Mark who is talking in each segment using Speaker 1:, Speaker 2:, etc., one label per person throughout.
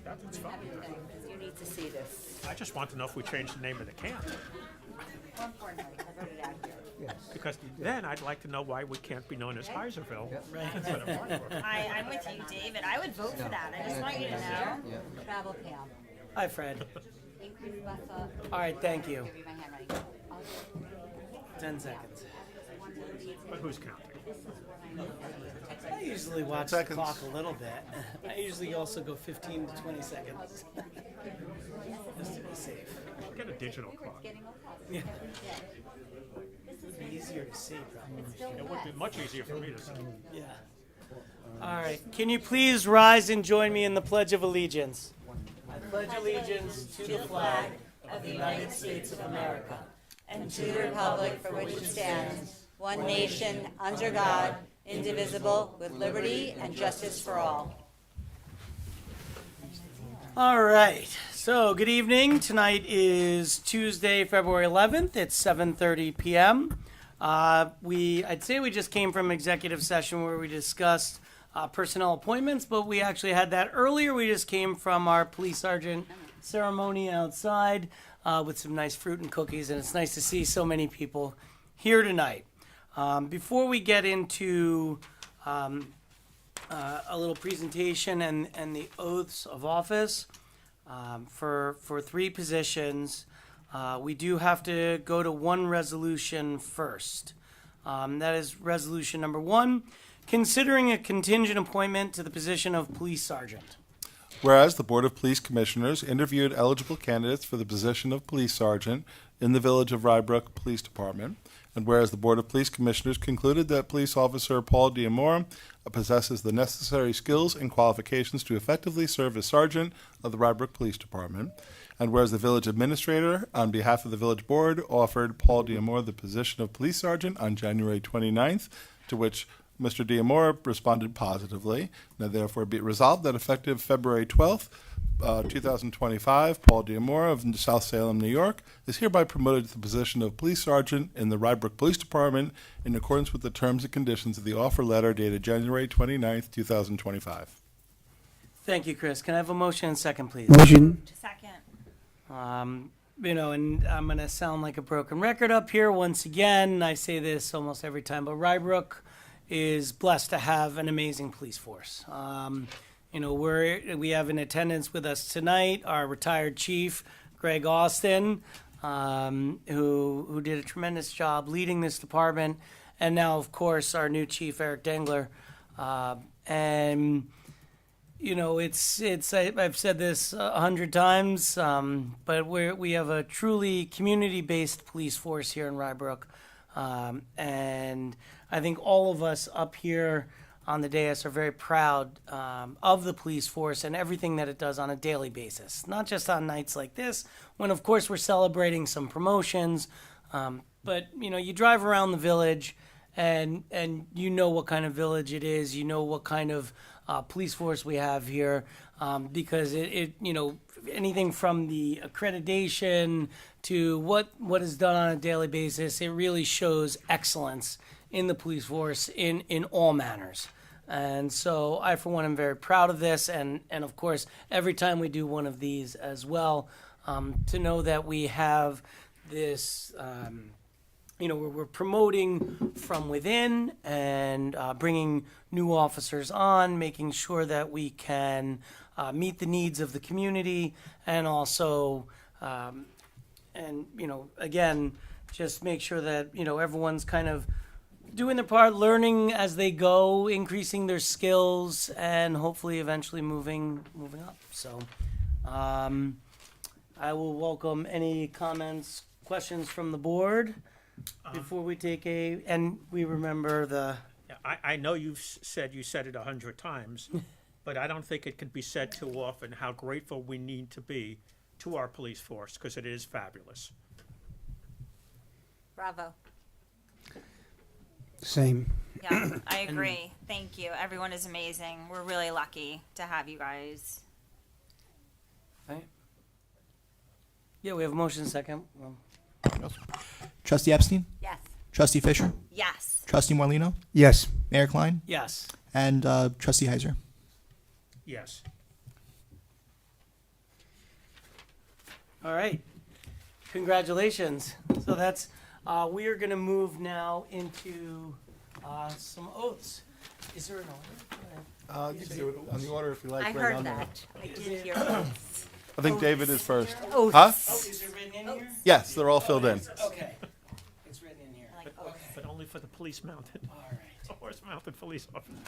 Speaker 1: That's fine.
Speaker 2: You need to see this.
Speaker 1: I just want to know if we change the name of the camp.
Speaker 2: More importantly, I wrote it out here.
Speaker 3: Yes.
Speaker 1: Because then I'd like to know why we can't be known as Heiserville instead of Marlboro.
Speaker 4: I'm with you, David. I would vote for that. I just want you to know.
Speaker 2: Travel Pam.
Speaker 5: Hi, Fred.
Speaker 2: Increase buffer.
Speaker 5: All right, thank you.
Speaker 2: Give you my handwriting.
Speaker 5: 10 seconds.
Speaker 1: But who's counting?
Speaker 5: I usually watch the clock a little bit. I usually also go 15 to 20 seconds. Just to be safe.
Speaker 1: Get a digital clock.
Speaker 2: Getting all close.
Speaker 5: Yeah. It would be easier to see, probably.
Speaker 1: It would be much easier for me to see.
Speaker 5: Yeah. All right. Can you please rise and join me in the Pledge of Allegiance? I pledge allegiance to the flag of the United States of America
Speaker 2: And to the republic for which it stands, one nation, under God, indivisible, with liberty and justice for all.
Speaker 5: All right. So, good evening. Tonight is Tuesday, February 11th. It's 7:30 p.m. I'd say we just came from executive session where we discussed personnel appointments, but we actually had that earlier. We just came from our police sergeant ceremony outside with some nice fruit and cookies, and it's nice to see so many people here tonight. Before we get into a little presentation and the oaths of office for three positions, we do have to go to one resolution first. That is resolution number 1, considering a contingent appointment to the position of police sergeant.
Speaker 6: Whereas the Board of Police Commissioners interviewed eligible candidates for the position of police sergeant in the Village of Rybrook Police Department, and whereas the Board of Police Commissioners concluded that Police Officer Paul Diamore possesses the necessary skills and qualifications to effectively serve as sergeant of the Rybrook Police Department, and whereas the Village Administrator, on behalf of the Village Board, offered Paul Diamore the position of police sergeant on January 29th, to which Mr. Diamore responded positively. Now, therefore, be it resolved that effective February 12th, 2025, Paul Diamore of South Salem, New York, is hereby promoted to the position of police sergeant in the Rybrook Police Department in accordance with the terms and conditions of the offer letter dated January 29th, 2025.
Speaker 5: Thank you, Chris. Can I have a motion and second, please?
Speaker 3: Motion.
Speaker 4: Second.
Speaker 5: And I'm going to sound like a broken record up here once again. I say this almost every time, but Rybrook is blessed to have an amazing police force. We have in attendance with us tonight our retired chief, Greg Austin, who did a tremendous job leading this department, and now, of course, our new chief, Eric Dengler. I've said this 100 times, but we have a truly community-based police force here in Rybrook, and I think all of us up here on the dais are very proud of the police force and everything that it does on a daily basis, not just on nights like this, when of course we're celebrating some promotions, but you drive around the village and you know what kind of village it is, you know what kind of police force we have here, because it anything from the accreditation to what is done on a daily basis, it really shows excellence in the police force in all manners. And so I, for one, am very proud of this. And of course, every time we do one of these as well, to know that we have this, we're promoting from within and bringing new officers on, making sure that we can meet the needs of the community, and also, again, just make sure that, everyone's kind of doing their part, learning as they go, increasing their skills, and hopefully eventually moving up. So I will welcome any comments, questions from the board before we take and we remember the...
Speaker 1: I know you said it 100 times, but I don't think it can be said too often how grateful we need to be to our police force, because it is fabulous.
Speaker 2: Bravo.
Speaker 3: Same.
Speaker 4: Yeah, I agree. Thank you. Everyone is amazing. We're really lucky to have you guys.
Speaker 5: Right. Yeah, we have a motion second. Well,
Speaker 7: Trustee Epstein?
Speaker 2: Yes.
Speaker 7: Trustee Fisher?
Speaker 4: Yes.
Speaker 7: Trustee Morlino?
Speaker 3: Yes.
Speaker 7: Mayor Klein?
Speaker 5: yes.
Speaker 7: And Trustee Heiser?
Speaker 1: Yes.
Speaker 5: All right. Congratulations. So that's, we are going to move now into some oaths. Is there an order?
Speaker 6: You can do it on the order if you like.
Speaker 2: I
Speaker 6: right
Speaker 2: heard
Speaker 6: on there.
Speaker 2: that. I did hear oaths.
Speaker 6: I think David is first.
Speaker 2: Oaths.
Speaker 6: Huh?
Speaker 5: Oh, is it written in here?
Speaker 6: Yes, they're all filled in.
Speaker 5: Okay. It's written in here.
Speaker 2: Like
Speaker 5: Okay.
Speaker 1: But only for the police mounted,
Speaker 5: All right.
Speaker 1: horse-mounted police officers.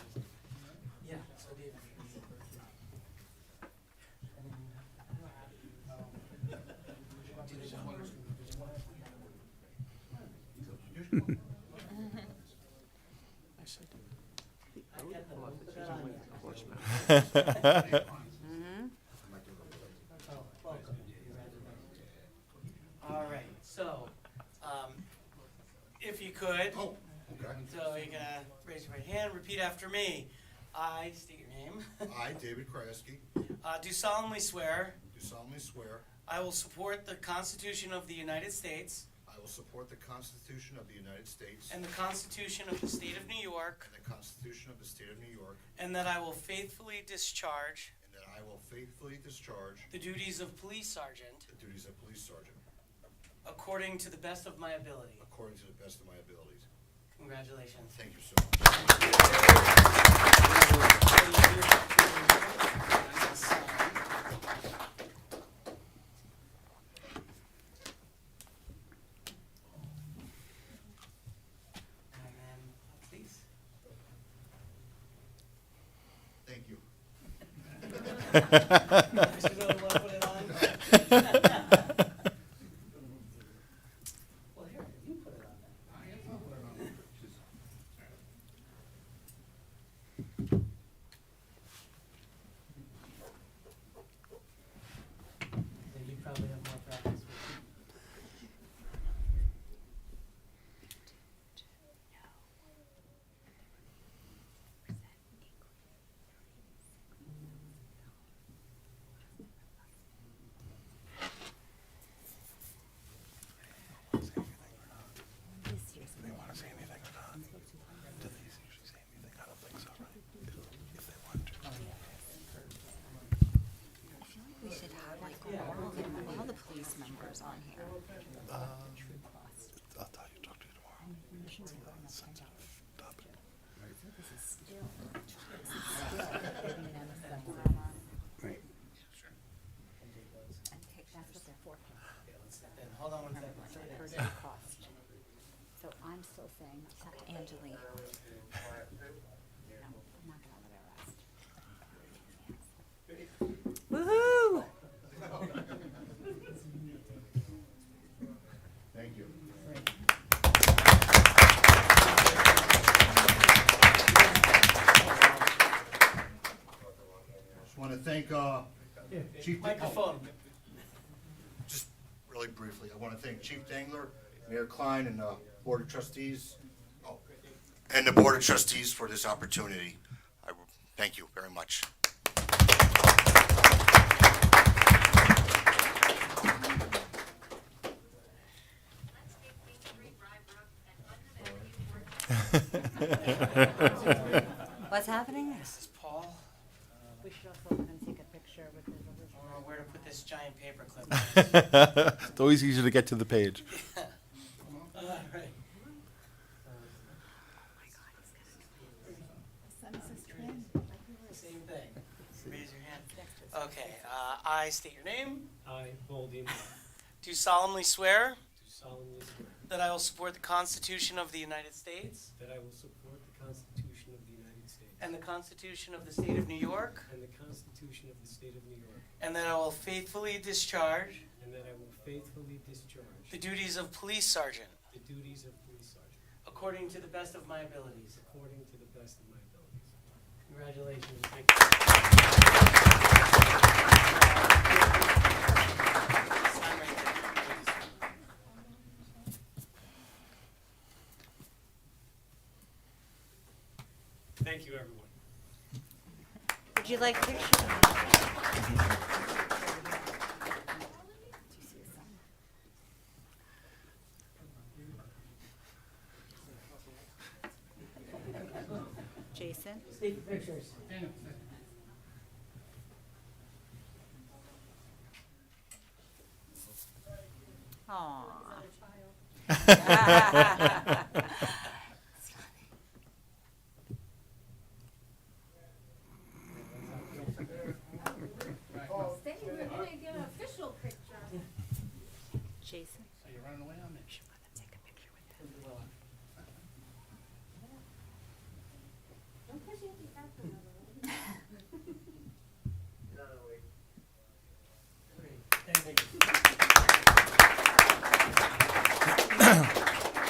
Speaker 5: Yeah. So David.
Speaker 1: I said, horse-mounted.
Speaker 5: All right. So, if you could.
Speaker 3: Oh, okay.
Speaker 5: So you're gonna raise your right hand, repeat after me. I state your name.
Speaker 3: I, David Kraski,
Speaker 5: Do solemnly swear
Speaker 3: do solemnly swear
Speaker 5: I will support the Constitution of the United States
Speaker 3: I will support the Constitution of the United States
Speaker 5: and the Constitution of the State of New York,
Speaker 3: and the Constitution of the State of New York,
Speaker 5: and that I will faithfully discharge
Speaker 3: and that I will faithfully discharge
Speaker 5: the duties of police sergeant
Speaker 3: the duties of police sergeant
Speaker 5: according to the best of my ability.
Speaker 3: according to the best of my abilities.
Speaker 5: Congratulations.
Speaker 3: Thank you so much.
Speaker 5: And then, please.
Speaker 3: Thank you.
Speaker 5: Well, here, you put it on there. Then you probably have more practice with
Speaker 2: We should have like all the police members on here.
Speaker 6: I'll tell you, talk to you tomorrow.
Speaker 5: Then hold on one second.
Speaker 8: So I'm still saying,
Speaker 2: Talk to Angelique.
Speaker 8: I'm not gonna let her rest.
Speaker 2: Woohoo!
Speaker 3: Thank you. Just want to thank Chief.
Speaker 5: Microphone.
Speaker 3: Just really briefly, I want to thank Chief Dangler, Mayor Klein, and the Board of Trustees, and the Board of Trustees for this opportunity. I thank you very much.
Speaker 2: What's happening?
Speaker 5: This is Paul.
Speaker 8: We should also let him take a picture with his
Speaker 5: I
Speaker 8: original.
Speaker 5: don't know where to put this giant paper clip.
Speaker 6: It's always easier to get to the page.
Speaker 5: All right. Same thing. Raise your hand. Okay, I state your name.
Speaker 9: I, Paul Dean,
Speaker 5: Do solemnly swear
Speaker 9: do solemnly swear
Speaker 5: that I will support the Constitution of the United States
Speaker 9: that I will support the Constitution of the United States
Speaker 5: and the Constitution of the State of New York,
Speaker 9: and the Constitution of the State of New York,
Speaker 5: and that I will faithfully discharge
Speaker 9: and that I will faithfully discharge
Speaker 5: the duties of police sergeant
Speaker 9: the duties of police sergeant
Speaker 5: according to the best of my abilities.
Speaker 9: according to the best of my abilities.
Speaker 5: Congratulations. Thank you. Sign right there, please.
Speaker 9: Thank you, everyone.
Speaker 2: Would you like pictures? Jason?
Speaker 5: Take pictures.
Speaker 2: Aw.
Speaker 8: Stay, we're gonna get an official picture.
Speaker 2: Jason.
Speaker 7: Are you running away on me?
Speaker 2: Take a picture with them.
Speaker 8: Don't push Andy back another one.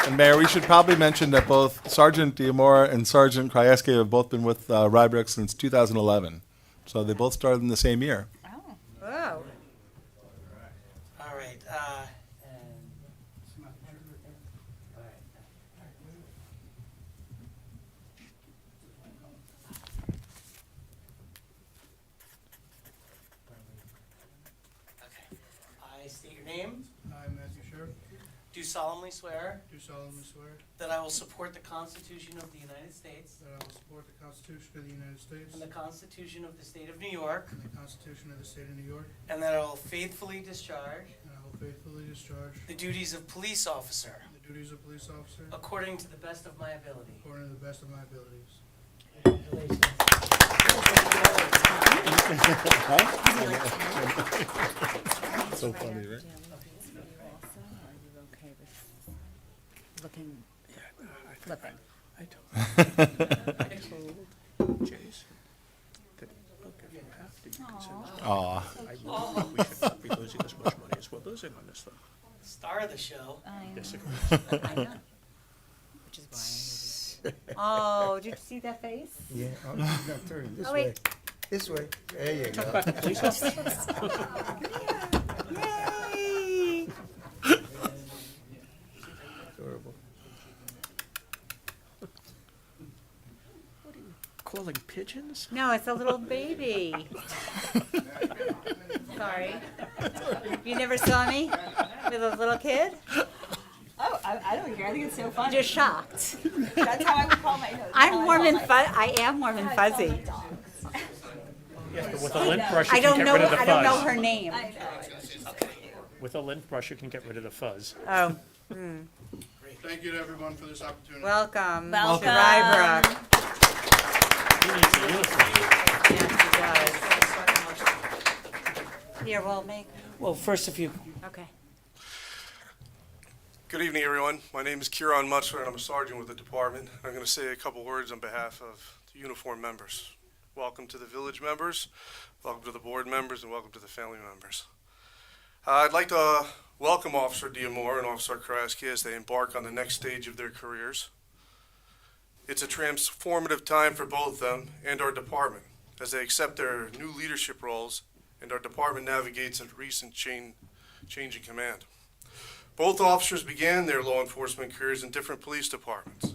Speaker 6: And Mayor, we should probably mention that both Sergeant Diamore and Sergeant Krajewski have both been with Rybrook since 2011. So they both started in the same year.
Speaker 2: Oh. Whoa.
Speaker 5: All right. Okay. I state your name.
Speaker 10: I, Matthew Sheriff,
Speaker 5: Do solemnly swear
Speaker 10: do solemnly swear
Speaker 5: that I will support the Constitution of the United States
Speaker 10: that I will support the Constitution of the United States
Speaker 5: and the Constitution of the State of New York,
Speaker 10: and the Constitution of the State of New York,
Speaker 5: and that I will faithfully discharge
Speaker 10: and I will faithfully discharge
Speaker 5: the duties of police officer
Speaker 10: the duties of police officer
Speaker 5: according to the best of my ability.
Speaker 10: according to the best of my abilities.
Speaker 6: So funny, right?
Speaker 8: Are you okay with looking, flipping?
Speaker 1: I told Jason that, look, if you have to, you can send us.
Speaker 6: Aw.
Speaker 1: I really think we should not be losing as much money as we're losing on this thing.
Speaker 5: Star of the show.
Speaker 1: Disagree.
Speaker 2: Which is why I needed. Oh, did you see that face?
Speaker 11: Yeah, I'm gonna turn this
Speaker 2: Oh,
Speaker 11: way.
Speaker 2: wait.
Speaker 11: This way. There you
Speaker 1: Talk
Speaker 11: go.
Speaker 1: about the police officer.
Speaker 2: Yay!
Speaker 11: Adorable.
Speaker 1: Calling pigeons?
Speaker 2: No, it's a little baby. Sorry. You never saw me with a little kid?
Speaker 4: Oh, I don't care. I think it's so funny.
Speaker 2: You're shocked.
Speaker 4: That's how I would call my nose.
Speaker 2: I'm warm and I am warm and fuzzy.
Speaker 1: Yes, but with a lint brush,
Speaker 2: I
Speaker 1: you
Speaker 2: don't
Speaker 1: can get
Speaker 2: know.
Speaker 1: rid of the
Speaker 2: I don't know
Speaker 1: fuzz.
Speaker 2: her name.
Speaker 4: I know.
Speaker 1: With a lint brush, you can get rid of the fuzz.
Speaker 2: Oh,
Speaker 10: Thank you to everyone for this opportunity.
Speaker 2: welcome.
Speaker 4: Welcome.
Speaker 2: To Rybrook.
Speaker 1: He needs a uniform.
Speaker 2: Yes, he does. Here, we'll make.
Speaker 5: Well, first, if you
Speaker 2: Okay.
Speaker 12: Good evening, everyone. My name is Kieran Mutzler, and I'm a sergeant with the department. I'm going to say a couple words on behalf of the uniformed members. Welcome to the village members, welcome to the board members, and welcome to the family members. I'd like to welcome Officer Diamore and Officer Krajewski as they embark on the next stage of their careers. It's a transformative time for both of them and our department as they accept their new leadership roles and our department navigates a recent change in command. Both officers began their law enforcement careers in different police departments,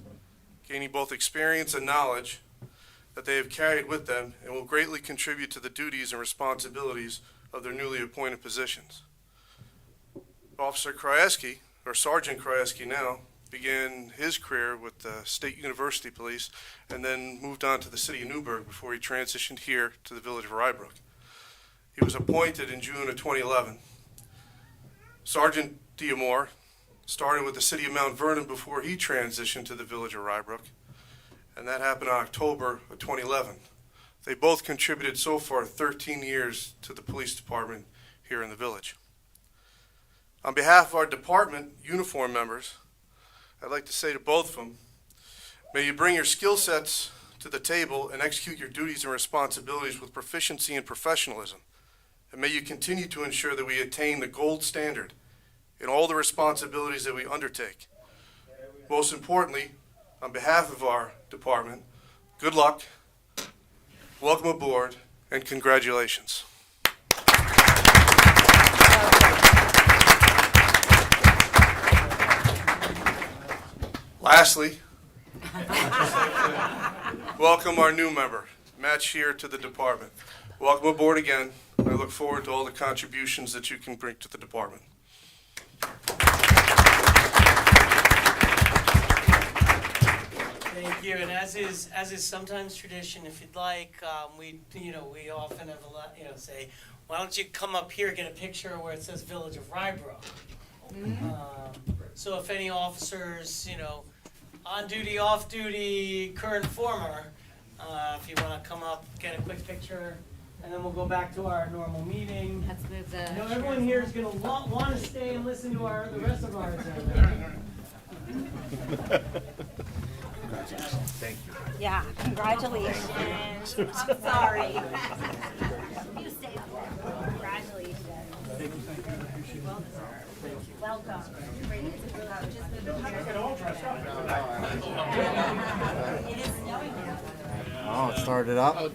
Speaker 12: gaining both experience and knowledge that they have carried with them and will greatly contribute to the duties and responsibilities of their newly appointed positions. Officer Krajewski, or Sergeant Krajewski now, began his career with the State University Police and then moved on to the city of Newburgh before he transitioned here to the village of Rybrook. He was appointed in June of 2011. Sergeant Diamore started with the city of Mount Vernon before he transitioned to the village of Rybrook, and that happened in October of 2011. They both contributed so far 13 years to the police department here in the village. On behalf of our department uniform members, I'd like to say to both of them, may you bring your skill sets to the table and execute your duties and responsibilities with proficiency and professionalism. And may you continue to ensure that we attain the gold standard in all the responsibilities that we undertake. Most importantly, on behalf of our department, good luck, welcome aboard, and congratulations. Lastly, welcome our new member, Matt Shear, to the department. Welcome aboard again. I look forward to all the contributions that you can bring to the department.
Speaker 5: Thank you. And as is sometimes tradition, if you'd like, we often have a lot, say, why don't you come up here, get a picture where it says Village of Rybrook, So if any officers, on duty, off duty, current, former, if you want to come up, get a quick picture, and then we'll go back to our normal meeting.
Speaker 8: Let's move the.
Speaker 5: I know everyone here is going to want to stay and listen to the rest of our agenda.
Speaker 4: Yeah, congratulations. I'm sorry. You stay up. Congratulations. Welcome. Just move it here. It is snowing now.
Speaker 11: Oh, it started up.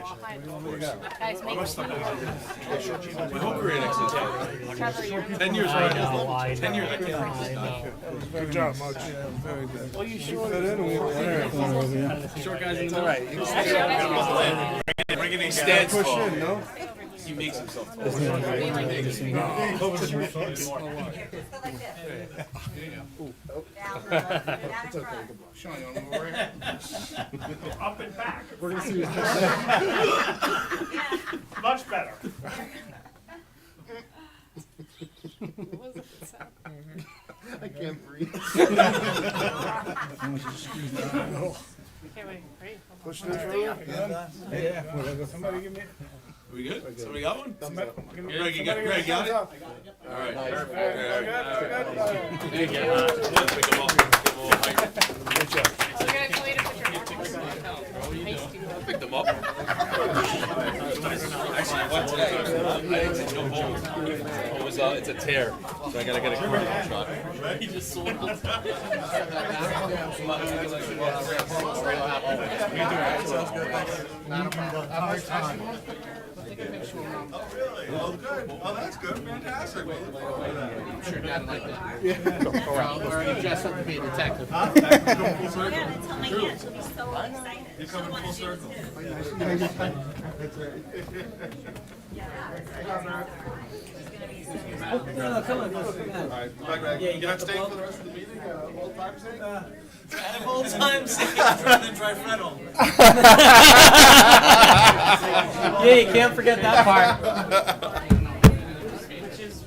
Speaker 8: Guys, make
Speaker 10: Good job, March. Very good.
Speaker 11: Well, you sure fit in.
Speaker 9: Short guys in the middle.
Speaker 11: He stands push in, no?
Speaker 9: He makes himself.
Speaker 10: Sean, you want to move over here?
Speaker 1: Up and back.
Speaker 10: We're gonna see.
Speaker 1: Much better.
Speaker 10: I can't breathe. Push this through. Yeah. Somebody give me.
Speaker 11: We good? Somebody got one? Greg, Greg got it? All right. Thank you. Pick him up. Pick them up. Actually, what today? I didn't take no balls. It's a tear, so I gotta get a commercial shot. He just sold it.
Speaker 10: Oh, good. Oh, that's good. Fantastic.
Speaker 9: I'm sure Dad would like that. Yeah. We're dressed up to be a detective.
Speaker 4: Yeah, that's how my aunt, she'll be so excited.
Speaker 10: You're coming full circle.
Speaker 5: No, come on.
Speaker 10: All right. Bye, Greg.
Speaker 5: Yeah, you
Speaker 10: Can I
Speaker 5: got the
Speaker 10: stay
Speaker 5: ball?
Speaker 10: for the rest of the meeting? Old time's sake?
Speaker 5: At all times, rather than try Freddo. Yeah, you can't forget that part. Which is,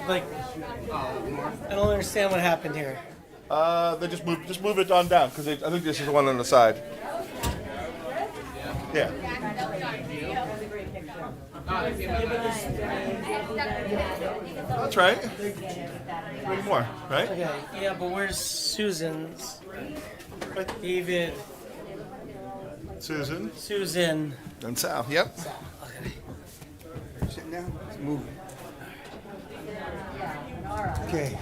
Speaker 5: like, I don't understand what happened here.
Speaker 6: They just move it on down because I think this is the one on the side. Yeah. That's right. Three more, right?
Speaker 5: Okay, yeah, but where's Susan's? David,
Speaker 6: Susan
Speaker 5: Susan.
Speaker 6: and Sal. Yep.
Speaker 11: Sitting down. Let's move. Okay.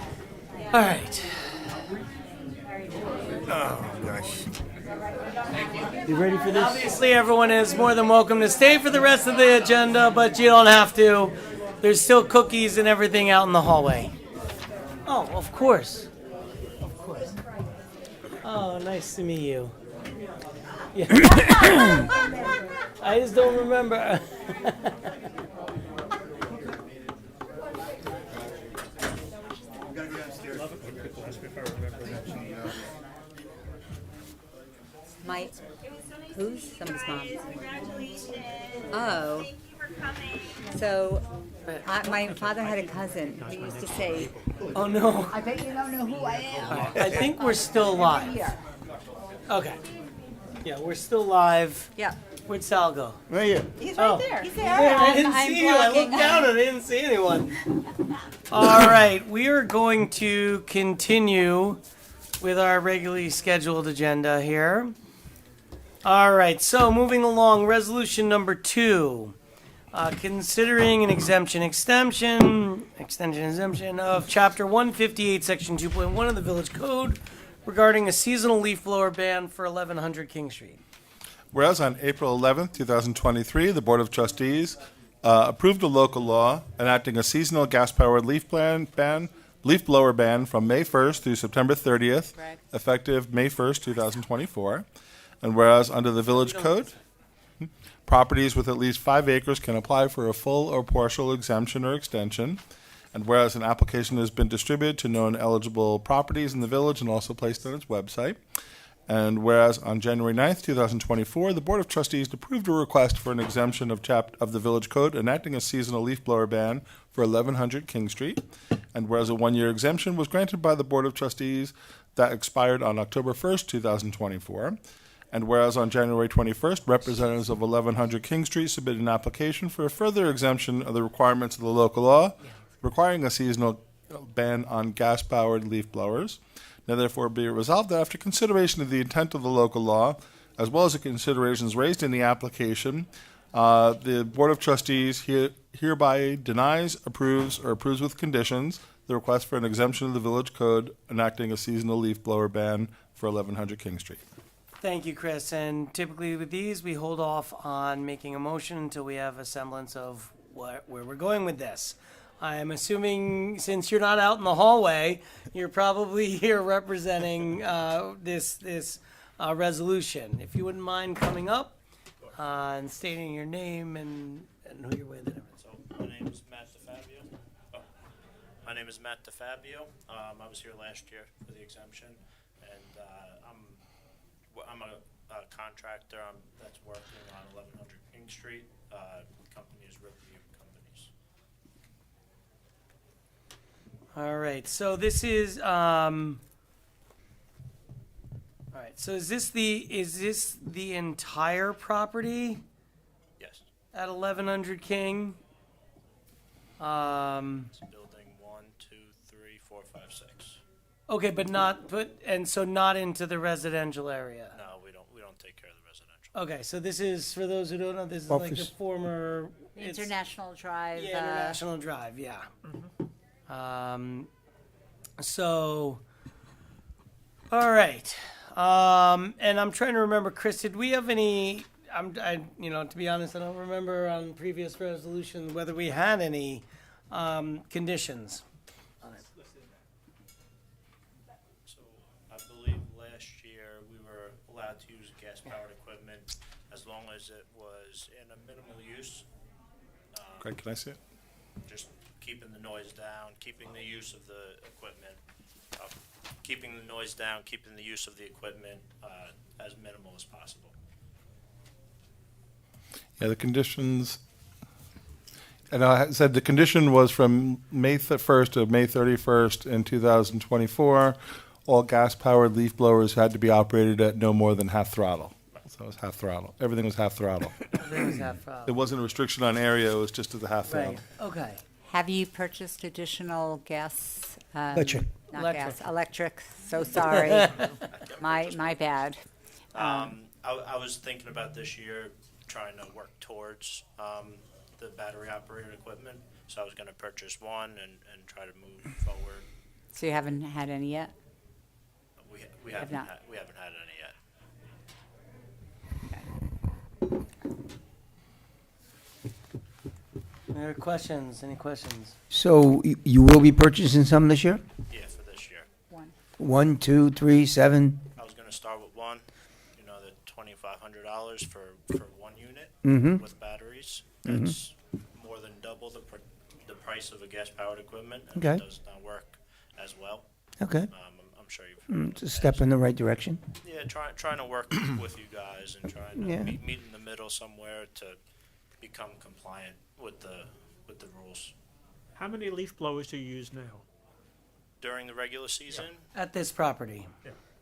Speaker 5: All right.
Speaker 11: Oh, gosh.
Speaker 5: You ready for this? Obviously, everyone is more than welcome to stay for the rest of the agenda, but you don't have to. There's still cookies and everything out in the hallway. Oh, of course. Of course. Oh, nice to meet you. Yeah. I just don't remember.
Speaker 2: My, who's? Somebody's mom.
Speaker 4: Congratulations.
Speaker 2: Oh,
Speaker 4: Thank you for coming.
Speaker 2: so my father had a cousin who used to say,
Speaker 5: Oh, no.
Speaker 2: I bet you don't know who I am.
Speaker 5: I think we're still live. Okay. Yeah, we're still live.
Speaker 2: Yeah.
Speaker 5: Where'd Sal go?
Speaker 11: Right here.
Speaker 2: He's
Speaker 5: Oh.
Speaker 2: right there. He's there.
Speaker 5: Yeah, I didn't
Speaker 2: I'm
Speaker 5: see you. I looked
Speaker 2: blocking.
Speaker 5: down and I didn't see anyone. All right, we are going to continue with our regularly scheduled agenda here. All right, so moving along, resolution number 2. Considering an extension of Chapter 158, Section 2.1 of the Village Code regarding a seasonal leaf blower ban for 1100 King Street.
Speaker 6: Whereas on April 11th, 2023, the Board of Trustees approved a local law enacting a seasonal gas-powered leaf blower ban from May 1st through September 30th,
Speaker 2: Right.
Speaker 6: effective May 1st, 2024. And whereas under the Village Code, properties with at least 5 acres can apply for a full or partial exemption or extension. And whereas an application has been distributed to known eligible properties in the village and also placed on its website. And whereas on January 9th, 2024, the Board of Trustees approved a request for an exemption of the Village Code enacting a seasonal leaf blower ban for 1100 King Street. And whereas a one-year exemption was granted by the Board of Trustees that expired on October 1st, 2024. And whereas on January 21st, representatives of 1100 King Street submitted an application for a further exemption of the requirements of the local law requiring a seasonal ban on gas-powered leaf blowers. Now therefore be it resolved that after consideration of the intent of the local law, as well as the considerations raised in the application, the Board of Trustees hereby denies, approves, or approves with conditions the request for an exemption of the Village Code enacting a seasonal leaf blower ban for 1100 King Street.
Speaker 5: Thank you, Chris. And typically with these, we hold off on making a motion until we have a semblance of where we're going with this. I'm assuming since you're not out in the hallway, you're probably here representing this resolution. If you wouldn't mind coming up and stating your name and who you're with.
Speaker 13: So my name is Matt DeFabio. My name is Matt DeFabio. I was here last year for the exemption, and I'm a contractor that's working on 1100 King Street. The company is Riverview Companies.
Speaker 5: All right. So this is all right. So is this the entire property
Speaker 13: Yes.
Speaker 5: at 1100 King?
Speaker 13: It's building 1, 2, 3, 4, 5, 6.
Speaker 5: Okay, but not into the residential area.
Speaker 13: No, we don't take care of the residential.
Speaker 5: Okay, so this is, for those who don't know, this is like the
Speaker 7: Office.
Speaker 5: former
Speaker 2: International Drive.
Speaker 5: Yeah, International Drive, yeah. So, all right. And I'm trying to remember, Chris, did we have any, to be honest, I don't remember on previous resolution whether we had any conditions.
Speaker 13: So I believe last year we were allowed to use gas-powered equipment as long as it was in a minimal use.
Speaker 6: Greg, can I see it?
Speaker 13: Just keeping the noise down, keeping the use of the equipment, keeping the noise down, keeping the use of the equipment as minimal as possible.
Speaker 6: Yeah, the conditions, and I said the condition was from May 1st to May 31st in 2024. All gas-powered leaf blowers had to be operated at no more than half throttle. So it was half throttle. Everything was half throttle.
Speaker 5: Everything was half
Speaker 6: It wasn't a restriction on area, it was just at the half throttle.
Speaker 5: Right, okay.
Speaker 2: Have you purchased additional gas?
Speaker 7: Electric.
Speaker 2: Not
Speaker 5: Electric.
Speaker 2: gas, electric. So sorry. My bad.
Speaker 13: I was thinking about this year trying to work towards the battery operated equipment, so I was going to purchase one and try to move forward.
Speaker 2: So you haven't had any yet?
Speaker 13: We
Speaker 2: Have
Speaker 13: haven't
Speaker 2: not.
Speaker 13: we haven't had any yet.
Speaker 5: Any other questions? Any questions?
Speaker 14: So you will be purchasing some this year?
Speaker 13: Yeah, for this year.
Speaker 14: 1, 2, 3, 7?
Speaker 13: I was going to start with one, the $2,500 for one unit
Speaker 14: Mhm.
Speaker 13: with batteries. That's more than double the price of a gas-powered equipment, and
Speaker 14: Okay.
Speaker 13: it does not work as well.
Speaker 14: Okay.
Speaker 13: I'm sure you've heard
Speaker 14: It's a step in the right direction.
Speaker 13: Yeah, trying to work with you guys and trying to
Speaker 14: Yeah.
Speaker 13: meet in the middle somewhere to become compliant with the rules.
Speaker 1: How many leaf blowers do you use now?
Speaker 13: During the regular season,
Speaker 5: At this property?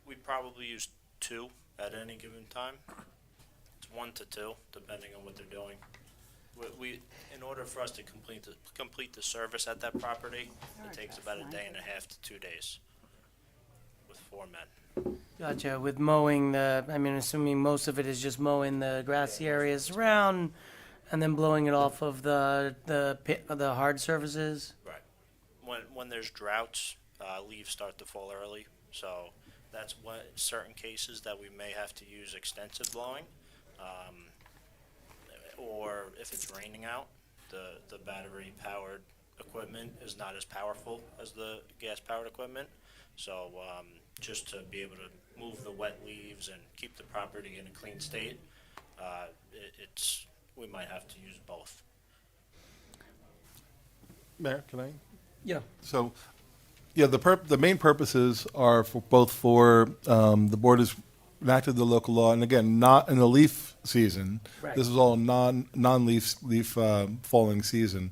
Speaker 13: we probably use 2 at any given time. It's 1 to 2, depending on what they're doing. We in order for us to complete the service at that property, it takes about a day and a half to 2 days with 4 men.
Speaker 5: Gotcha. With mowing assuming most of it is just mowing the grassy areas around and then blowing it off of the hard surfaces?
Speaker 13: Right. When there's droughts, leaves start to fall early, so that's certain cases that we may have to use extensive blowing. Or if it's raining out, the battery powered equipment is not as powerful as the gas powered equipment. So just to be able to move the wet leaves and keep the property in a clean state, we might have to use both.
Speaker 6: Mayor, can I?
Speaker 5: Yeah.
Speaker 6: So, yeah, the main purposes are for both the board has enacted the local law, and again, not in the leaf season.
Speaker 5: Right.
Speaker 6: This is all non-leaf falling season.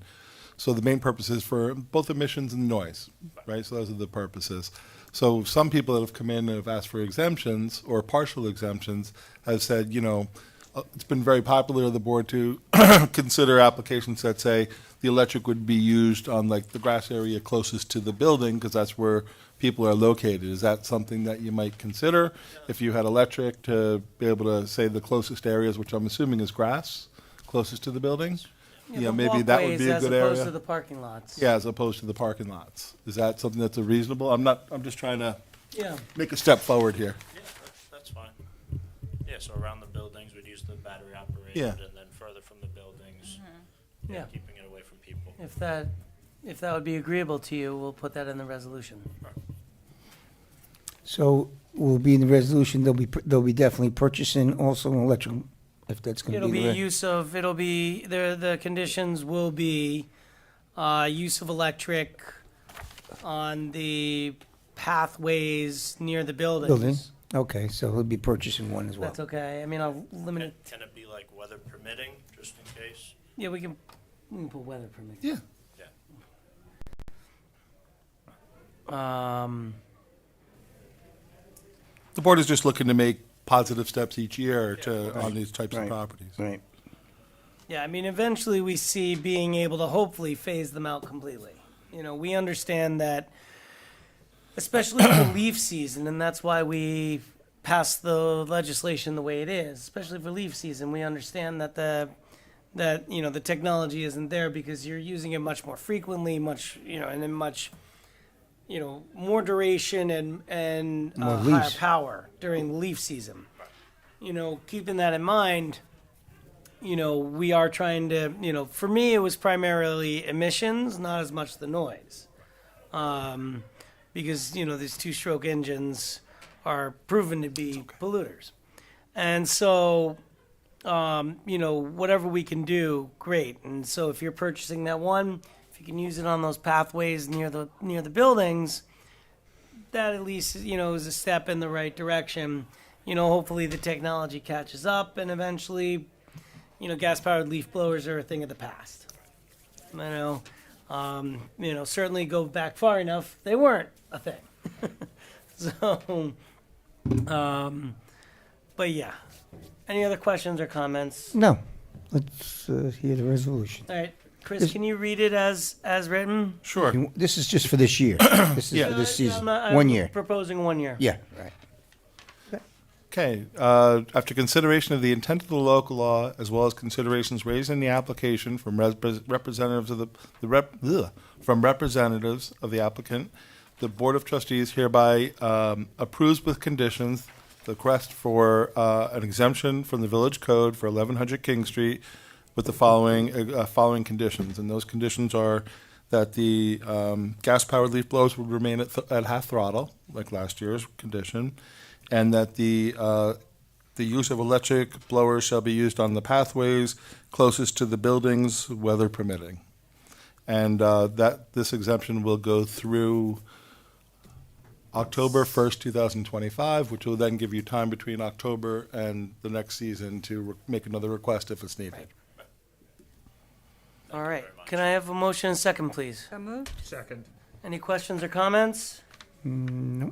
Speaker 6: So the main purpose is for both emissions and noise, right? So those are the purposes. So some people that have come in and have asked for exemptions or partial exemptions have said, it's been very popular of the board to consider applications that say the electric would be used on like the grass area closest to the building because that's where people are located. Is that something that you might consider if you had electric to be able to say the closest areas, which I'm assuming is grass, closest to the building?
Speaker 5: The
Speaker 6: Maybe that would
Speaker 5: walkways
Speaker 6: be a good area.
Speaker 5: As opposed to the parking lots.
Speaker 6: Yeah, as opposed to the parking lots. Is that something that's reasonable? I'm just trying to
Speaker 5: Yeah.
Speaker 6: make a step forward here.
Speaker 13: Yeah, that's fine. Yeah, so around the buildings, we'd use the battery operated,
Speaker 6: Yeah.
Speaker 13: and then further from the buildings,
Speaker 5: Yeah.
Speaker 13: keeping it away from people.
Speaker 5: If that would be agreeable to you, we'll put that in the resolution.
Speaker 14: So will be in the resolution, they'll be definitely purchasing also an electric, if that's going to
Speaker 5: It'll
Speaker 14: be
Speaker 5: be
Speaker 14: the
Speaker 5: the conditions will be, use of electric on the pathways near the buildings.
Speaker 14: building. Okay, so he'll be purchasing one as well.
Speaker 5: That's okay. I mean, I'll limit it.
Speaker 13: Can it be like weather permitting, just in case?
Speaker 5: Yeah, we can put weather permit.
Speaker 6: Yeah. The board is just looking to make positive steps each year on these types of properties.
Speaker 14: Right.
Speaker 5: Yeah, I mean, eventually we see being able to hopefully phase them out completely. We understand that, especially in the leaf season, and that's why we passed the legislation the way it is. Especially for leaf season, we understand that the technology isn't there because you're using it much more frequently, and in much more duration and
Speaker 14: More
Speaker 5: higher
Speaker 14: leaves.
Speaker 5: power during leaf season. Keeping that in mind, we are trying to, for me, it was primarily emissions, not as much the noise. Because, these two-stroke engines are proven to be polluters. And so, whatever we can do, great. And so if you're purchasing that one, if you can use it on those pathways near the buildings, that at least, is a step in the right direction. Hopefully the technology catches up and eventually, gas-powered leaf blowers are a thing of the past. Certainly go back far enough, they weren't a thing. So, but yeah. Any other questions or comments?
Speaker 14: No. Let's hear the resolution.
Speaker 5: All right, Chris, can you read it as written?
Speaker 6: Sure.
Speaker 14: This is just for this year. This is for this season.
Speaker 5: I'm
Speaker 14: 1 year.
Speaker 5: Proposing 1 year.
Speaker 14: Yeah, right.
Speaker 6: Okay, after consideration of the intent of the local law, as well as considerations raised in the application from representatives of representatives of the applicant, the Board of Trustees hereby approves with conditions the request for an exemption from the Village Code for 1100 King Street with the following conditions, and those conditions are that the gas-powered leaf blowers would remain at half throttle, like last year's condition, and that the use of electric blowers shall be used on the pathways closest to the buildings, weather permitting. And that this exemption will go through October 1st, 2025, which will then give you time between October and the next season to make another request if it's needed.
Speaker 5: All right. Can I have a motion and second, please?
Speaker 8: So moved.
Speaker 1: Second.
Speaker 5: Any questions or comments?
Speaker 14: No.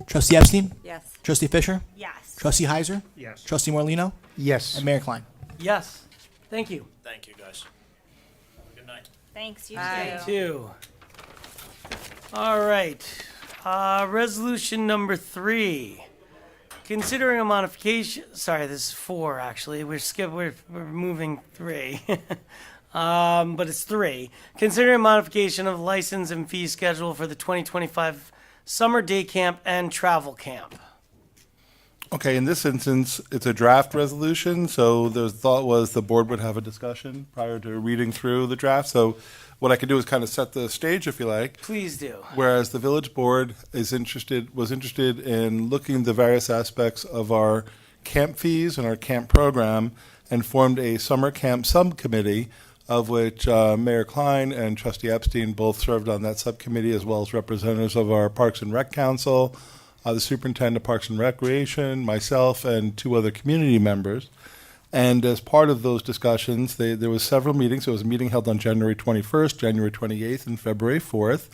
Speaker 7: Trustee Epstein?
Speaker 8: Yes.
Speaker 7: Trustee Fisher?
Speaker 4: Yes.
Speaker 7: Trustee Heiser?
Speaker 1: Yes.
Speaker 7: Trustee Morlino,
Speaker 14: Yes.
Speaker 7: And Mayor Klein.
Speaker 5: Yes. Thank you.
Speaker 13: Thank you, guys. Good night.
Speaker 4: Thanks, you
Speaker 8: Bye.
Speaker 4: too.
Speaker 5: Two. All right. Resolution number 3. Considering a modification. Sorry, this is 4 actually. We're moving 3. But it's 3. Considering a modification of license and fee schedule for the 2025 summer day camp and travel camp.
Speaker 6: Okay, in this instance, it's a draft resolution, so the thought was the board would have a discussion prior to reading through the draft. So what I could do is kind of set the stage, if you like.
Speaker 5: Please do.
Speaker 6: Whereas the village board was interested in looking at the various aspects of our camp fees and our camp program and formed a summer camp subcommittee of which Mayor Klein and Trustee Epstein both served on that subcommittee, as well as representatives of our Parks and Rec Council, the Superintendent of Parks and Recreation, myself, and 2 other community members. And as part of those discussions, there was several meetings. There was a meeting held on January 21st, January 28th, and February 4th.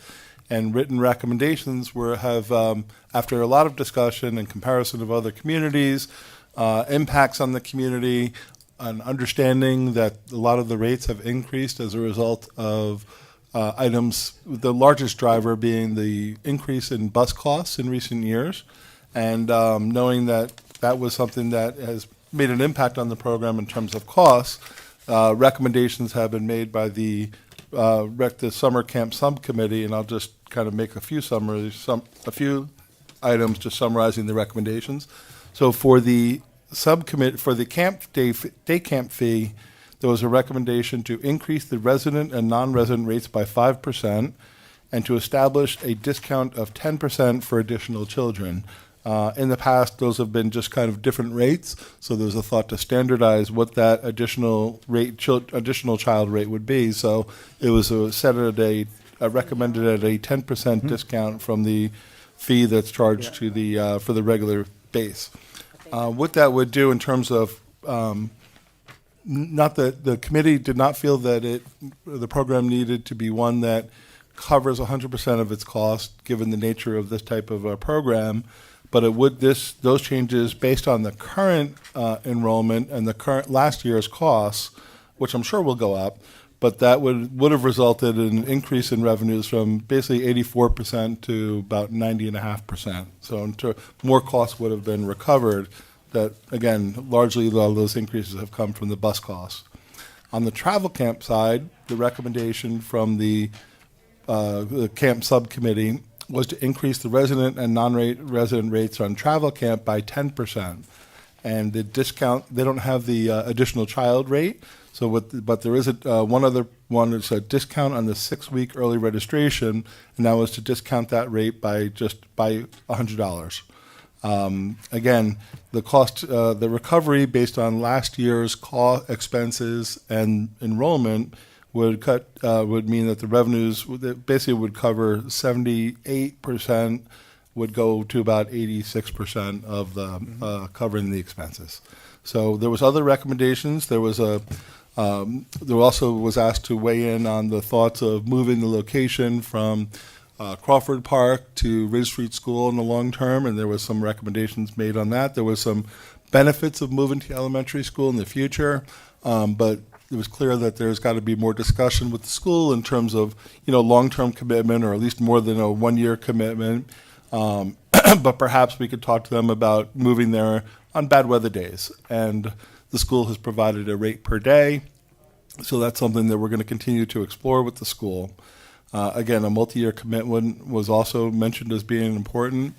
Speaker 6: And written recommendations after a lot of discussion and comparison of other communities, impacts on the community, an understanding that a lot of the rates have increased as a result of items, the largest driver being the increase in bus costs in recent years. And knowing that that was something that has made an impact on the program in terms of costs, recommendations have been made by the summer camp subcommittee, and I'll just kind of make a few items just summarizing the recommendations. So for the subcommittee, for the day camp fee, there was a recommendation to increase the resident and non-resident rates by 5% and to establish a discount of 10% for additional children. In the past, those have been just kind of different rates, so there was a thought to standardize what that additional child rate would be. So it was recommended at a 10% discount from the fee that's charged to the for the regular base. What that would do in terms of not that the committee did not feel that the program needed to be one that covers 100% of its cost, given the nature of this type of a program. But those changes based on the current enrollment and the current last year's costs, which I'm sure will go up, but that would have resulted in an increase in revenues from basically 84% to about 90.5%. So more costs would have been recovered. That again, largely a lot of those increases have come from the bus costs. On the travel camp side, the recommendation from the camp subcommittee was to increase the resident and non-resident rates on travel camp by 10%. And the discount, they don't have the additional child rate, but there is one other one. It's a discount on the 6-week early registration, and that was to discount that rate by $100. Again, the cost, the recovery based on last year's expenses and enrollment would mean that the revenues basically would cover 78%, would go to about 86% of the covering the expenses. So there was other recommendations. There also was asked to weigh in on the thoughts of moving the location from Crawford Park to Ridge Street School in the long term, and there was some recommendations made on that. There was some benefits of moving to elementary school in the future, but it was clear that there's got to be more discussion with the school in terms of long-term commitment, or at least more than a 1-year commitment. But perhaps we could talk to them about moving there on bad weather days. And the school has provided a rate per day, so that's something that we're going to continue to explore with the school. Again, a multi-year commitment was also mentioned as being important.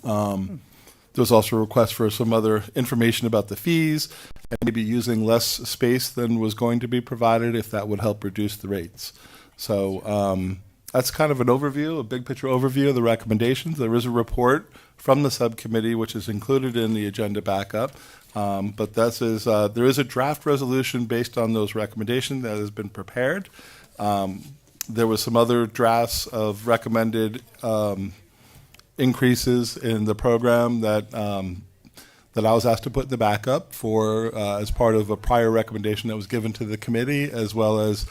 Speaker 6: There was also a request for some other information about the fees and maybe using less space than was going to be provided if that would help reduce the rates. So that's kind of an overview, a big picture overview of the recommendations. There is a report from the subcommittee which is included in the agenda backup. But there is a draft resolution based on those recommendations that has been prepared. There was some other drafts of recommended increases in the program that I was asked to put in the backup for as part of a prior recommendation that was given to the committee, as well as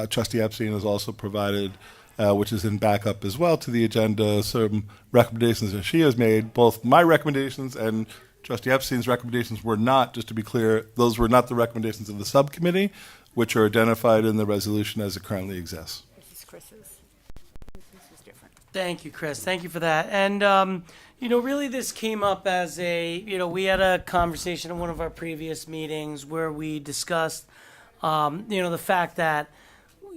Speaker 6: Trustee Epstein has also provided, which is in backup as well to the agenda, some recommendations that she has made. Both my recommendations and Trustee Epstein's recommendations were not, just to be clear, those were not the recommendations of the subcommittee, which are identified in the resolution as it currently exists.
Speaker 8: This is Chris's. This is different.
Speaker 5: Thank you, Chris. Thank you for that. And, really this came up as we had a conversation in one of our previous meetings where we discussed, the fact that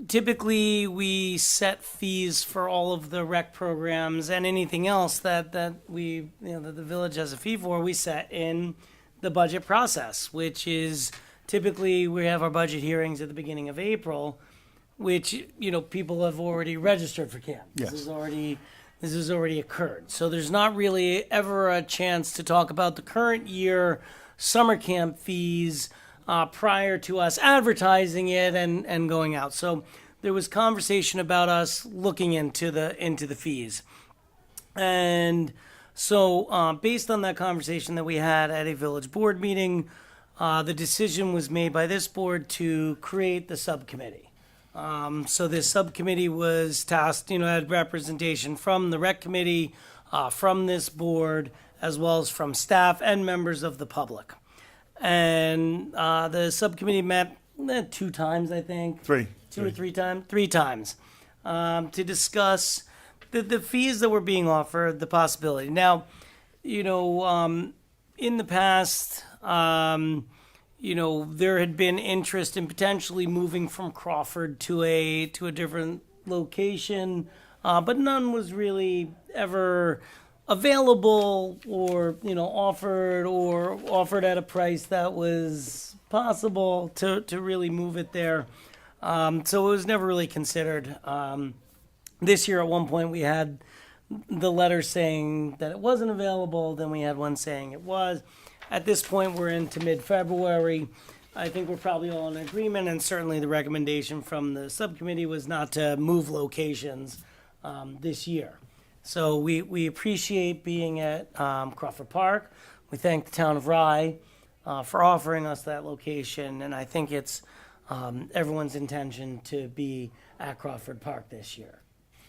Speaker 5: typically we set fees for all of the rec programs and anything else that we, that the village has a fee for, we set in the budget process, which is typically we have our budget hearings at the beginning of April, which, people have already registered for camp.
Speaker 6: Yes.
Speaker 5: This has already occurred. So there's not really ever a chance to talk about the current year summer camp fees prior to us advertising it and going out. So there was conversation about us looking into the fees. And so based on that conversation that we had at a village board meeting, the decision was made by this board to create the subcommittee. So this subcommittee was tasked, had representation from the rec committee, from this board, as well as from staff and members of the public. And the subcommittee met 2 times, I think.
Speaker 6: Three.
Speaker 5: Or 3 times? 3 times. To discuss the fees that were being offered, the possibility. Now, in the past, there had been interest in potentially moving from Crawford to a different location, but none was really ever available or offered at a price that was possible to really move it there. So it was never really considered. This year, at one point, we had the letter saying that it wasn't available. Then we had one saying it was. At this point, we're into mid-February. I think we're probably all in agreement, and certainly the recommendation from the subcommittee was not to move locations this year. So we appreciate being at Crawford Park. We thank the town of Rye for offering us that location, and I think it's everyone's intention to be at Crawford Park this year.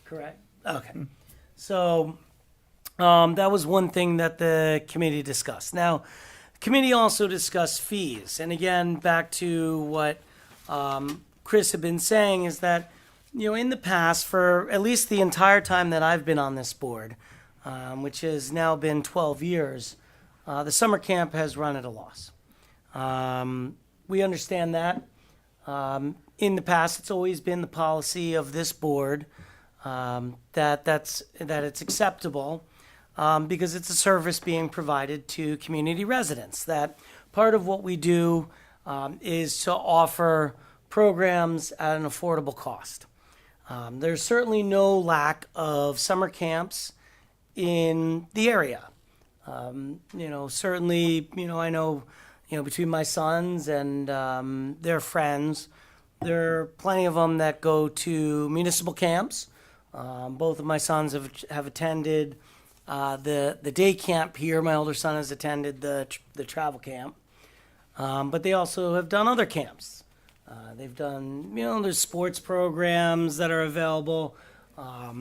Speaker 5: Correct? Okay. So that was one thing that the committee discussed. Now, the committee also discussed fees. And again, back to what Chris had been saying is that, in the past, for at least the entire time that I've been on this board, which has now been 12 years, the summer camp has run at a loss. We understand that. In the past, it's always been the policy of this board that it's acceptable because it's a service being provided to community residents. That part of what we do is to offer programs at an affordable cost. There's certainly no lack of summer camps in the area. Certainly, I know, between my sons and their friends, there are plenty of them that go to municipal camps. Both of my sons have attended the day camp here. My older son has attended the travel camp. But they also have done other camps. They've done, there's sports programs that are available. A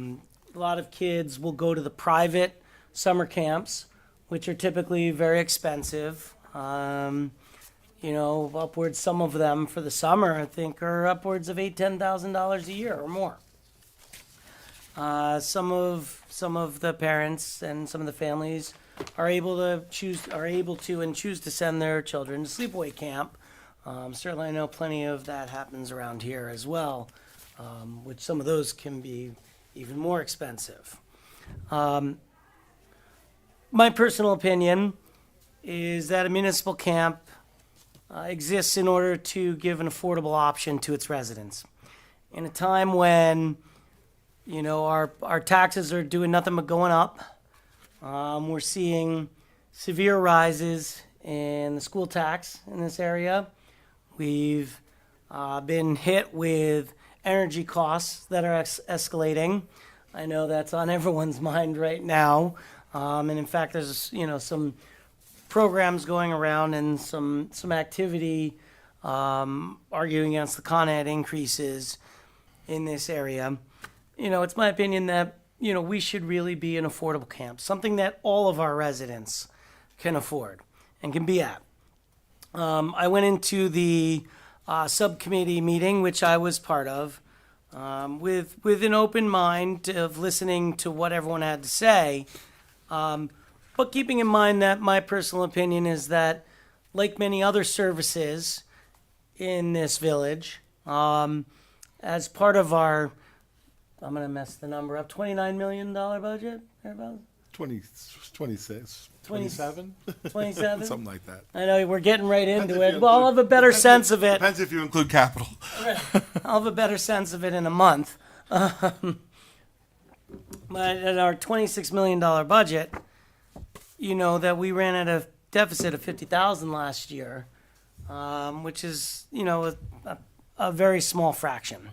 Speaker 5: lot of kids will go to the private summer camps, which are typically very expensive. Upwards, some of them for the summer, I think, are upwards of $8,000-$10,000 a year or more. Some of the parents and some of the families are able to choose to send their children to sleepaway camp. Certainly, I know plenty of that happens around here as well, which some of those can be even more expensive. My personal opinion is that a municipal camp exists in order to give an affordable option to its residents. In a time when, our taxes are doing nothing but going up, we're seeing severe rises in the school tax in this area. We've been hit with energy costs that are escalating. I know that's on everyone's mind right now. And in fact, there's, some programs going around and some activity arguing against the Con Ed increases in this area. It's my opinion that, we should really be an affordable camp, something that all of our residents can afford and can be at. I went into the subcommittee meeting, which I was part of, with an open mind of listening to what everyone had to say. But keeping in mind that my personal opinion is that, like many other services in this village, as part of our, I'm going to mess the number up, $29 million budget, thereabouts?
Speaker 6: 26, 27?
Speaker 5: 27?
Speaker 6: Something like that.
Speaker 5: I know, we're getting right into it. Well, I'll have a better sense of it.
Speaker 6: Depends if you include capital.
Speaker 5: I'll have a better sense of it in a month. But at our $26 million budget, that we ran at a deficit of $50,000 last year. which is, a very small fraction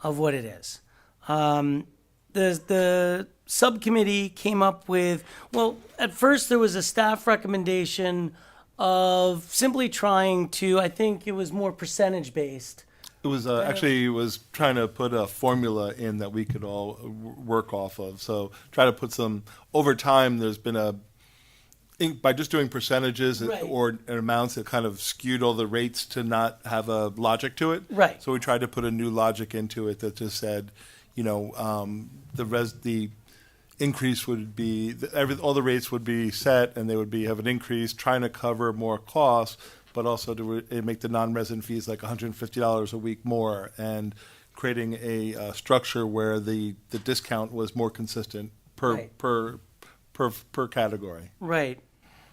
Speaker 5: of what it is. The subcommittee came up with, well, at first there was a staff recommendation of simply trying to, I think it was more percentage based.
Speaker 6: It was actually, it was trying to put a formula in that we could all work off of. So try to put some, over time, there's been by just doing percentages
Speaker 5: Right.
Speaker 6: or amounts, it kind of skewed all the rates to not have a logic to it.
Speaker 5: Right.
Speaker 6: So we tried to put a new logic into it that just said, the increase would be, all the rates would be set and they would have an increase, trying to cover more costs, but also to make the non-resident fees like $150 a week more, and creating a structure where the discount was more consistent per category.
Speaker 5: Right.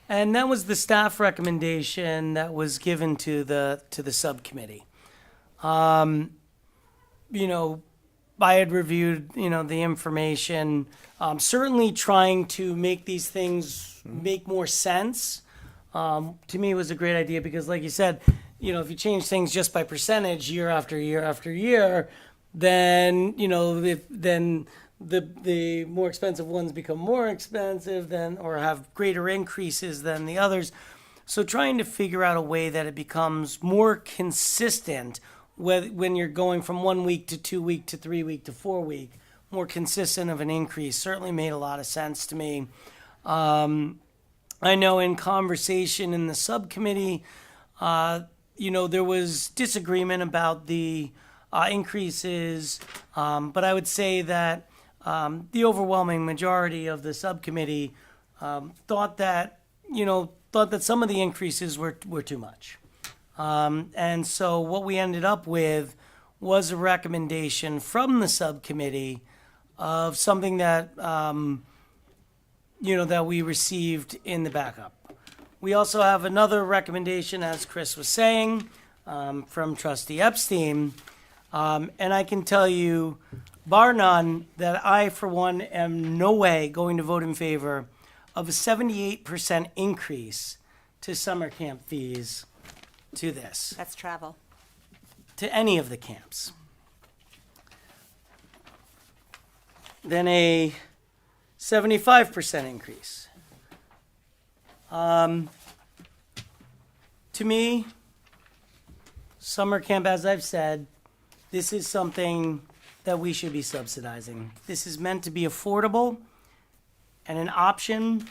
Speaker 5: And that was the staff recommendation that was given to the subcommittee. I had reviewed, the information, certainly trying to make these things make more sense. To me, it was a great idea because, like you said, if you change things just by percentage year after year after year, then, then the more expensive ones become more expensive or have greater increases than the others. So trying to figure out a way that it becomes more consistent when you're going from 1 week to 2 week to 3 week to 4 week, more consistent of an increase certainly made a lot of sense to me. I know in conversation in the subcommittee, there was disagreement about the increases, but I would say that the overwhelming majority of the subcommittee thought that some of the increases were too much. And so what we ended up with was a recommendation from the subcommittee of something that, that we received in the backup. We also have another recommendation, as Chris was saying, from Trustee Epstein. And I can tell you, bar none, that I, for one, am no way going to vote in favor of a 78% increase to summer camp fees to this,
Speaker 2: That's travel.
Speaker 5: to any of the camps. Then a 75% increase. To me, summer camp, as I've said, this is something that we should be subsidizing. This is meant to be affordable and an option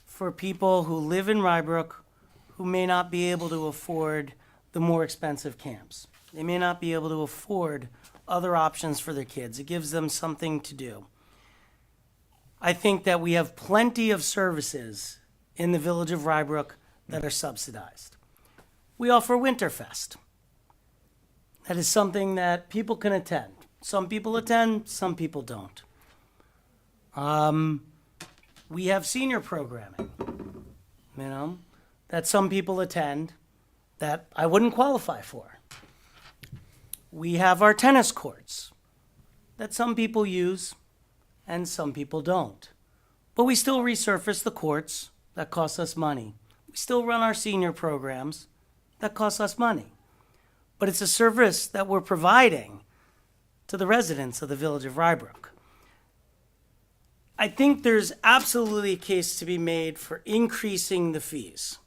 Speaker 5: for people who live in Rybrook who may not be able to afford the more expensive camps. They may not be able to afford other options for their kids. It gives them something to do. I think that we have plenty of services in the village of Rybrook that are subsidized. We offer Winterfest. That is something that people can attend. Some people attend, some people don't. We have senior programming, that some people attend that I wouldn't qualify for. We have our tennis courts that some people use and some people don't. But we still resurface the courts. That costs us money. We still run our senior programs. That costs us money. But it's a service that we're providing to the residents of the village of Rybrook. I think there's absolutely a case to be made for increasing the fees.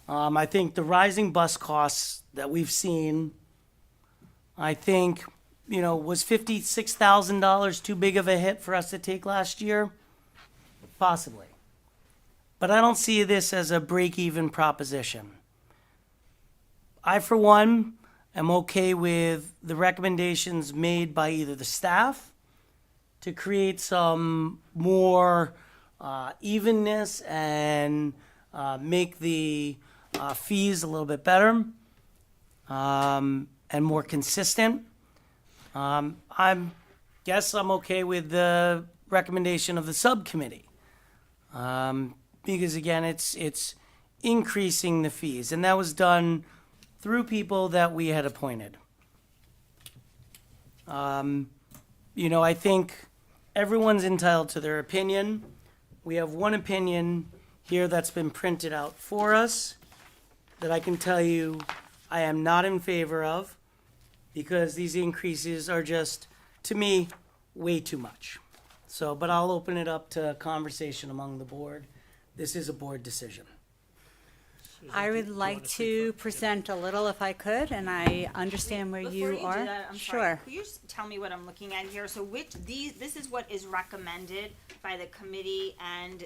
Speaker 5: I think the rising bus costs that we've seen, I think, was $56,000 too big of a hit for us to take last year? Possibly. But I don't see this as a break-even proposition. I, for one, am okay with the recommendations made by either the staff to create some more evenness and make the fees a little bit better and more consistent. Guess I'm okay with the recommendation of the subcommittee because again, it's increasing the fees, and that was done through people that we had appointed. I think everyone's entitled to their opinion. We have one opinion here that's been printed out for us. that I can tell you I am not in favor of, because these increases are just, to me, way too much. So, but I'll open it up to conversation among the board. This is a board decision.
Speaker 2: I would like to present a little if I could, and I understand where
Speaker 4: Before
Speaker 2: you
Speaker 4: you
Speaker 2: are.
Speaker 4: do that, I'm
Speaker 2: Sure.
Speaker 4: sorry. Could you just tell me what I'm looking at here? So this is what is recommended by the committee and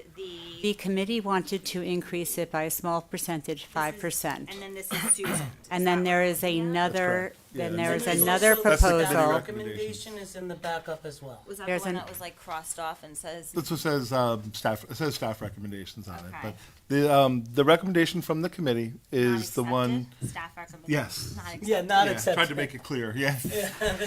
Speaker 2: The committee wanted to increase it by a small percentage, 5%.
Speaker 4: and then this is Susan.
Speaker 2: And then there is another,
Speaker 6: Yeah,
Speaker 2: then
Speaker 6: and
Speaker 2: there is
Speaker 5: There's
Speaker 2: another
Speaker 5: also-
Speaker 6: That's the committee
Speaker 2: proposal.
Speaker 5: Recommendation is in the backup as well.
Speaker 4: Was that
Speaker 2: There's
Speaker 4: the one
Speaker 2: an-
Speaker 4: that was like crossed off and says?
Speaker 6: This one says staff. It says staff recommendations on it,
Speaker 4: Okay.
Speaker 6: but the recommendation from the committee is the
Speaker 4: not
Speaker 6: one.
Speaker 4: accepted? Staff recommendation.
Speaker 6: Yes.
Speaker 4: Not accepted.
Speaker 5: Yeah, not
Speaker 6: Yeah,
Speaker 5: accepted.
Speaker 6: tried to make it clear. Yeah.
Speaker 5: The staff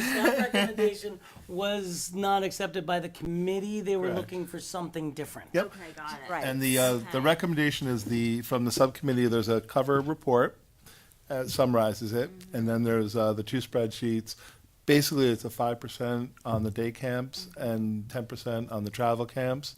Speaker 5: recommendation was not accepted by the committee. They were
Speaker 6: Correct.
Speaker 5: looking for something different.
Speaker 6: Yep.
Speaker 4: Okay, got it.
Speaker 2: Right.
Speaker 6: And the recommendation is from the subcommittee. There's a cover report, summarizes it, and then there's the two spreadsheets. Basically, it's a 5% on the day camps and 10% on the travel camps,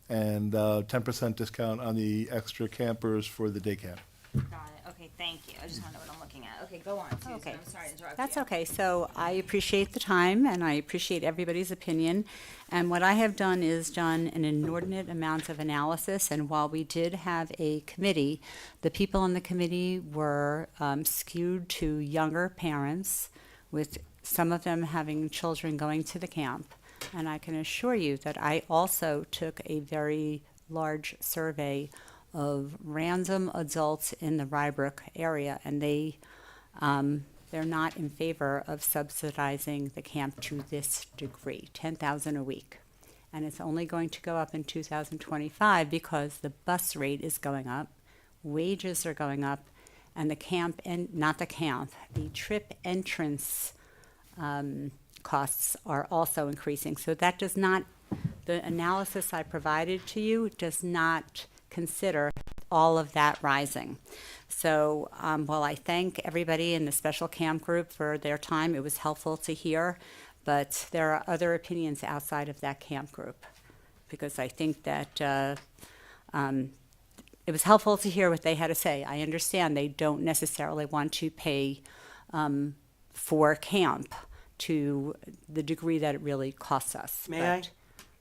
Speaker 6: and 10% discount on the extra campers for the day camp.
Speaker 4: Got it. Okay, thank you. I just want to know what I'm looking at. Okay, go on, Susan.
Speaker 2: Okay.
Speaker 4: I'm sorry to interrupt
Speaker 2: That's
Speaker 4: you.
Speaker 2: okay. So I appreciate the time and I appreciate everybody's opinion. And what I have done is done an inordinate amount of analysis. And while we did have a committee, the people on the committee were skewed to younger parents, with some of them having children going to the camp. And I can assure you that I also took a very large survey of random adults in the Rybrook area, and they're not in favor of subsidizing the camp to this degree, $10,000 a week. And it's only going to go up in 2025 because the bus rate is going up, wages are going up, and the camp, and not the camp, the trip entrance costs are also increasing. So that does not, the analysis I provided to you does not consider all of that rising. So while I thank everybody in the special camp group for their time, it was helpful to hear, but there are other opinions outside of that camp group, because I think that it was helpful to hear what they had to say. I understand they don't necessarily want to pay for camp to the degree that it really costs us.
Speaker 5: May I?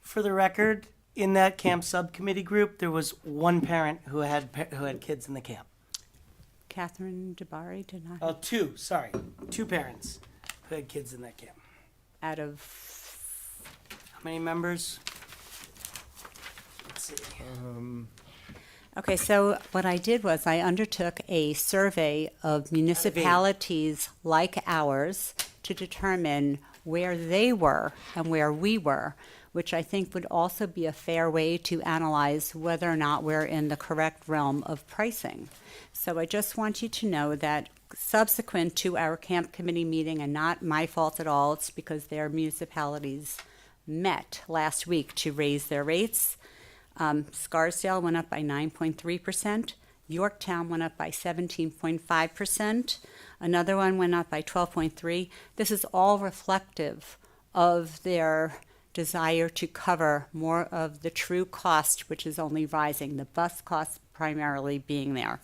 Speaker 5: For the record, in that camp subcommittee group, there was one parent who had kids in the camp.
Speaker 2: Catherine DeBari did not.
Speaker 5: Oh, two parents who had kids in that camp.
Speaker 2: Out of,
Speaker 5: How many members? Let's see.
Speaker 2: okay, so what I did was I undertook a survey of municipalities like ours to determine where they were and where we were, which I think would also be a fair way to analyze whether or not we're in the correct realm of pricing. So I just want you to know that subsequent to our camp committee meeting, and not my fault at all, it's because their municipalities met last week to raise their rates. Scarsdale went up by 9.3%. Yorktown went up by 17.5%. Another one went up by 12.3%. This is all reflective of their desire to cover more of the true cost, which is only rising, the bus cost primarily being there.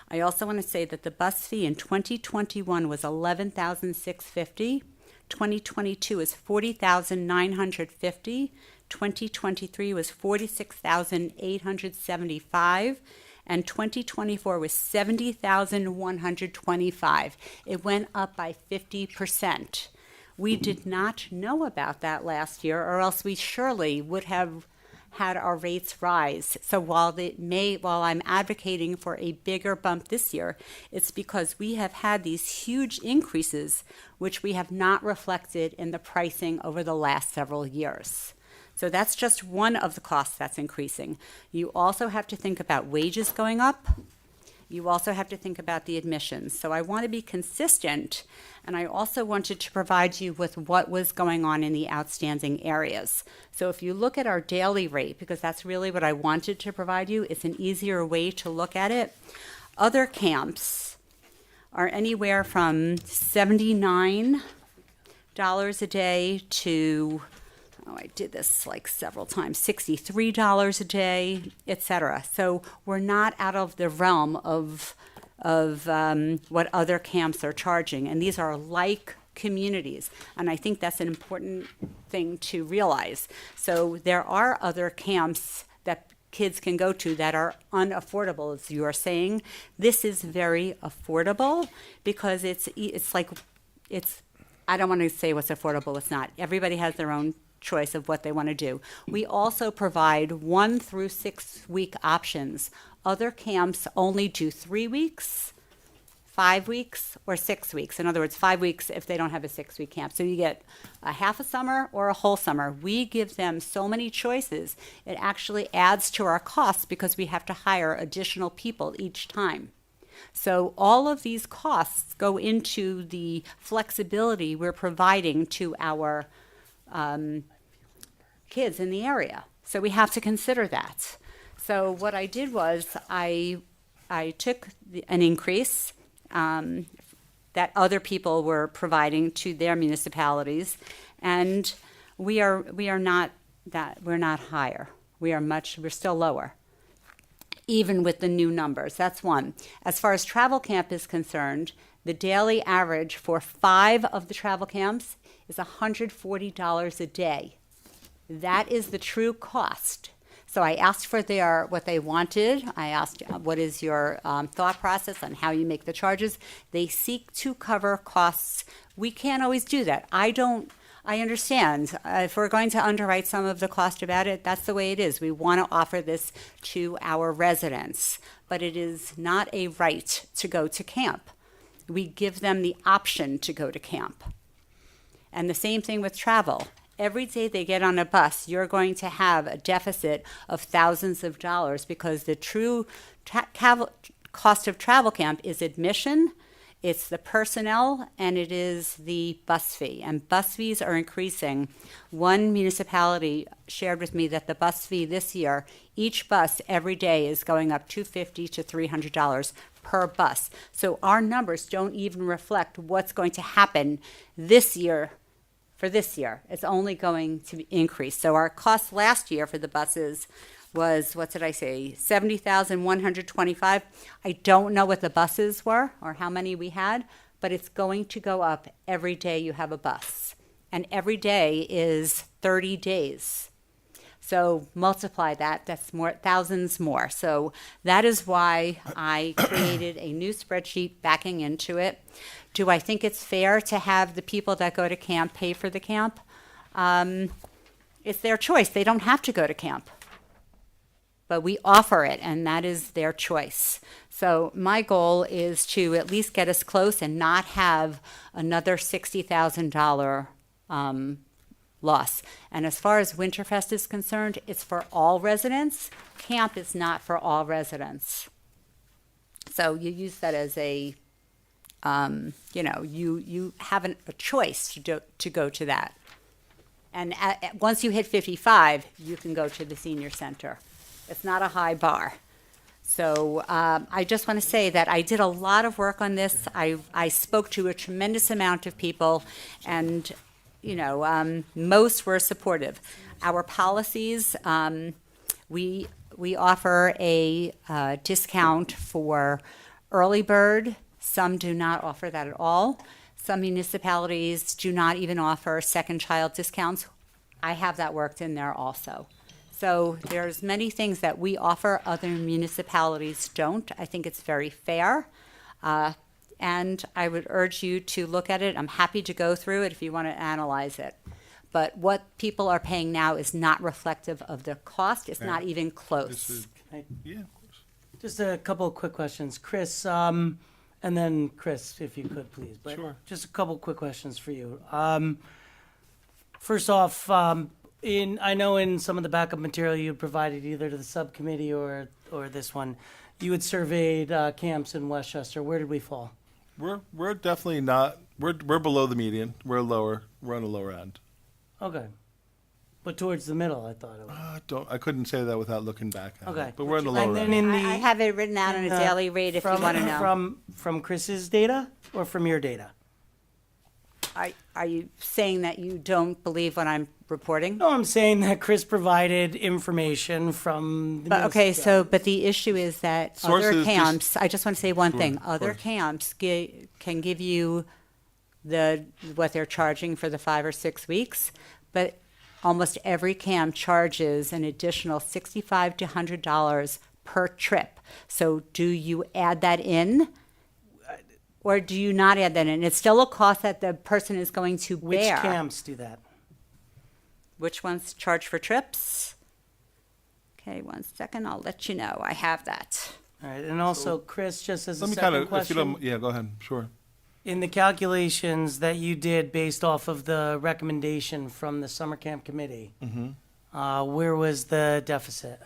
Speaker 2: I also want to say that the bus fee in 2021 was $11,650. 2022 is $40,950. 2023 was $46,875. And 2024 was $70,125. It went up by 50%. We did not know about that last year, or else we surely would have had our rates rise. So while I'm advocating for a bigger bump this year, it's because we have had these huge increases, which we have not reflected in the pricing over the last several years. So that's just one of the costs that's increasing. You also have to think about wages going up. You also have to think about the admissions. So I want to be consistent, and I also wanted to provide you with what was going on in the outstanding areas. So if you look at our daily rate, because that's really what I wanted to provide you, it's an easier way to look at it. Other camps are anywhere from $79 a day to, I did this like several times, $63 a day, etc. So we're not out of the realm of what other camps are charging. And these are like communities. And I think that's an important thing to realize. So there are other camps that kids can go to that are unaffordable, as you are saying. This is very affordable because it's I don't want to say what's affordable, it's not. Everybody has their own choice of what they want to do. We also provide 1 through 6 week options. Other camps only do 3 weeks, 5 weeks, or 6 weeks. In other words, 5 weeks if they don't have a 6-week camp. So you get a half a summer or a whole summer. We give them so many choices. It actually adds to our costs because we have to hire additional people each time. So all of these costs go into the flexibility we're providing to our kids in the area. So we have to consider that. So what I did was I took an increase that other people were providing to their municipalities, and we're not higher. We're still lower, even with the new numbers. That's one. As far as travel camp is concerned, the daily average for 5 of the travel camps is $140 a day. That is the true cost. So I asked for what they wanted. I asked, what is your thought process on how you make the charges? They seek to cover costs. We can't always do that. I understand. If we're going to underwrite some of the cost about it, that's the way it is. We want to offer this to our residents, but it is not a right to go to camp. We give them the option to go to camp. And the same thing with travel. Every day they get on a bus, you're going to have a deficit of thousands of dollars because the true cost of travel camp is admission, it's the personnel, and it is the bus fee. And bus fees are increasing. One municipality shared with me that the bus fee this year, each bus every day is going up $250 to $300 per bus. So our numbers don't even reflect what's going to happen this year. For this year, it's only going to increase. So our cost last year for the buses was, what did I say, $70,125. I don't know what the buses were or how many we had, but it's going to go up every day you have a bus. And every day is 30 days. So multiply that, that's thousands more. So that is why I created a new spreadsheet backing into it. Do I think it's fair to have the people that go to camp pay for the camp? It's their choice. They don't have to go to camp. But we offer it, and that is their choice. So my goal is to at least get us close and not have another $60,000 loss. And as far as Winterfest is concerned, it's for all residents. Camp is not for all residents. So you use that as a you have a choice to go to that. And once you hit 55, you can go to the senior center. It's not a high bar. So I just want to say that I did a lot of work on this. I spoke to a tremendous amount of people, and most were supportive. Our policies, we offer a discount for early bird. Some do not offer that at all. Some municipalities do not even offer second child discounts. I have that worked in there also. So there's many things that we offer other municipalities don't. I think it's very fair. And I would urge you to look at it. I'm happy to go through it if you want to analyze it. But what people are paying now is not reflective of the cost. It's not even close.
Speaker 6: Yeah, of course.
Speaker 5: Just a couple of quick questions. Chris, and then Chris, if you could, please. But
Speaker 6: Sure.
Speaker 5: Just a couple quick questions for you. First off, I know in some of the backup material you provided either to the subcommittee or this one, you had surveyed camps in Westchester. Where did we fall?
Speaker 6: We're definitely not. We're below the median. We're lower. We're on the lower end.
Speaker 5: Okay. But towards the middle, I thought it was.
Speaker 6: I couldn't say that without looking back at
Speaker 5: Okay.
Speaker 6: it. But we're on the lower
Speaker 5: And then
Speaker 6: end.
Speaker 5: in the
Speaker 2: I have it written out on a daily rate if you want to know.
Speaker 5: From Chris's data or from your data?
Speaker 2: Are you saying that you don't believe what I'm reporting?
Speaker 5: No, I'm saying that Chris provided information from the
Speaker 2: But, okay,
Speaker 5: municipality.
Speaker 2: so, but the issue is that
Speaker 6: Sources
Speaker 2: other
Speaker 6: just-
Speaker 2: camps, I just want to say one
Speaker 6: Sure,
Speaker 2: thing,
Speaker 6: of
Speaker 2: other
Speaker 6: course.
Speaker 2: camps can give you what they're charging for the 5 or 6 weeks, but almost every camp charges an additional $65 to $100 per trip. So do you add that in? Or do you not add that in? It's still a cost that the person is going to
Speaker 5: Which
Speaker 2: bear.
Speaker 5: camps do that?
Speaker 2: Which ones charge for trips? Okay, 1 second, I'll let you know. I have that.
Speaker 5: All right, and also, Chris, just as a
Speaker 6: Let me kind
Speaker 5: second
Speaker 6: of, if you
Speaker 5: question,
Speaker 6: don't, yeah, go ahead, sure.
Speaker 5: in the calculations that you did based off of the recommendation from the summer camp committee, where was the deficit?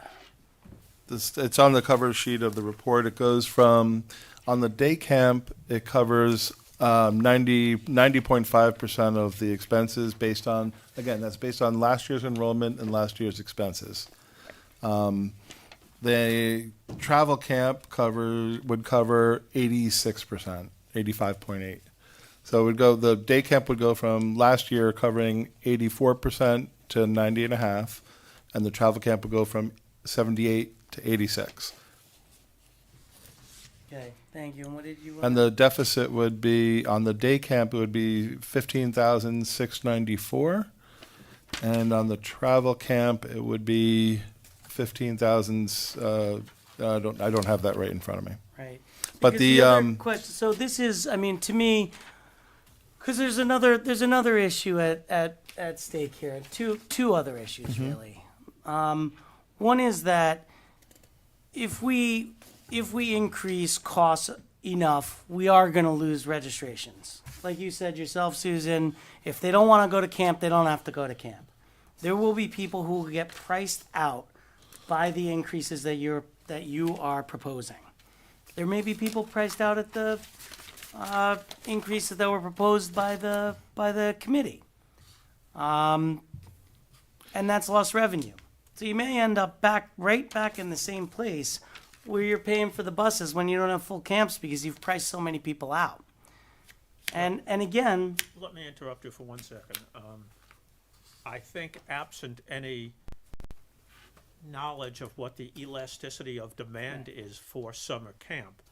Speaker 6: It's on the cover sheet of the report. It goes from, on the day camp, it covers 90.5% of the expenses based on, again, that's based on last year's enrollment and last year's expenses. The travel camp would cover 86%, 85.8. So it would go, the day camp would go from last year covering 84% to 90.5, and the travel camp would go from 78 to 86.
Speaker 5: Okay, thank you. And what did you?
Speaker 6: And the deficit would be, on the day camp, it would be 15,694. And on the travel camp, it would be 15,000, I don't have that right in front of me.
Speaker 5: Right.
Speaker 6: But
Speaker 5: Because
Speaker 6: the,
Speaker 5: other question, so this is, I mean, to me, because there's another issue at stake here. Two other issues really. One is that if we increase costs enough, we are going to lose registrations. Like you said yourself, Susan, if they don't want to go to camp, they don't have to go to camp. There will be people who will get priced out by the increases that you are proposing. There may be people priced out at the increases that were proposed by the committee, and that's lost revenue. So you may end up right back in the same place where you're paying for the buses when you don't have full camps because you've priced so many people out. And again,
Speaker 1: Let me interrupt you for 1 second. I think absent any knowledge of what the elasticity of demand is for summer camp,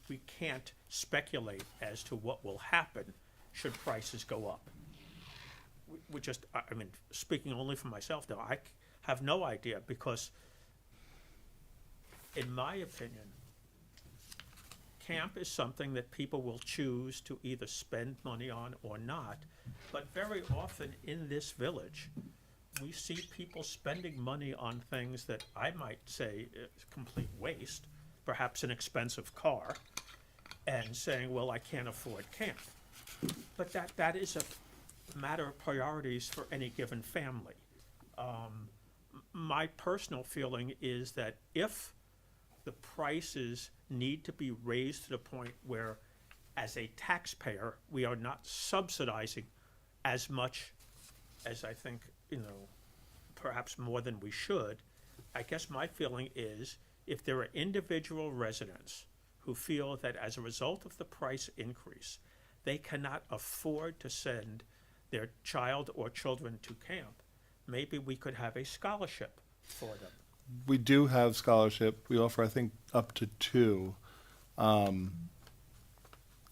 Speaker 1: we can't speculate as to what will happen should prices go up. We just, I mean, speaking only for myself now, I have no idea because, in my opinion, camp is something that people will choose to either spend money on or not. But very often in this village, we see people spending money on things that I might say is complete waste, perhaps an expensive car, and saying, well, I can't afford camp. But that is a matter of priorities for any given family. My personal feeling is that if the prices need to be raised to the point where, as a taxpayer, we are not subsidizing as much as I think, perhaps more than we should. I guess my feeling is if there are individual residents who feel that as a result of the price increase, they cannot afford to send their child or children to camp, maybe we could have a scholarship for them.
Speaker 6: We do have scholarship. We offer, I think, up to 2. Yeah,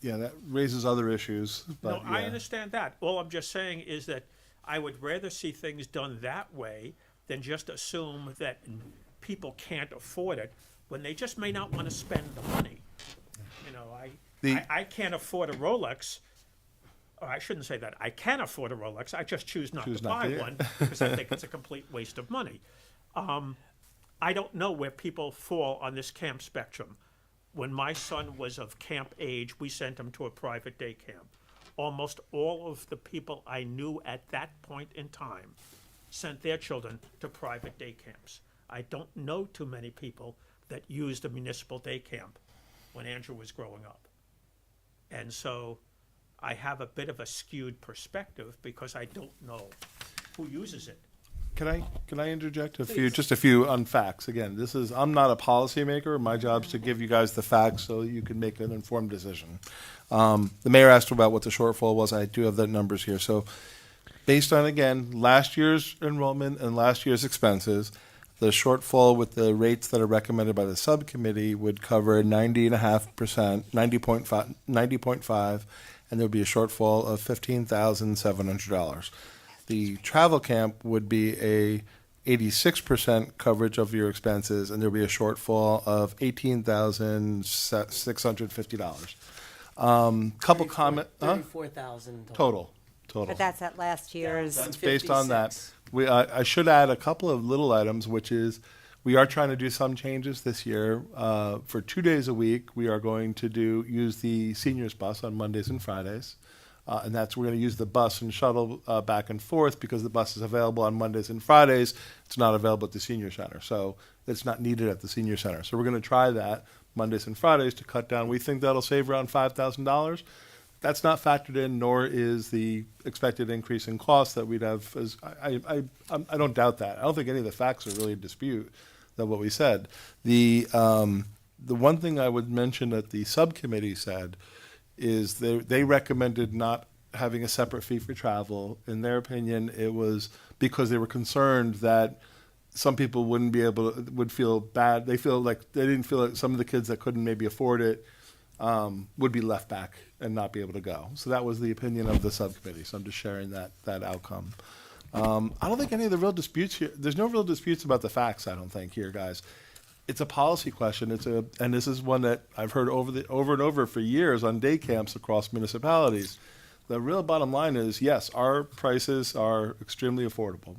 Speaker 6: that raises other issues, but
Speaker 1: No, I
Speaker 6: yeah.
Speaker 1: understand that. All I'm just saying is that I would rather see things done that way than just assume that people can't afford it when they just may not want to spend the money. I can't afford a Rolex. Or I shouldn't say that. I can afford a Rolex. I just choose not to buy one because I think it's a complete waste of money. I don't know where people fall on this camp spectrum. When my son was of camp age, we sent him to a private day camp. Almost all of the people I knew at that point in time sent their children to private day camps. I don't know too many people that used a municipal day camp when Andrew was growing up. And so I have a bit of a skewed perspective because I don't know who uses it.
Speaker 6: Can I interject just a few on facts? Again, I'm not a policymaker. My job is to give you guys the facts so you can make an informed decision. The mayor asked about what the shortfall was. I do have the numbers here. So Based on, again, last year's enrollment and last year's expenses, the shortfall with the rates that are recommended by the subcommittee would cover 90.5%, 90.5, and there would be a shortfall of $15,700. The travel camp would be a 86% coverage of your expenses, and there would be a shortfall of $18,650. Couple comment,
Speaker 5: 34,000
Speaker 6: total.
Speaker 2: But that's at last year's.
Speaker 6: That's based on that. I should add a couple of little items, which is we are trying to do some changes this year. For 2 days a week, we are going to use the seniors bus on Mondays and Fridays. And we're going to use the bus and shuttle back and forth because the bus is available on Mondays and Fridays. It's not available at the senior center. So it's not needed at the senior center. So we're going to try that Mondays and Fridays to cut down. We think that'll save around $5,000. That's not factored in, nor is the expected increase in cost that we'd have. I don't doubt that. I don't think any of the facts are really in dispute than what we said. The one thing I would mention that the subcommittee said is they recommended not having a separate fee for travel. In their opinion, it was because they were concerned that some people would feel bad. They didn't feel like some of the kids that couldn't maybe afford it would be left back and not be able to go. So that was the opinion of the subcommittee. So I'm just sharing that outcome. I don't think any of the real disputes here, there's no real disputes about the facts, I don't think, here, guys. It's a policy question. And this is one that I've heard over and over for years on day camps across municipalities. The real bottom line is, yes, our prices are extremely affordable.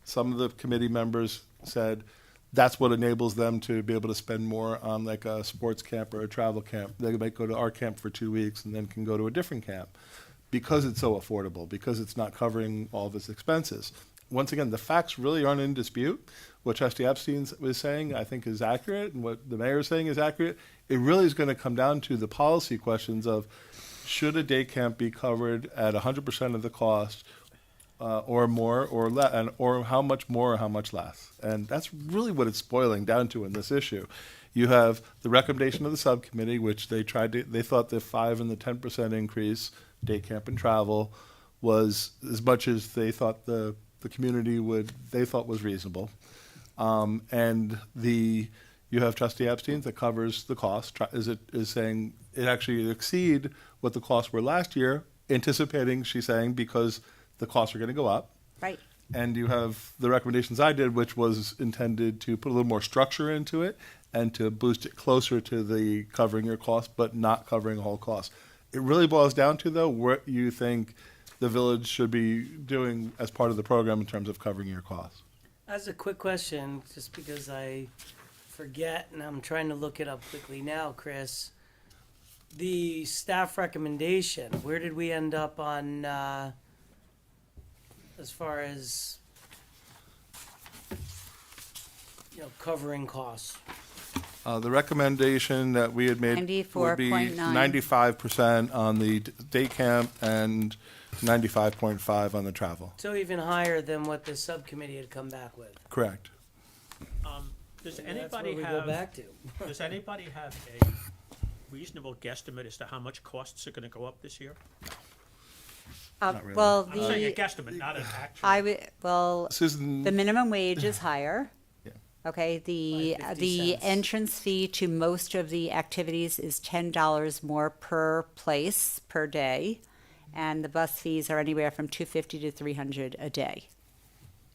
Speaker 6: Some of the committee members said that's what enables them to be able to spend more on like a sports camp or a travel camp. They might go to our camp for 2 weeks and then can go to a different camp because it's so affordable, because it's not covering all of its expenses. Once again, the facts really aren't in dispute. What Trustee Epstein was saying, I think, is accurate, and what the mayor is saying is accurate. It really is going to come down to the policy questions of should a day camp be covered at 100% of the cost, or more, or less, or how much more, or how much less. And that's really what it's boiling down to in this issue. You have the recommendation of the subcommittee, which they thought the 5 and the 10% increase, day camp and travel, was as much as they thought the community they thought was reasonable. And you have Trustee Epstein that covers the cost, is saying it actually exceed what the costs were last year, anticipating, she's saying, because the costs are going to go up.
Speaker 2: Right.
Speaker 6: And you have the recommendations I did, which was intended to put a little more structure into it and to boost it closer to the covering your costs, but not covering whole costs. It really boils down to, though, what you think the village should be doing as part of the program in terms of covering your costs.
Speaker 5: As a quick question, just because I forget and I'm trying to look it up quickly now, Chris. The staff recommendation, where did we end up on, as far as, covering costs?
Speaker 6: The recommendation that we had made would be
Speaker 2: 94.9.
Speaker 6: 95% on the day camp and 95.5 on the travel.
Speaker 5: So even higher than what the subcommittee had come back with.
Speaker 6: Correct.
Speaker 1: Does
Speaker 5: And that's
Speaker 1: anybody
Speaker 5: where we
Speaker 1: have?
Speaker 5: go back to.
Speaker 1: Does anybody have a reasonable guesstimate as to how much costs are going to go up this year?
Speaker 6: Not really.
Speaker 2: Well,
Speaker 1: I'm saying a guesstimate, not an actual.
Speaker 6: Susan,
Speaker 2: the minimum wage is higher.
Speaker 6: Yeah.
Speaker 2: Okay,
Speaker 5: By 50
Speaker 2: the
Speaker 5: cents.
Speaker 2: entrance fee to most of the activities is $10 more per place per day, and the bus fees are anywhere from $250 to $300 a day.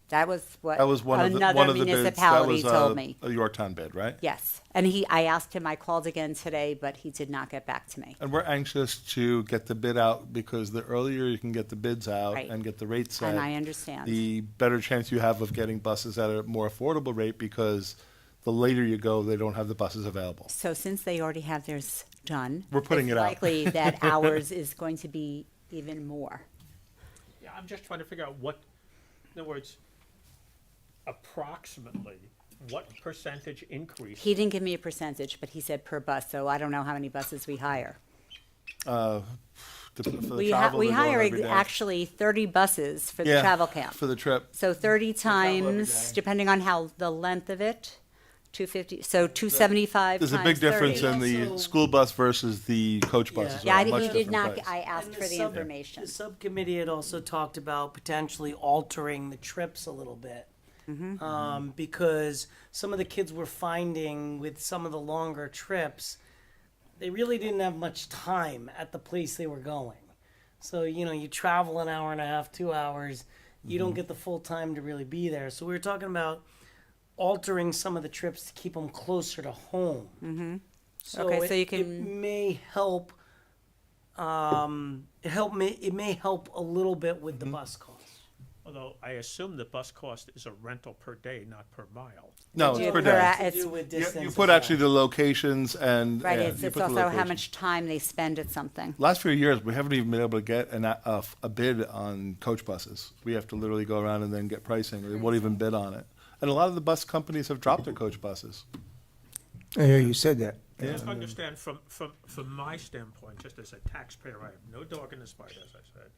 Speaker 2: That was what
Speaker 6: that was one of the
Speaker 2: another
Speaker 6: bids. That
Speaker 2: municipality
Speaker 6: was
Speaker 2: told me.
Speaker 6: a Yorktown bid, right?
Speaker 2: Yes, and I asked him. I called again today, but he did not get back to me.
Speaker 6: And we're anxious to get the bid out because the earlier you can get the bids out
Speaker 2: Right.
Speaker 6: and get the rates set,
Speaker 2: And I understand.
Speaker 6: the better chance you have of getting buses at a more affordable rate because the later you go, they don't have the buses available.
Speaker 2: So since they already have theirs done,
Speaker 6: We're putting
Speaker 2: it's
Speaker 6: it out.
Speaker 2: likely that ours is going to be even more.
Speaker 1: Yeah, I'm just trying to figure out in other words, approximately what percentage increase?
Speaker 2: He didn't give me a percentage, but he said per bus, so I don't know how many buses we hire.
Speaker 6: For the
Speaker 2: We
Speaker 6: travel, they're going
Speaker 2: hire
Speaker 6: every day.
Speaker 2: actually 30 buses for the
Speaker 6: Yeah,
Speaker 2: travel camp.
Speaker 6: for the trip.
Speaker 2: So 30
Speaker 6: travel every
Speaker 2: times,
Speaker 6: day.
Speaker 2: depending on how the length of it, 250, so 275
Speaker 6: There's a
Speaker 2: times
Speaker 6: big difference
Speaker 2: 30.
Speaker 6: in the
Speaker 5: Also-
Speaker 6: school bus versus the coach buses.
Speaker 2: Yeah,
Speaker 6: are a much
Speaker 2: he did
Speaker 6: different
Speaker 2: not,
Speaker 6: price.
Speaker 2: I asked
Speaker 5: And
Speaker 2: for the information.
Speaker 5: The subcommittee had also talked about potentially altering the trips a little bit. Because some of the kids were finding with some of the longer trips, they really didn't have much time at the place they were going. So, you travel an hour and a half, 2 hours, you don't get the full time to really be there. So we were talking about altering some of the trips to keep them closer to home.
Speaker 2: Okay, so you
Speaker 5: it
Speaker 2: can-
Speaker 5: may help. It may help a little bit with the bus cost.
Speaker 1: Although I assume the bus cost is a rental per day, not per mile.
Speaker 6: No,
Speaker 2: Yeah,
Speaker 6: it's per
Speaker 2: per
Speaker 6: day.
Speaker 2: a-
Speaker 5: To do with
Speaker 6: You
Speaker 5: distance
Speaker 6: put
Speaker 5: as
Speaker 6: actually
Speaker 5: well.
Speaker 6: the locations and
Speaker 2: Right,
Speaker 6: yeah,
Speaker 2: it's
Speaker 6: you put the
Speaker 2: also how
Speaker 6: location.
Speaker 2: much time they spend at something.
Speaker 6: Last few years, we haven't even been able to get a bid on coach buses. We have to literally go around and then get pricing. They won't even bid on it. And a lot of the bus companies have dropped their coach buses.
Speaker 14: I hear you said that.
Speaker 1: Just understand from my standpoint, just as a taxpayer, I have no dog in this fight, as I said.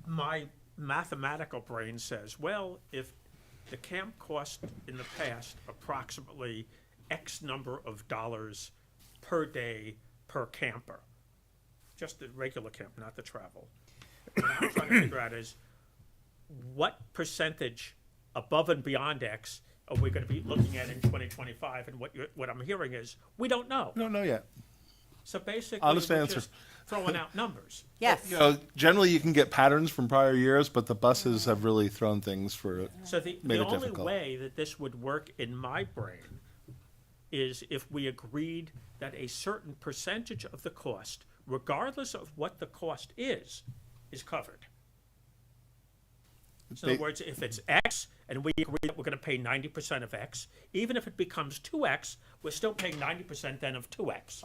Speaker 1: My mathematical brain says, well, if the camp cost in the past approximately X number of dollars per day per camper, just the regular camp, not the travel. What I'm trying to figure out is what percentage above and beyond X are we going to be looking at in 2025? And what I'm hearing is we don't know.
Speaker 6: We don't know yet.
Speaker 1: So basically,
Speaker 6: Honest
Speaker 1: we're
Speaker 6: answer.
Speaker 1: just throwing out numbers.
Speaker 2: Yes.
Speaker 6: Generally you can get patterns from prior years, but the buses have really thrown things for
Speaker 1: So the
Speaker 6: made it
Speaker 1: only
Speaker 6: difficult.
Speaker 1: way that this would work in my brain is if we agreed that a certain percentage of the cost, regardless of what the cost is covered. So in other words, if it's X and we agree that we're going to pay 90% of X, even if it becomes 2X, we're still paying 90% then of 2X.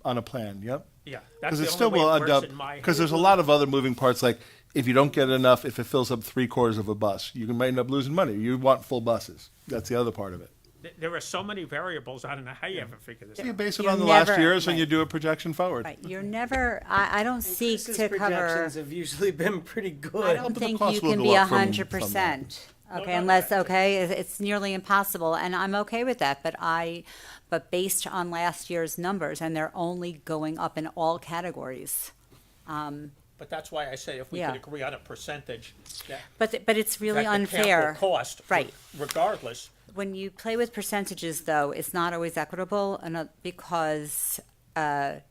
Speaker 6: on a plan. Yep.
Speaker 1: Yeah, that's
Speaker 6: Because
Speaker 1: the
Speaker 6: it still
Speaker 1: only way
Speaker 6: will
Speaker 1: it
Speaker 6: end
Speaker 1: works
Speaker 6: up
Speaker 1: in my
Speaker 6: because
Speaker 1: head.
Speaker 6: there's a lot of other moving parts. Like if you don't get enough, if it fills up 3/4 of a bus, you might end up losing money. You want full buses. That's the other part of it.
Speaker 1: There are so many variables. I don't know how you ever figure this
Speaker 6: You
Speaker 1: out.
Speaker 6: base it
Speaker 2: You're
Speaker 6: on the last
Speaker 2: never-
Speaker 6: years and
Speaker 2: right.
Speaker 6: you do a projection forward.
Speaker 2: Right, you're never, I don't seek
Speaker 5: Chris's
Speaker 2: to cover,
Speaker 5: projections have usually been pretty good.
Speaker 2: I don't
Speaker 6: But the
Speaker 2: think
Speaker 6: cost
Speaker 2: you
Speaker 6: will
Speaker 2: can
Speaker 6: go
Speaker 2: be
Speaker 6: up from
Speaker 2: 100%.
Speaker 1: No,
Speaker 2: Okay,
Speaker 1: no,
Speaker 2: unless, okay, it's nearly impossible, and I'm okay with that, but based on last year's numbers, and they're only going up in all categories.
Speaker 1: But that's why I say if we
Speaker 2: Yeah.
Speaker 1: could agree on a percentage, that
Speaker 2: But it's really
Speaker 1: that the camp
Speaker 2: unfair.
Speaker 1: will cost,
Speaker 2: Right.
Speaker 1: regardless.
Speaker 2: When you play with percentages, though, it's not always equitable because the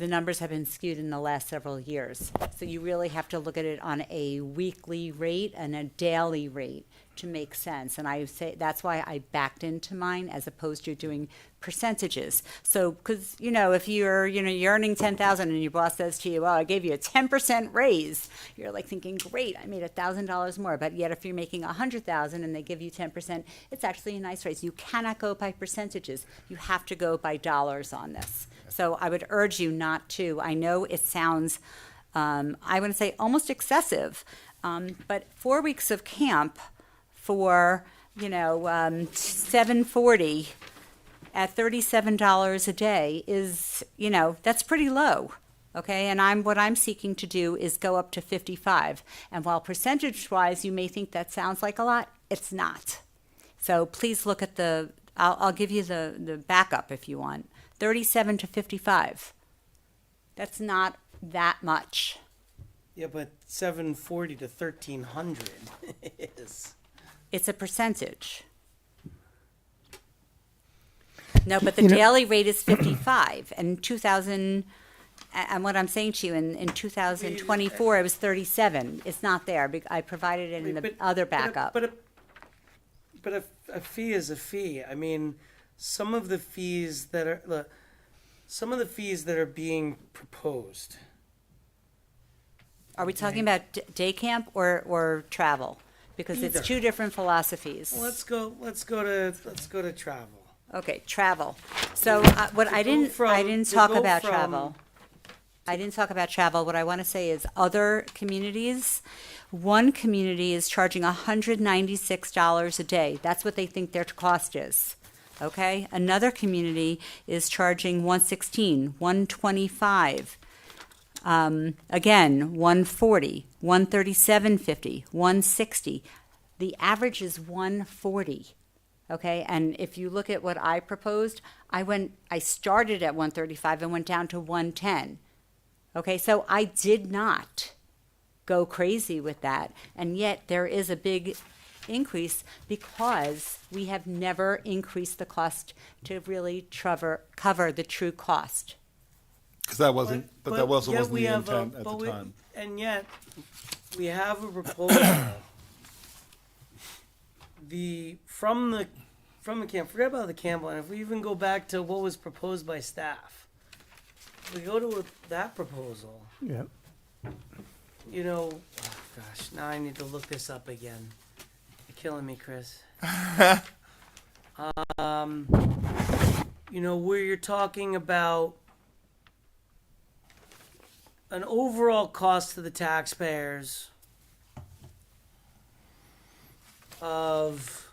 Speaker 2: numbers have been skewed in the last several years. So you really have to look at it on a weekly rate and a daily rate to make sense. And I say that's why I backed into mine as opposed to doing percentages. So, because if you're earning 10,000 and your boss says to you, "Well, I gave you a 10% raise," you're like thinking, "Great, I made $1,000 more." But yet, if you're making 100,000 and they give you 10%, it's actually a nice raise. You cannot go by percentages. You have to go by dollars on this. So I would urge you not to. I know it sounds, I want to say almost excessive, but 4 weeks of camp for, $740 at $37 a day is, that's pretty low. Okay, and what I'm seeking to do is go up to 55. And while percentage-wise you may think that sounds like a lot, it's not. So please look at I'll give you the backup if you want. 37 to 55. That's not that much.
Speaker 5: Yeah, but 740 to 1,300 is.
Speaker 2: It's a percentage. No, but the daily rate is 55. And 2000, and what I'm saying to you, in 2024, it was 37. It's not there. I provided it in the other backup.
Speaker 5: But a fee is a fee. I mean, some of the fees that are being proposed.
Speaker 2: Are we talking about day camp or travel? Because
Speaker 5: Either.
Speaker 2: it's two different philosophies.
Speaker 5: Let's go to travel.
Speaker 2: Okay, travel. So what I
Speaker 5: go
Speaker 2: didn't
Speaker 5: to
Speaker 2: talk
Speaker 5: go
Speaker 2: about
Speaker 5: from-
Speaker 2: travel. I didn't talk about travel. What I want to say is other communities. One community is charging $196 a day. That's what they think their cost is. Okay. Another community is charging $116, $125. Again, $140, $137.50, $160. The average is 140. Okay, and if you look at what I proposed, I started at 135 and went down to 110. Okay, so I did not go crazy with that, and yet there is a big increase because we have never increased the cost to really cover the true cost.
Speaker 6: Because that wasn't, but that also
Speaker 5: yet
Speaker 6: wasn't
Speaker 5: we
Speaker 6: the
Speaker 5: have
Speaker 6: intent at the
Speaker 5: but
Speaker 6: time.
Speaker 5: And yet, we have a proposal. From the camp, forget about the camp line, if we even go back to what was proposed by staff, we go to that proposal,
Speaker 14: Yeah.
Speaker 5: you know, oh gosh, now I need to look this up again. You're killing me, Chris. You know, where you're talking about an overall cost to the taxpayers of,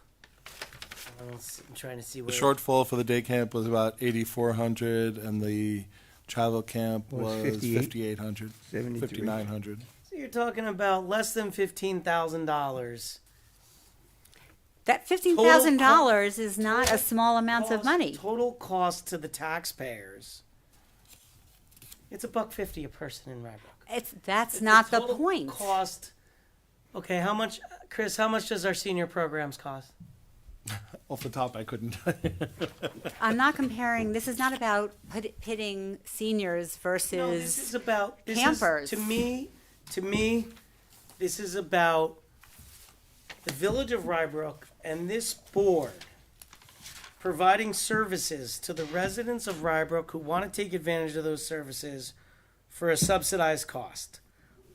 Speaker 5: I'm trying to see
Speaker 6: The
Speaker 5: where.
Speaker 6: shortfall for the day camp was about 8,400, and the travel camp
Speaker 14: Was
Speaker 6: was
Speaker 14: 58.
Speaker 6: 5,800,
Speaker 14: 73.
Speaker 6: 5,900.
Speaker 5: So you're talking about less than $15,000.
Speaker 2: That $15,000 is not a small amount of money.
Speaker 5: Total cost to the taxpayers. It's $1.50 a person in Rybrook.
Speaker 2: That's not the
Speaker 5: total
Speaker 2: point.
Speaker 5: Cost. Okay, how much, Chris? How much does our senior programs cost?
Speaker 6: Off the top, I couldn't.
Speaker 2: I'm not comparing, this is not about pitting seniors versus
Speaker 5: No, this is about
Speaker 2: campers.
Speaker 5: to me, this is about the village of Rybrook and this board providing services to the residents of Rybrook who want to take advantage of those services for a subsidized cost,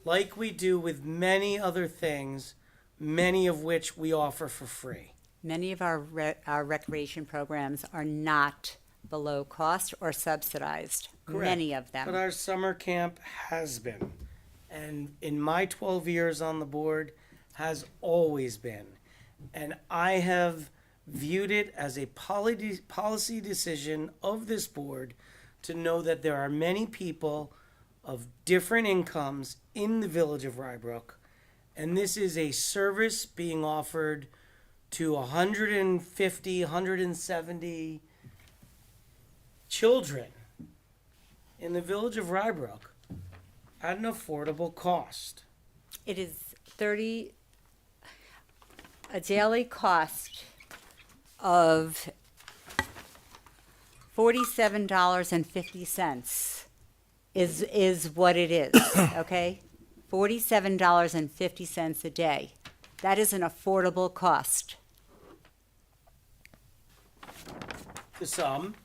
Speaker 5: like we do with many other things, many of which we offer for free.
Speaker 2: Many of our recreation programs are not below cost or subsidized.
Speaker 5: Correct.
Speaker 2: Many of them.
Speaker 5: But our summer camp has been, and in my 12 years on the board, has always been. And I have viewed it as a policy decision of this board to know that there are many people of different incomes in the village of Rybrook, and this is a service being offered to 150, 170 children in the village of Rybrook at an affordable cost.
Speaker 2: It is a daily cost of $47.50 is what it is, okay? $47.50 a day. That is an affordable cost.
Speaker 5: To some,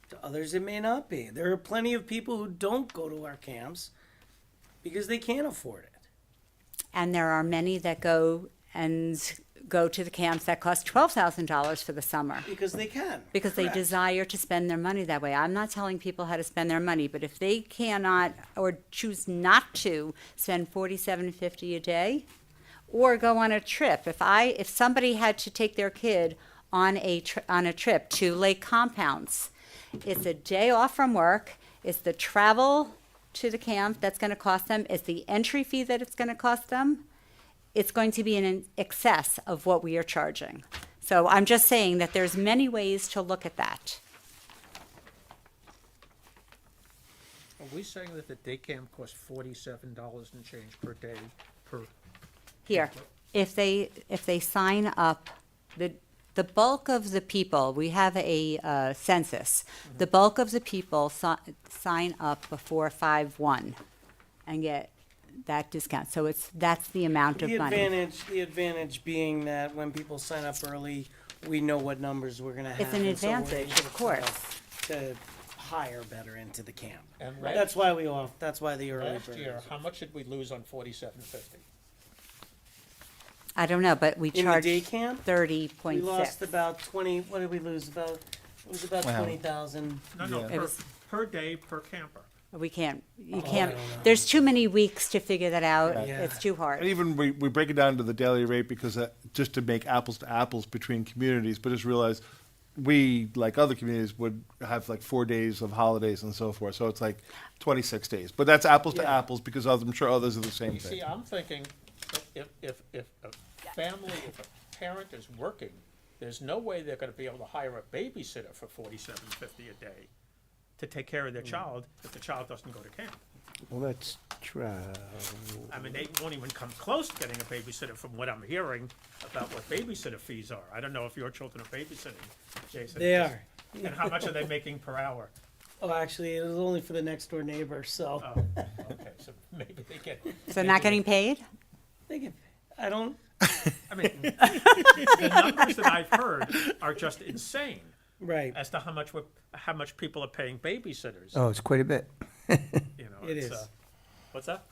Speaker 5: to others it may not be. There are plenty of people who don't go to our camps because they can't afford it.
Speaker 2: And there are many that go to the camps that cost $12,000 for the summer.
Speaker 5: Because they can.
Speaker 2: Because they
Speaker 5: Correct.
Speaker 2: desire to spend their money that way. I'm not telling people how to spend their money, but if they cannot or choose not to spend $47.50 a day, or go on a trip, if somebody had to take their kid on a trip to Lake Compounce, it's a day off from work. It's the travel to the camp that's going to cost them. It's the entry fee that it's going to cost them. It's going to be in excess of what we are charging. So I'm just saying that there's many ways to look at that.
Speaker 1: Are we saying that the day camp costs $47 and change per day per?
Speaker 2: Here, if they sign up, the bulk of the people, we have a census. The bulk of the people sign up before 5/1 and get that discount. So that's the amount of money.
Speaker 5: The advantage being that when people sign up early, we know what numbers we're going to have.
Speaker 2: It's an
Speaker 5: and so we're
Speaker 2: advantage,
Speaker 5: able
Speaker 2: of course.
Speaker 5: To hire better into the camp.
Speaker 1: And
Speaker 5: That's why that's why the early
Speaker 1: last
Speaker 5: bird
Speaker 1: year,
Speaker 5: is.
Speaker 1: how much did we lose on $47.50?
Speaker 2: I don't know, but we
Speaker 5: In the
Speaker 2: charge
Speaker 5: day camp?
Speaker 2: 30.6.
Speaker 5: We lost about 20, what did we lose? It was about
Speaker 6: Wow.
Speaker 5: 20,000.
Speaker 1: No,
Speaker 6: Yeah.
Speaker 2: It was-
Speaker 1: per day per camper.
Speaker 2: You can't,
Speaker 5: I don't know.
Speaker 2: there's too many weeks to figure that out.
Speaker 5: Yeah.
Speaker 2: It's too
Speaker 6: And
Speaker 2: hard.
Speaker 6: even we break it down to the daily rate because just to make apples to apples between communities, but just realize we, like other communities, would have like 4 days of holidays and so forth. So it's like 26 days. But that's apples to
Speaker 5: Yeah.
Speaker 6: apples because I'm sure others are the same
Speaker 1: You
Speaker 6: thing.
Speaker 1: see, I'm thinking if family, if a parent is working, there's no way they're gonna be able to hire a babysitter for $47.50 a day to take care of their child if the child doesn't go to camp.
Speaker 14: Well, let's try.
Speaker 1: I mean, they won't even come close to getting a babysitter from what I'm hearing about what babysitter fees are. I don't know if your children are babysitting, Jason.
Speaker 5: They are.
Speaker 1: And how much are they making per hour?
Speaker 5: Oh, actually, it was only for the next door neighbor, so
Speaker 1: Oh, okay, so maybe they get.
Speaker 2: So not getting paid?
Speaker 5: they can, I don't.
Speaker 1: I mean, the numbers that I've heard are just insane
Speaker 5: Right.
Speaker 1: as to how much people are paying babysitters.
Speaker 14: Oh, it's quite a bit.
Speaker 1: You know,
Speaker 5: It
Speaker 1: it's,
Speaker 5: is.
Speaker 1: what's that?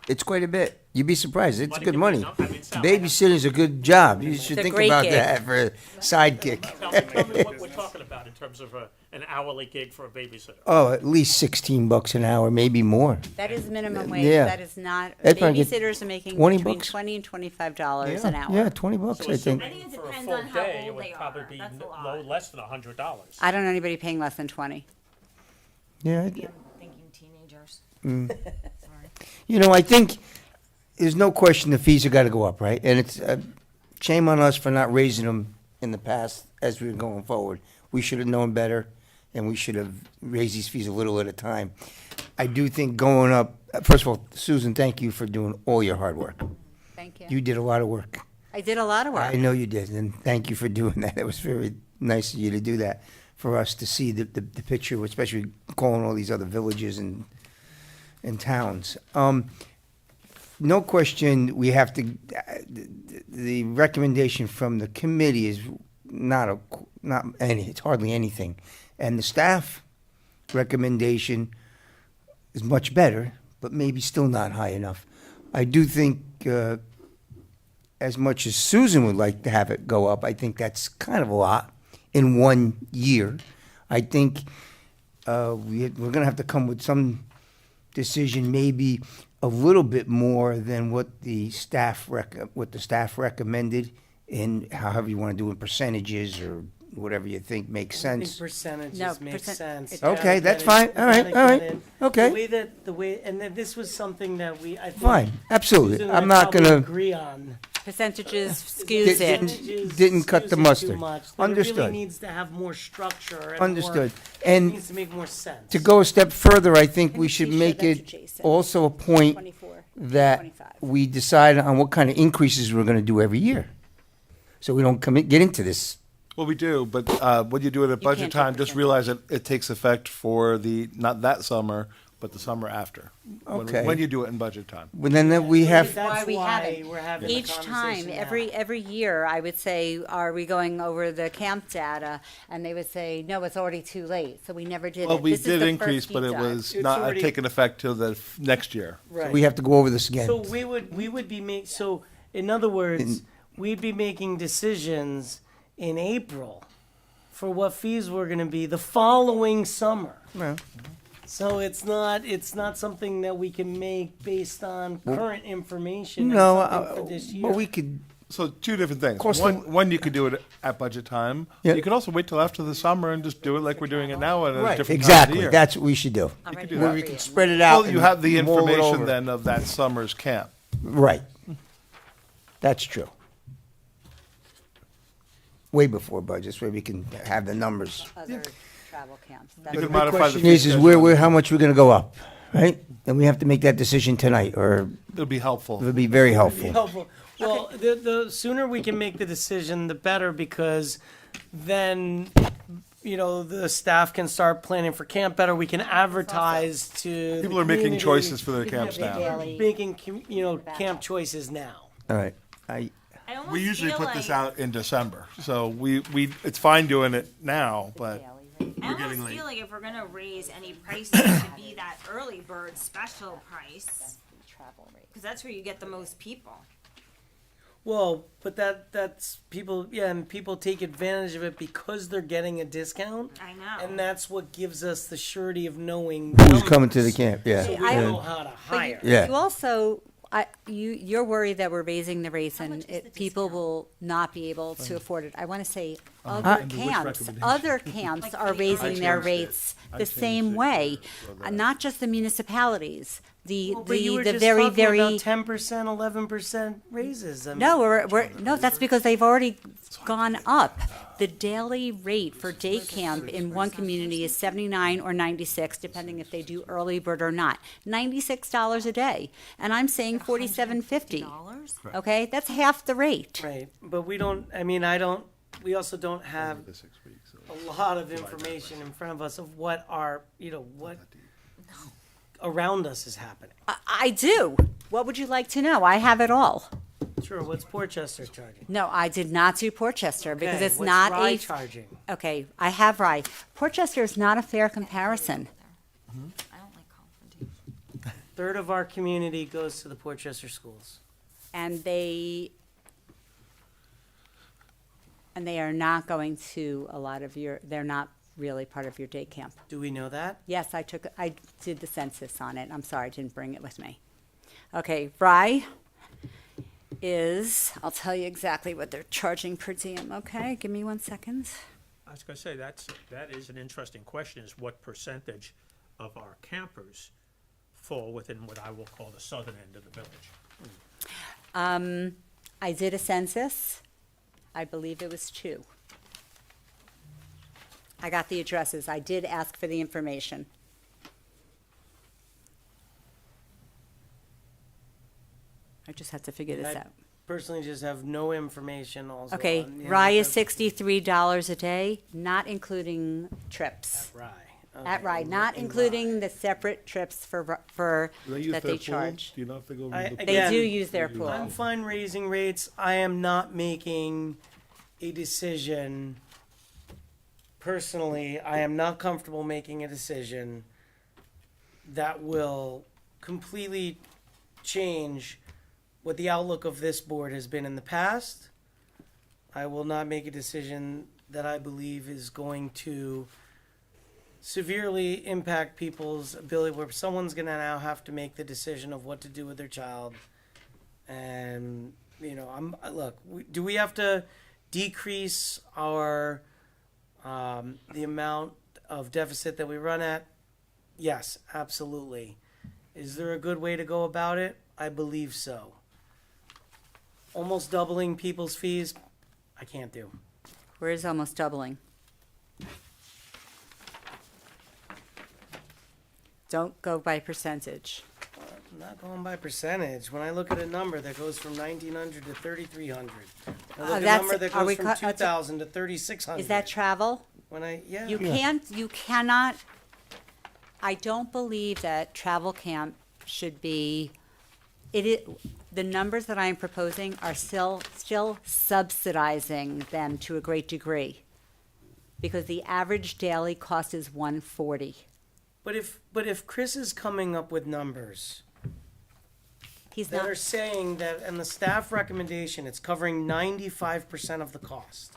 Speaker 14: It's quite a bit. You'd be surprised. It's
Speaker 1: Money
Speaker 14: good
Speaker 1: can be
Speaker 14: money.
Speaker 1: enough. I mean, Sal,
Speaker 14: Babysitting's a good job. You should
Speaker 2: a
Speaker 14: think
Speaker 2: great
Speaker 14: about
Speaker 2: gig.
Speaker 14: that for a sidekick.
Speaker 1: Tell me what we're talking about in terms of an hourly gig for a babysitter.
Speaker 14: Oh, at least $16 an hour, maybe more.
Speaker 2: That is minimum wage.
Speaker 14: Yeah.
Speaker 2: That is not,
Speaker 14: They'd probably get
Speaker 2: babysitters are making
Speaker 14: 20
Speaker 2: between
Speaker 14: bucks.
Speaker 2: $20 and $25 an hour.
Speaker 14: Yeah, $20,
Speaker 1: So
Speaker 14: I think.
Speaker 1: assuming
Speaker 4: I think it
Speaker 1: for a
Speaker 4: depends
Speaker 1: full
Speaker 4: on how
Speaker 1: day, it
Speaker 4: old
Speaker 1: would
Speaker 4: they
Speaker 1: probably
Speaker 4: are.
Speaker 1: be
Speaker 4: That's a
Speaker 1: no
Speaker 4: lot.
Speaker 1: less than $100.
Speaker 2: I don't know anybody paying less than 20.
Speaker 14: Yeah,
Speaker 4: I'm thinking teenagers. Sorry.
Speaker 14: you know, I think there's no question the fees have got to go up, right? And it's shame on us for not raising them in the past as we were going forward. We should have known better, and we should have raised these fees a little at a time. I do think going up, first of all, Susan, thank you for doing all your hard work.
Speaker 2: Thank you.
Speaker 14: You did a lot of work.
Speaker 2: I did a lot of work.
Speaker 14: I know you did, and thank you for doing that. It was very nice of you to do that, for us to see the picture, especially calling all these other villages and towns. No question, we have to, the recommendation from the committee is not any, it's hardly anything. And the staff recommendation is much better, but maybe still not high enough. I do think, as much as Susan would like to have it go up, I think that's kind of a lot in 1 year. I think we're going to have to come with some decision, maybe a little bit more than what the staff recommended, in however you want to do it, percentages or whatever you think makes
Speaker 5: I think
Speaker 14: sense.
Speaker 5: percentages
Speaker 2: No,
Speaker 5: make sense.
Speaker 2: it
Speaker 5: You
Speaker 14: Okay,
Speaker 5: gotta
Speaker 14: that's
Speaker 5: get
Speaker 14: fine.
Speaker 5: it-
Speaker 14: All right,
Speaker 5: you gotta
Speaker 14: all right.
Speaker 5: get it.
Speaker 14: Okay.
Speaker 5: The way, and then this was something that I think.
Speaker 14: Fine, absolutely.
Speaker 5: Susan and
Speaker 14: I'm
Speaker 5: I
Speaker 14: not
Speaker 5: probably
Speaker 14: gonna,
Speaker 5: agree on.
Speaker 2: Percentages
Speaker 14: Didn't-
Speaker 2: skews it.
Speaker 5: Percentages
Speaker 14: didn't cut
Speaker 5: skews
Speaker 14: the
Speaker 5: it too
Speaker 14: mustard.
Speaker 5: much, that It
Speaker 14: Understood.
Speaker 5: really needs to have more structure and
Speaker 14: Understood.
Speaker 5: It
Speaker 14: And
Speaker 5: needs to make more sense.
Speaker 14: to go a step further, I think
Speaker 2: Can
Speaker 14: we
Speaker 2: you
Speaker 14: should
Speaker 2: please show
Speaker 14: make
Speaker 2: that to
Speaker 14: it
Speaker 2: Jason?
Speaker 14: also a point
Speaker 2: 24,
Speaker 14: that
Speaker 2: 25.
Speaker 14: we decide on what kind of increases we're gonna do every year. So we don't get into this.
Speaker 6: Well, we do, but when you do it at
Speaker 2: You
Speaker 6: budget
Speaker 2: can't do
Speaker 6: time, just
Speaker 2: percentage.
Speaker 6: realize that it takes effect for not that summer, but the summer after.
Speaker 14: Okay.
Speaker 6: When you do it in budget time.
Speaker 14: Well, then we have,
Speaker 5: That's
Speaker 2: Why we have it.
Speaker 5: we're having the
Speaker 2: Each time,
Speaker 5: conversation now.
Speaker 2: every year, I would say, are we going over the camp data? And they would say, no, it's already too late, so we never did it.
Speaker 6: Well, we
Speaker 2: This is
Speaker 6: did
Speaker 2: the
Speaker 6: increase,
Speaker 2: first
Speaker 6: but
Speaker 2: deep
Speaker 6: it
Speaker 2: dive.
Speaker 6: was
Speaker 5: It's
Speaker 6: not
Speaker 5: already-
Speaker 6: taking effect till the next year.
Speaker 5: Right.
Speaker 14: we have to go over this again.
Speaker 5: So we would be so in other words, we'd be making decisions in April for what fees were going to be the following summer.
Speaker 14: Well,
Speaker 5: So it's not something that we can make based on current information. and
Speaker 14: no,
Speaker 5: something for this year.
Speaker 14: but we could,
Speaker 6: So two different things.
Speaker 14: course,
Speaker 6: One, you could do it at budget time.
Speaker 14: Yeah.
Speaker 6: You could also wait till after the summer and just do it like we're doing it now at a
Speaker 14: right,
Speaker 6: different time of
Speaker 14: exactly,
Speaker 6: the year.
Speaker 14: that's what we should do.
Speaker 2: I'm ready
Speaker 6: do
Speaker 2: to
Speaker 14: Where
Speaker 6: that.
Speaker 14: we
Speaker 2: agree.
Speaker 14: can spread it out.
Speaker 6: Well, you
Speaker 14: and
Speaker 6: have the
Speaker 14: mull it
Speaker 6: information
Speaker 14: over.
Speaker 6: then of that summer's camp.
Speaker 14: Right. That's true. Way before budgets, where we can have the numbers.
Speaker 2: Other travel camps.
Speaker 6: You
Speaker 2: That's
Speaker 6: could
Speaker 2: what-
Speaker 6: modify the
Speaker 14: Question
Speaker 6: fee
Speaker 14: is
Speaker 6: schedule.
Speaker 14: where, how much we're gonna go up, right? And we have to make that decision tonight, or
Speaker 6: It'll be helpful.
Speaker 14: it would be very
Speaker 5: Be
Speaker 14: helpful.
Speaker 5: helpful. Well, the sooner we can make the decision, the better, because then, the staff can start planning for camp better. We can advertise to
Speaker 6: People
Speaker 5: the
Speaker 6: are making
Speaker 5: community.
Speaker 6: choices for their
Speaker 2: can
Speaker 6: camps
Speaker 2: have
Speaker 6: now.
Speaker 2: daily-
Speaker 5: Making, camp choices now.
Speaker 14: All right,
Speaker 4: I almost
Speaker 6: We usually
Speaker 4: feel
Speaker 6: put this
Speaker 4: like-
Speaker 6: out in December, so we it's fine doing it now, but
Speaker 4: I
Speaker 6: getting
Speaker 4: almost
Speaker 6: late.
Speaker 4: feel like if we're gonna raise any prices, it should be that early bird special price,
Speaker 2: travel rate.
Speaker 4: because that's where you get the most people.
Speaker 5: Well, but that's people, and people take advantage of it because they're getting a discount.
Speaker 4: I know.
Speaker 5: And that's what gives us the surety of knowing
Speaker 14: who's coming to the
Speaker 5: numbers.
Speaker 14: camp, yeah.
Speaker 5: So we
Speaker 2: I-
Speaker 5: know how to
Speaker 2: But
Speaker 5: hire.
Speaker 14: Yeah.
Speaker 2: you also, you're worried that we're raising the rates and people will not be able to afford it. I want to say other
Speaker 6: Under which
Speaker 2: camps,
Speaker 6: recommendation?
Speaker 2: other camps are raising their rates the same way. Not just the municipalities.
Speaker 5: But you were
Speaker 2: the
Speaker 5: just
Speaker 2: very,
Speaker 5: talking
Speaker 2: very.
Speaker 5: about 10%, 11% raises. I mean,
Speaker 2: No, no, that's because they've already gone up. The daily rate for day camp in one community is 79 or 96, depending if they do early bird or not. $96 a day, and I'm saying 47.50. Okay, that's half the rate.
Speaker 5: Right, but we don't, I mean, we also don't have a lot of information in front of us of what what around us is happening.
Speaker 2: I do. What would you like to know? I have it all.
Speaker 5: Sure, what's Portchester charging?
Speaker 2: No, I did not do Portchester because
Speaker 5: Okay,
Speaker 2: it's
Speaker 5: what's
Speaker 2: not
Speaker 5: Rye
Speaker 2: a.
Speaker 5: charging?
Speaker 2: Okay, I have Rye. Portchester is not a fair comparison.
Speaker 4: I don't like confrontation.
Speaker 5: Third of our community goes to the Portchester schools.
Speaker 2: And they are not going to a lot of they're not really part of your day camp.
Speaker 5: Do we know that?
Speaker 2: Yes, I did the census on it. I'm sorry, I didn't bring it with me. Okay, Rye I'll tell you exactly what they're charging per diem, okay? Give me 1 second.
Speaker 1: I was gonna say, that is an interesting question, is what percentage of our campers fall within what I will call the southern end of the village?
Speaker 2: I did a census. I believe it was 2. I got the addresses. I did ask for the information. I just have to figure this
Speaker 5: I
Speaker 2: out.
Speaker 5: personally just have no information also.
Speaker 2: Okay,
Speaker 5: on,
Speaker 2: Rye is
Speaker 5: the-
Speaker 2: $63 a day, not including trips.
Speaker 5: Rye.
Speaker 2: At
Speaker 5: Okay,
Speaker 2: Rye, not
Speaker 5: in
Speaker 2: including
Speaker 5: Rye.
Speaker 2: the separate trips for that they charge.
Speaker 6: Do you know if they go?
Speaker 5: I-
Speaker 6: to the
Speaker 2: They
Speaker 5: Again,
Speaker 2: do use their pool.
Speaker 5: I'm fine raising rates. I am not making a decision. Personally, I am not comfortable making a decision that will completely change what the outlook of this board has been in the past. I will not make a decision that I believe is going to severely impact people's ability, where someone's gonna now have to make the decision of what to do with their child. And, do we have to decrease our, the amount of deficit that we run at? Yes, absolutely. Is there a good way to go about it? I believe so. Almost doubling people's fees, I can't do.
Speaker 2: Where's almost doubling? Don't go by percentage.
Speaker 5: I'm not going by percentage. When I look at a number that goes from 1,900 to 3,300, I look at a
Speaker 2: that's-
Speaker 5: number that
Speaker 2: are we
Speaker 5: goes from
Speaker 2: cut- that's a-
Speaker 5: 2,000 to 3,600.
Speaker 2: Is that travel?
Speaker 5: Yeah.
Speaker 2: You cannot, I don't believe that travel camp should be, the numbers that I am proposing are still subsidizing them to a great degree. Because the average daily cost is $140.
Speaker 5: But if Chris is coming up with numbers
Speaker 2: He's
Speaker 5: that
Speaker 2: not,
Speaker 5: are saying that in the staff recommendation, it's covering 95% of the cost.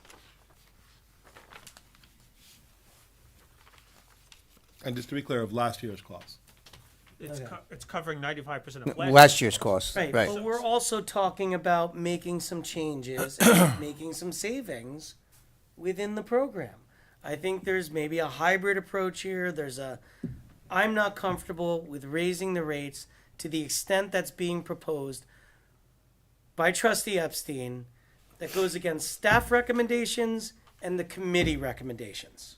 Speaker 6: And just to be clear, of last year's cost.
Speaker 1: It's covering 95% of
Speaker 14: Last year's cost,
Speaker 5: Right,
Speaker 14: right.
Speaker 5: but we're also talking about making some changes and making some savings within the program. I think there's maybe a hybrid approach here. I'm not comfortable with raising the rates to the extent that's being proposed by Trustee Epstein that goes against staff recommendations and the committee recommendations.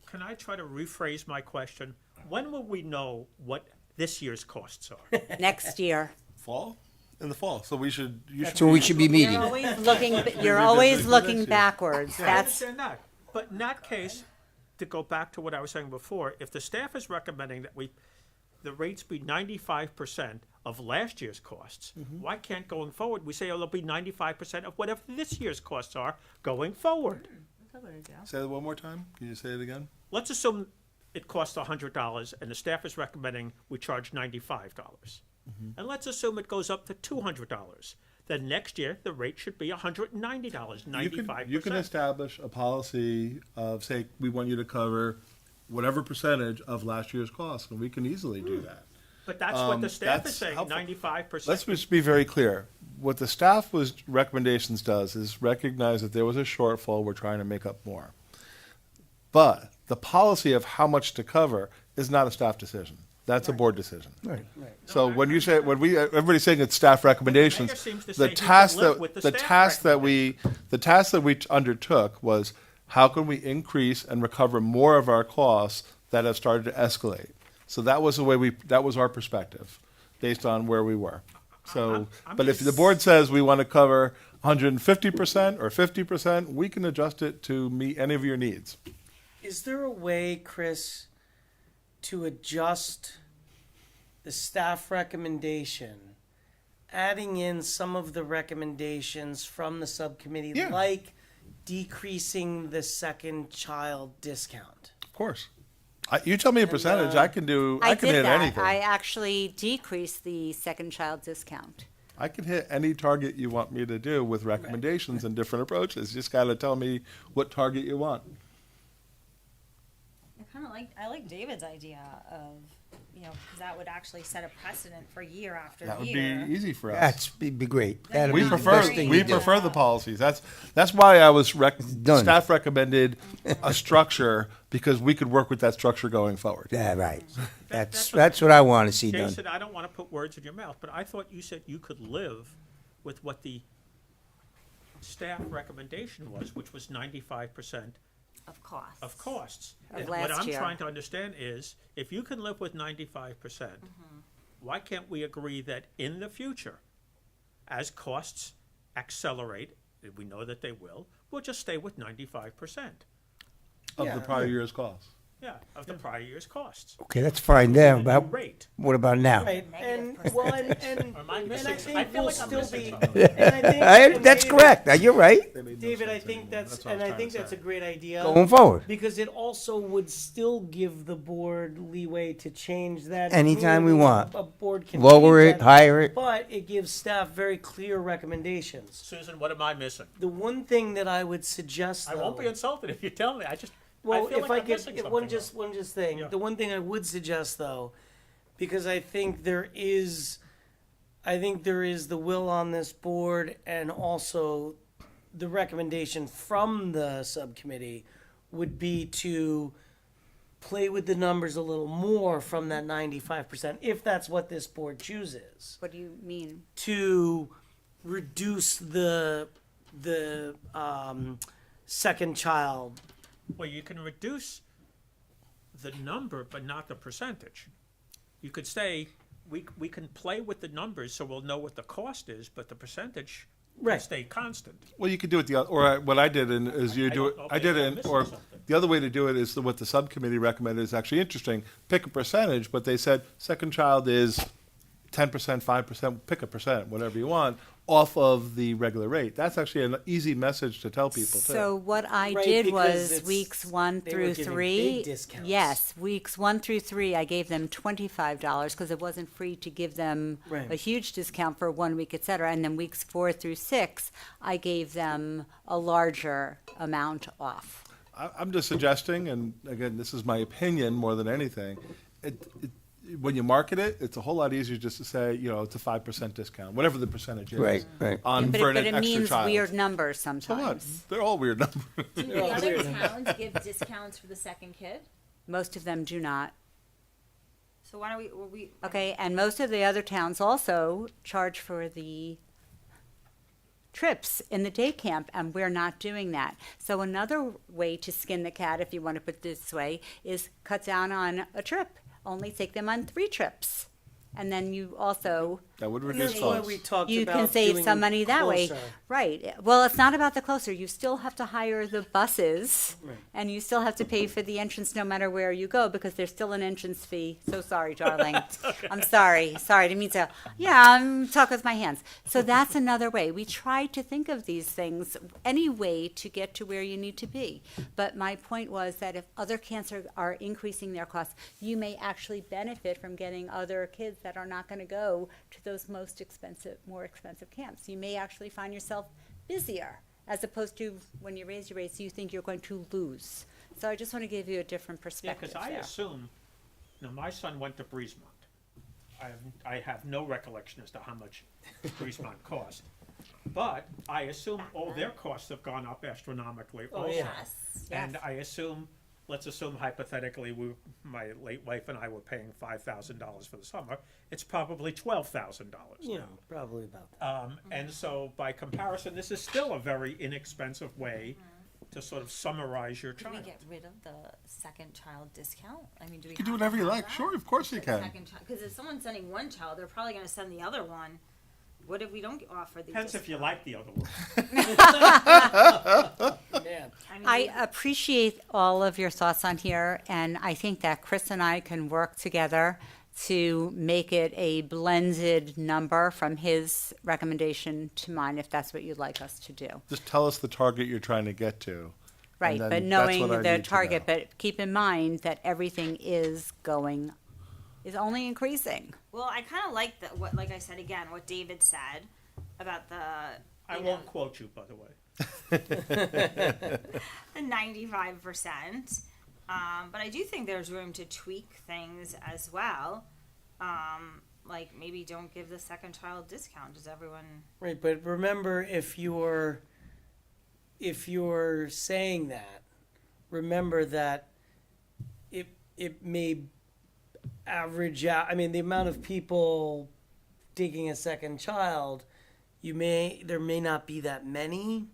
Speaker 1: Can I try to rephrase my question? When will we know what this year's costs are?
Speaker 2: next year.
Speaker 6: Fall? In the fall. So we should.
Speaker 14: So we should be meeting.
Speaker 2: You're always looking backwards.
Speaker 1: I
Speaker 2: That's,
Speaker 1: understand that. But in that case, to go back to what I was saying before, if the staff is recommending that the rates be 95% of last year's costs, why can't going forward, we say, it'll be 95% of whatever this year's costs are going forward?
Speaker 6: Say that one more time. Can you say it again?
Speaker 1: Let's assume it costs $100 and the staff is recommending we charge $95. And let's assume it goes up to $200. Then next year, the rate should be $190, 95%.
Speaker 6: You can establish a policy of, say, we want you to cover whatever percentage of last year's costs, and we can easily do that.
Speaker 1: But that's what the staff
Speaker 6: that's
Speaker 1: is saying,
Speaker 6: helpful.
Speaker 1: 95%.
Speaker 6: Let's just be very clear. What the staff recommendations does is recognize that there was a shortfall, we're trying to make up more. But the policy of how much to cover is not a staff decision. That's a board decision.
Speaker 14: Right.
Speaker 6: So when you say, everybody's saying it's staff recommendations,
Speaker 1: seems to
Speaker 6: the
Speaker 1: say he
Speaker 6: task
Speaker 1: can live
Speaker 6: that,
Speaker 1: with the
Speaker 6: the
Speaker 1: staff
Speaker 6: task that we undertook was, how can we increase and recover more of our costs that have started to escalate? So that was the way that was our perspective, based on where we were. So,
Speaker 1: I'm
Speaker 6: but if
Speaker 1: just-
Speaker 6: the board says we want to cover 150% or 50%, we can adjust it to meet any of your needs.
Speaker 5: Is there a way, Chris, to adjust the staff recommendation, adding in some of the recommendations from the subcommittee,
Speaker 6: Yeah.
Speaker 5: like decreasing the second child discount?
Speaker 6: Of course. You tell me a percentage, I can
Speaker 2: I
Speaker 6: hit
Speaker 2: did that.
Speaker 6: anything.
Speaker 2: I actually decreased the second child discount.
Speaker 6: I can hit any target you want me to do with recommendations and different approaches. You just got to tell me what target you want.
Speaker 4: I like David's idea of, because that would actually set a precedent for year after
Speaker 6: That would
Speaker 4: year.
Speaker 6: be easy for us.
Speaker 14: That's, be great. That'd
Speaker 6: We
Speaker 14: be the
Speaker 6: prefer
Speaker 14: best thing
Speaker 6: we
Speaker 14: to do.
Speaker 6: prefer the policies. That's why I was
Speaker 14: Done.
Speaker 6: staff recommended a structure, because we could work with that structure going forward.
Speaker 14: Yeah, right.
Speaker 1: that's
Speaker 14: That's what I want to see done.
Speaker 1: Jason, I don't want to put words in your mouth, but I thought you said you could live with what the staff recommendation was, which was 95%
Speaker 4: Of costs.
Speaker 1: of costs.
Speaker 2: Of
Speaker 1: And what
Speaker 2: last
Speaker 1: I'm
Speaker 2: year.
Speaker 1: trying to understand is, if you can live with 95%, why can't we agree that in the future, as costs accelerate, and we know that they will, we'll just stay with 95%
Speaker 6: Of
Speaker 5: Yeah.
Speaker 6: the prior year's costs.
Speaker 1: of the prior year's costs.
Speaker 14: Okay, that's fine there,
Speaker 1: The new
Speaker 14: but
Speaker 1: rate.
Speaker 14: what about now?
Speaker 5: Right, and well, and
Speaker 1: Am I
Speaker 5: and
Speaker 1: missing
Speaker 5: I
Speaker 1: some-
Speaker 5: think
Speaker 1: I feel
Speaker 5: we'll
Speaker 1: like I'm
Speaker 5: still
Speaker 1: missing
Speaker 5: be.
Speaker 1: something.
Speaker 5: And I think, and
Speaker 14: That's
Speaker 5: David-
Speaker 14: correct. You're right.
Speaker 5: David, I think that's,
Speaker 6: what I
Speaker 5: and
Speaker 6: was
Speaker 5: I
Speaker 6: trying
Speaker 5: think
Speaker 6: to
Speaker 5: that's a
Speaker 6: say.
Speaker 5: great idea.
Speaker 14: Going forward.
Speaker 5: Because it also would still give the board leeway to change that.
Speaker 14: Anytime we
Speaker 5: Clearly,
Speaker 14: want.
Speaker 5: A board can
Speaker 14: Lower
Speaker 5: change
Speaker 14: it,
Speaker 5: that,
Speaker 14: higher it.
Speaker 5: But it gives staff very clear recommendations.
Speaker 1: Susan, what am I missing?
Speaker 5: The one thing that I would suggest,
Speaker 1: I won't be
Speaker 5: though-
Speaker 1: insulted if you tell me.
Speaker 5: Well,
Speaker 1: I feel
Speaker 5: if
Speaker 1: like
Speaker 5: I
Speaker 1: I'm
Speaker 5: could,
Speaker 1: missing
Speaker 5: if
Speaker 1: something,
Speaker 5: one
Speaker 1: though.
Speaker 5: just thing.
Speaker 1: Yeah.
Speaker 5: The one thing I would suggest, though, because I think there is the will on this board, and also the recommendation from the subcommittee would be to play with the numbers a little more from that 95%, if that's what this board chooses,
Speaker 2: What do you mean?
Speaker 5: to reduce the second child.
Speaker 1: Well, you can reduce the number, but not the percentage. You could say, we can play with the numbers so we'll know what the cost is, but the percentage can
Speaker 5: Right.
Speaker 1: stay constant.
Speaker 6: Well, you could do it what I did is you do it.
Speaker 1: don't-
Speaker 6: I did
Speaker 1: okay, I'm
Speaker 6: it,
Speaker 1: missing
Speaker 6: or
Speaker 1: something.
Speaker 6: the other way to do it is what the subcommittee recommended is actually interesting. Pick a percentage, but they said second child is 10%, 5%, pick a percent, whatever you want, off of the regular rate. That's actually an easy message to tell people too.
Speaker 2: So what I
Speaker 5: Right,
Speaker 2: did
Speaker 5: because
Speaker 2: was
Speaker 5: it's-
Speaker 2: weeks 1
Speaker 5: they were
Speaker 2: through
Speaker 5: giving
Speaker 2: 3.
Speaker 5: big discounts.
Speaker 2: Yes, weeks 1 through 3, I gave them $25 because it wasn't free to give them
Speaker 5: Right.
Speaker 2: a huge discount for 1 week, et cetera. And then weeks 4 through 6, I gave them a larger amount off.
Speaker 6: I'm just suggesting, and again, this is my opinion more than anything. When you market it, it's a whole lot easier just to say, it's a 5% discount, whatever the percentage is.
Speaker 14: Right, right.
Speaker 6: On
Speaker 2: But
Speaker 6: for an
Speaker 2: it
Speaker 6: extra
Speaker 2: means
Speaker 6: child.
Speaker 2: weird numbers
Speaker 6: So what?
Speaker 2: sometimes.
Speaker 6: They're all weird numbers.
Speaker 8: Do the other towns give discounts for the second kid?
Speaker 2: Most of them do not.
Speaker 4: So why don't we?
Speaker 2: Okay, and most of the other towns also charge for the trips in the day camp, and we're not doing that. So another way to skin the cat, if you want to put it this way, is cut down on a trip. Only take them on 3 trips. And then you also,
Speaker 6: That would
Speaker 5: And
Speaker 6: reduce
Speaker 5: that's why
Speaker 6: costs.
Speaker 5: we talked
Speaker 2: you
Speaker 5: about
Speaker 2: can save
Speaker 5: doing
Speaker 2: some money that way.
Speaker 5: closer.
Speaker 2: Right. Well, it's not about the closer. You still have to hire the buses,
Speaker 5: Right.
Speaker 2: and you still have to pay for the entrance no matter where you go, because there's still an entrance fee. So sorry, darling. I'm sorry. Sorry, I didn't mean to. Yeah, I'm talking with my hands. So that's another way. We try to think of these things any way to get to where you need to be. But my point was that if other camps are increasing their costs, you may actually benefit from getting other kids that are not going to go to those more expensive camps. You may actually find yourself busier, as opposed to when you raise your rates, you think you're going to lose. So I just want to give you a different
Speaker 1: Yeah,
Speaker 2: perspective
Speaker 1: because I
Speaker 2: there.
Speaker 1: assume, my son went to Breezemont. I have no recollection as to how much Breezemont cost. But I assume all their costs have gone up astronomically also.
Speaker 5: yeah.
Speaker 8: Yes.
Speaker 1: And I assume let's assume hypothetically, my late wife and I were paying $5,000 for the summer, it's probably $12,000
Speaker 5: You
Speaker 1: now.
Speaker 5: know, probably about that.
Speaker 1: And so by comparison, this is still a very inexpensive way to sort of summarize your
Speaker 4: Can we
Speaker 1: child.
Speaker 4: get rid of the second child discount? I mean, do we
Speaker 6: You can do
Speaker 4: have
Speaker 6: whatever
Speaker 4: to
Speaker 6: you
Speaker 4: have
Speaker 6: like.
Speaker 4: that?
Speaker 6: Sure, of course you can.
Speaker 4: Because if someone's sending one child, they're probably gonna send the other one. What if we don't offer the
Speaker 1: Depends if you
Speaker 4: discount?
Speaker 1: like the other one.
Speaker 5: Man.
Speaker 4: mean,
Speaker 2: I appreciate all of your thoughts on here, and I think that Chris and I can work together to make it a blended number from his recommendation to mine, if that's what you'd like us to do.
Speaker 6: Just tell us the target you're trying to get to.
Speaker 2: Right,
Speaker 6: then
Speaker 2: but
Speaker 6: that's
Speaker 2: knowing
Speaker 6: what I
Speaker 2: the
Speaker 6: need to
Speaker 2: target,
Speaker 6: know.
Speaker 2: but keep in mind that everything is only increasing.
Speaker 4: Well, I kind of like what, like I said again, what David said about the.
Speaker 1: I
Speaker 4: you
Speaker 1: won't
Speaker 4: know,
Speaker 1: quote you, by the way.
Speaker 4: the 95%. But I do think there's room to tweak things as well. Like maybe don't give the second child discount. Does everyone?
Speaker 5: Right, but remember, if you're saying that, remember that it may average out. I mean, the amount of people taking a second child, there may not be that many.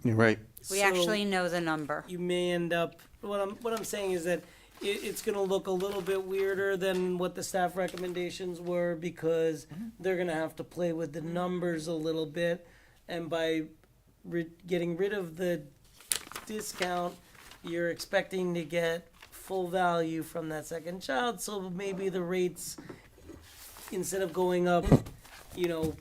Speaker 14: You're right.
Speaker 2: We
Speaker 5: So
Speaker 2: actually know the number.
Speaker 5: you may end up. What I'm saying is that it's going to look a little bit weirder than what the staff recommendations were, because they're going to have to play with the numbers a little bit, and by getting rid of the discount, you're expecting to get full value from that second child. So maybe the rates, instead of going up, $150,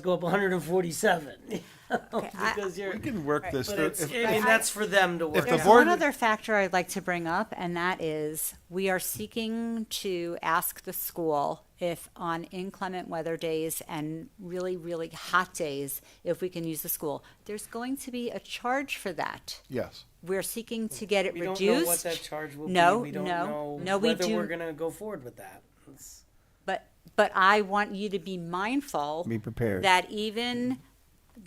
Speaker 5: go up $147. Because you're.
Speaker 6: We can work this.
Speaker 5: But
Speaker 6: If-
Speaker 5: that's for them to work
Speaker 6: the
Speaker 2: There's
Speaker 5: out.
Speaker 6: board-
Speaker 2: one other factor I'd like to bring up, and that is we are seeking to ask the school if on inclement weather days and really, really hot days, if we can use the school. There's going to be a charge for that.
Speaker 6: Yes.
Speaker 2: We're seeking to get it
Speaker 5: We
Speaker 2: reduced.
Speaker 5: don't know what that charge will
Speaker 2: No,
Speaker 5: be. We don't
Speaker 2: no,
Speaker 5: know
Speaker 2: we
Speaker 5: whether
Speaker 2: do-
Speaker 5: we're going to go forward with that. It's-
Speaker 2: But I want you to be mindful
Speaker 14: Be prepared.
Speaker 2: that even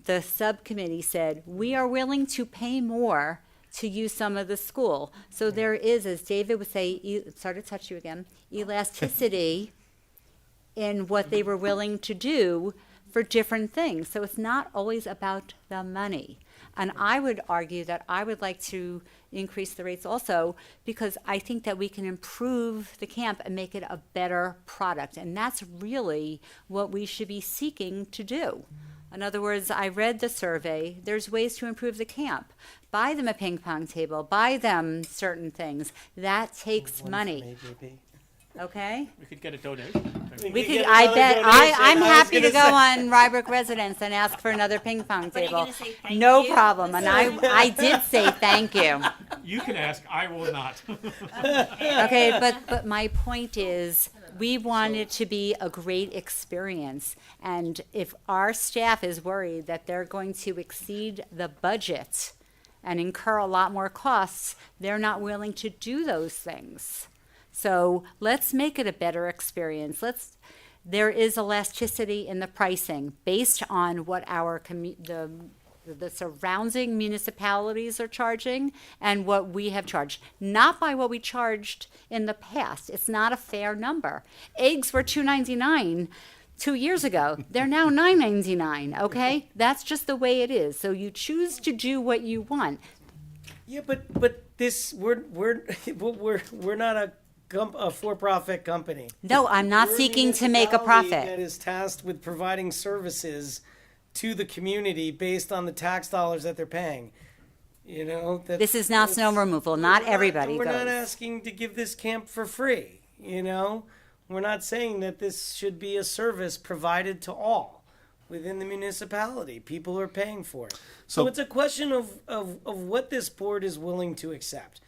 Speaker 2: the subcommittee said, we are willing to pay more to use some of the school. So there is, as David would say, sorry to touch you again, elasticity in what they were willing to do for different things. So it's not always about the money. And I would argue that I would like to increase the rates also, because I think that we can improve the camp and make it a better product. And that's really what we should be seeking to do. In other words, I read the survey. There's ways to improve the camp. Buy them a ping pong table. Buy them certain things. That takes
Speaker 5: One
Speaker 2: money.
Speaker 5: from AJP.
Speaker 2: Okay?
Speaker 1: We could get a donation.
Speaker 2: We could.
Speaker 5: get
Speaker 2: I
Speaker 5: another
Speaker 2: bet.
Speaker 5: donation.
Speaker 2: I'm
Speaker 5: I was
Speaker 2: happy to
Speaker 5: gonna
Speaker 2: go
Speaker 5: say.
Speaker 2: on Rybrook Residence and ask for another ping pong
Speaker 4: But are you
Speaker 2: table.
Speaker 4: gonna say thank
Speaker 2: No
Speaker 4: you?
Speaker 2: problem. And I did say thank you.
Speaker 1: You can ask, I will not.
Speaker 2: Okay, but my point is, we want it to be a great experience. And if our staff is worried that they're going to exceed the budget and incur a lot more costs, they're not willing to do those things. So let's make it a better experience. There is elasticity in the pricing based on what our the surrounding municipalities are charging and what we have charged, not by what we charged in the past. It's not a fair number. Eggs were $2.99 2 years ago. They're now $9.99. Okay, that's just the way it is. So you choose to do what you want.
Speaker 5: Yeah, but this we're not a for-profit company.
Speaker 2: No, I'm not
Speaker 5: We're
Speaker 2: seeking to make a
Speaker 5: municipality
Speaker 2: profit.
Speaker 5: That is tasked with providing services to the community based on the tax dollars that they're paying.
Speaker 2: This is not snow removal. Not everybody
Speaker 5: We're not
Speaker 2: goes.
Speaker 5: asking to give this camp for free. We're not saying that this should be a service provided to all within the municipality. People are paying for it. So it's a question of what this board is willing to accept.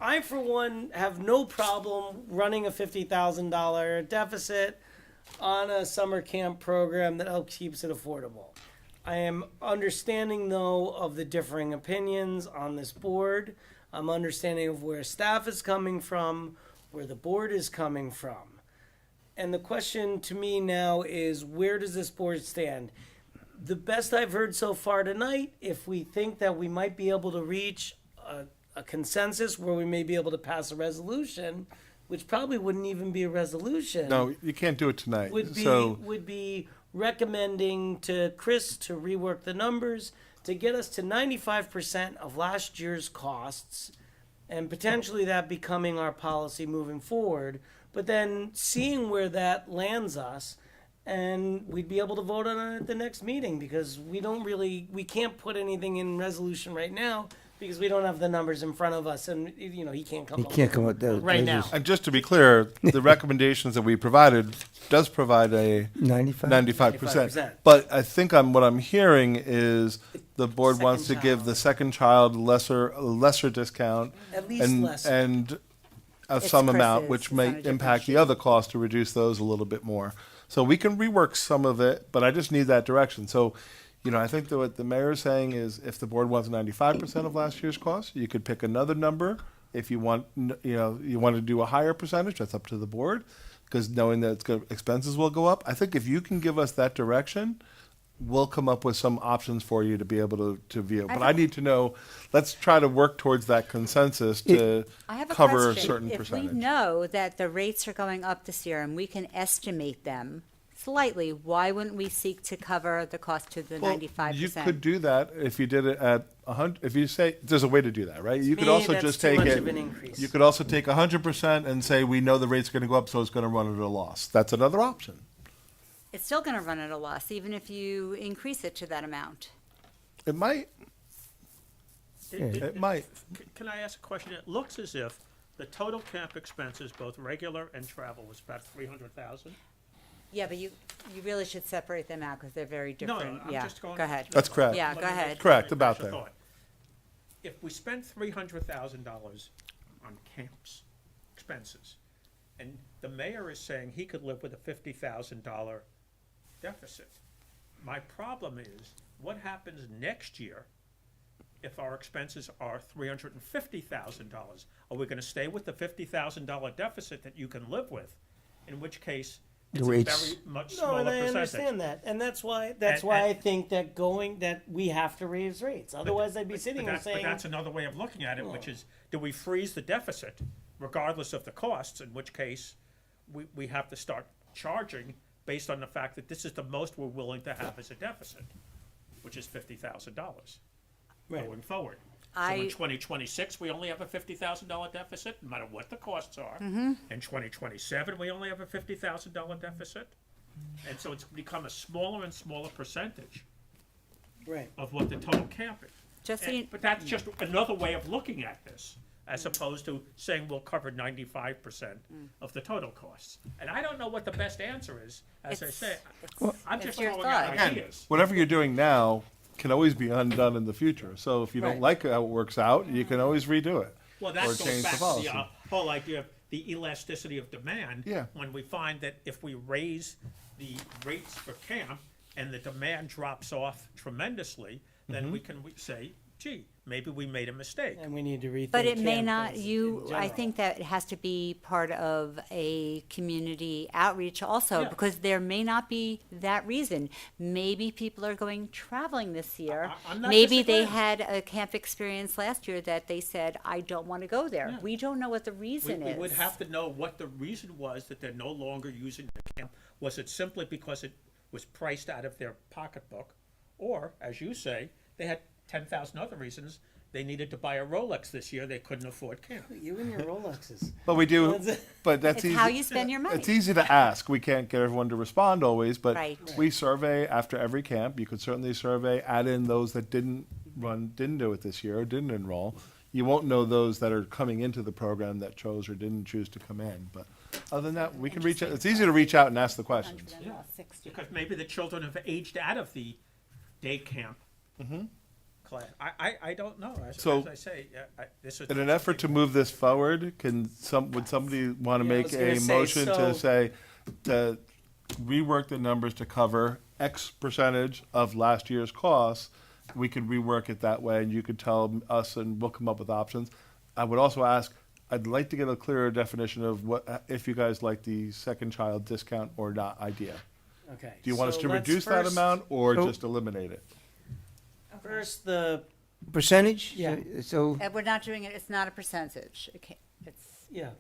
Speaker 5: I, for one, have no problem running a $50,000 deficit on a summer camp program that helps keeps it affordable. I am understanding, though, of the differing opinions on this board. I'm understanding of where staff is coming from, where the board is coming from. And the question to me now is, where does this board stand? The best I've heard so far tonight, if we think that we might be able to reach a consensus where we may be able to pass a resolution, which probably wouldn't even be a resolution.
Speaker 6: No, you can't do it tonight.
Speaker 5: Would be
Speaker 6: So
Speaker 5: would be recommending to Chris to rework the numbers to get us to 95% of last year's costs, and potentially that becoming our policy moving forward. But then seeing where that lands us, and we'd be able to vote on it at the next meeting, because we can't put anything in resolution right now because we don't have the numbers in front of us, and he can't come.
Speaker 14: He can't come up with those.
Speaker 5: right now.
Speaker 6: And just to be clear, the recommendations that we provided does provide a
Speaker 14: 95?
Speaker 6: 95%.
Speaker 5: 95%.
Speaker 6: But I think what I'm hearing is the board
Speaker 5: Second
Speaker 6: wants to give
Speaker 5: child.
Speaker 6: the second child lesser discount.
Speaker 5: At least
Speaker 6: and,
Speaker 5: lesser.
Speaker 6: And of
Speaker 2: It's
Speaker 6: some amount,
Speaker 2: Chris's.
Speaker 6: which
Speaker 2: It's
Speaker 6: may
Speaker 2: on a different
Speaker 6: impact the
Speaker 2: sheet.
Speaker 6: other costs to reduce those a little bit more. So we can rework some of it, but I just need that direction. So, I think that what the mayor is saying is if the board wants 95% of last year's costs, you could pick another number. If you want, you want to do a higher percentage, that's up to the board, because knowing that expenses will go up. I think if you can give us that direction, we'll come up with some options for you to be able to view. But I need to know, let's try to work towards that consensus to
Speaker 2: I have a
Speaker 6: cover a
Speaker 2: question.
Speaker 6: certain
Speaker 2: If
Speaker 6: percentage.
Speaker 2: we know that the rates are going up this year and we can estimate them slightly, why wouldn't we seek to cover the cost to the
Speaker 6: Well,
Speaker 2: 95%?
Speaker 6: you could do that if you did it at 100. If you say there's a way to do that, right? You could
Speaker 5: me,
Speaker 6: also
Speaker 5: that's
Speaker 6: just
Speaker 5: too
Speaker 6: take
Speaker 5: much
Speaker 6: it.
Speaker 5: of an increase.
Speaker 6: You could also take 100% and say we know the rate's going to go up, so it's going to run at a loss. That's another option.
Speaker 2: It's still going to run at a loss, even if you increase it to that amount.
Speaker 6: It might.
Speaker 1: It-
Speaker 6: It might.
Speaker 1: Can I ask a question? It looks as if the total camp expenses, both regular and travel, was about 300,000.
Speaker 2: Yeah, but you really should separate them out because they're very
Speaker 1: No,
Speaker 2: different.
Speaker 1: I'm
Speaker 2: yeah,
Speaker 1: just going.
Speaker 2: go ahead.
Speaker 6: That's correct.
Speaker 2: Yeah,
Speaker 1: Let
Speaker 2: go
Speaker 1: me
Speaker 2: ahead.
Speaker 1: make-
Speaker 6: Correct,
Speaker 1: let me
Speaker 6: about
Speaker 1: finish the
Speaker 6: there.
Speaker 1: thought. If we spend $300,000 on camps expenses, and the mayor is saying he could live with a $50,000 deficit, my problem is, what happens next year if our expenses are $350,000? Are we gonna stay with the $50,000 deficit that you can live with? In which case, it's a
Speaker 14: rates-
Speaker 1: very much
Speaker 5: No,
Speaker 1: smaller
Speaker 5: and I
Speaker 1: percentage.
Speaker 5: understand that, and that's why
Speaker 1: And-
Speaker 5: I think that we have to raise rates. Otherwise, I'd be sitting here
Speaker 1: But
Speaker 5: saying,
Speaker 1: that's another way of looking at it, which is, do we freeze the deficit regardless of the costs, in which case we have to start charging based on the fact that this is the most we're willing to have as a deficit, which is $50,000
Speaker 5: Right.
Speaker 1: going forward. So in 2026, we only have a $50,000 deficit, no matter what the costs are.
Speaker 2: Mm-hmm.
Speaker 1: In 2027, we only have a $50,000 deficit. And so it's become a smaller and smaller percentage
Speaker 5: right.
Speaker 1: of what the total camp is.
Speaker 2: Just so you-
Speaker 1: But that's just another way of looking at this, as opposed to saying we'll cover 95% of the total costs. And I don't know what the best answer is, as I
Speaker 2: It's-
Speaker 1: say.
Speaker 2: it's-
Speaker 1: I'm
Speaker 2: it's
Speaker 1: just
Speaker 2: your
Speaker 1: throwing out
Speaker 2: thought.
Speaker 1: ideas.
Speaker 6: Whatever you're doing now can always be undone in the future. So if you don't
Speaker 5: Right.
Speaker 6: like how it works out, you can always redo it.
Speaker 1: Well, that
Speaker 6: or
Speaker 1: goes
Speaker 6: change
Speaker 1: back
Speaker 6: the
Speaker 1: to
Speaker 6: policy.
Speaker 1: the whole idea of the elasticity of demand.
Speaker 6: Yeah.
Speaker 1: When we find that if we raise the rates for camp and the demand drops off tremendously, then
Speaker 6: Mm-hmm.
Speaker 1: we can say, gee, maybe we made a mistake.
Speaker 5: And we need to rethink.
Speaker 2: But it may
Speaker 5: camp
Speaker 2: not,
Speaker 5: as- in
Speaker 2: I
Speaker 5: general.
Speaker 2: think that it has to be part of a community outreach also,
Speaker 1: Yeah.
Speaker 2: because there may not be that reason. Maybe people are going traveling this year.
Speaker 1: I'm not
Speaker 2: Maybe they
Speaker 1: disagreeing.
Speaker 2: had a camp experience last year that they said, I don't want to go there.
Speaker 1: Yeah.
Speaker 2: We don't know what the reason
Speaker 1: We
Speaker 2: is.
Speaker 1: would have to know what the reason was that they're no longer using the camp. Was it simply because it was priced out of their pocketbook? Or, as you say, they had 10,000 other reasons. They needed to buy a Rolex this year, they couldn't afford camp.
Speaker 5: You and your Rolexes.
Speaker 6: But we do,
Speaker 5: That's it.
Speaker 6: but that's
Speaker 2: It's
Speaker 6: easy.
Speaker 2: how you spend your money.
Speaker 6: It's easy to ask. We can't get everyone to respond always, but
Speaker 2: Right.
Speaker 6: we survey after every camp. You could certainly survey, add in those that didn't do it this year, or didn't enroll. You won't know those that are coming into the program that chose or didn't choose to come in. But other than that, we can reach out. It's easy to reach out and ask the questions.
Speaker 1: Because maybe the children have aged out of the day camp class. I don't know,
Speaker 6: So,
Speaker 1: as I say, this is.
Speaker 6: In an effort to move this forward, would somebody want to
Speaker 5: Yeah, I
Speaker 6: make
Speaker 5: was gonna
Speaker 6: a
Speaker 5: say,
Speaker 6: motion
Speaker 5: so-
Speaker 6: to say, to rework the numbers to cover X percentage of last year's costs? We could rework it that way, and you could tell us, and we'll come up with options. I would also ask, I'd like to get a clearer definition of what, if you guys like the second child discount or not idea.
Speaker 5: Okay.
Speaker 6: Do you want us
Speaker 5: so
Speaker 6: to
Speaker 5: let's
Speaker 6: reduce that
Speaker 5: first-
Speaker 6: amount or
Speaker 14: So-
Speaker 6: just eliminate it?
Speaker 5: First, the
Speaker 14: Percentage?
Speaker 5: Yeah.
Speaker 14: So,
Speaker 2: And we're not doing it, it's not a percentage. It's,
Speaker 5: Yeah.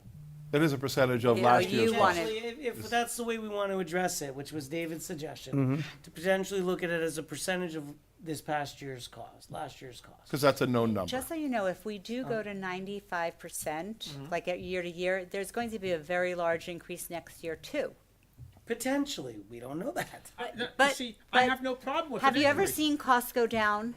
Speaker 6: It is a percentage of
Speaker 2: You
Speaker 6: last
Speaker 2: know,
Speaker 6: year's
Speaker 2: you
Speaker 6: cost.
Speaker 2: wanted-
Speaker 5: Potentially, if that's the way we want to address it, which was David's suggestion, to potentially look at it as a percentage of this past year's cost, last year's cost.
Speaker 6: Because that's a known number.
Speaker 2: just so you know, if we do go to 95%, like at year to year, there's going to be a very large increase next year too.
Speaker 5: Potentially, we don't know that.
Speaker 2: But-
Speaker 1: See,
Speaker 2: but
Speaker 1: I have no problem with
Speaker 2: Have
Speaker 1: an
Speaker 2: you ever
Speaker 1: increase.
Speaker 2: seen costs go down?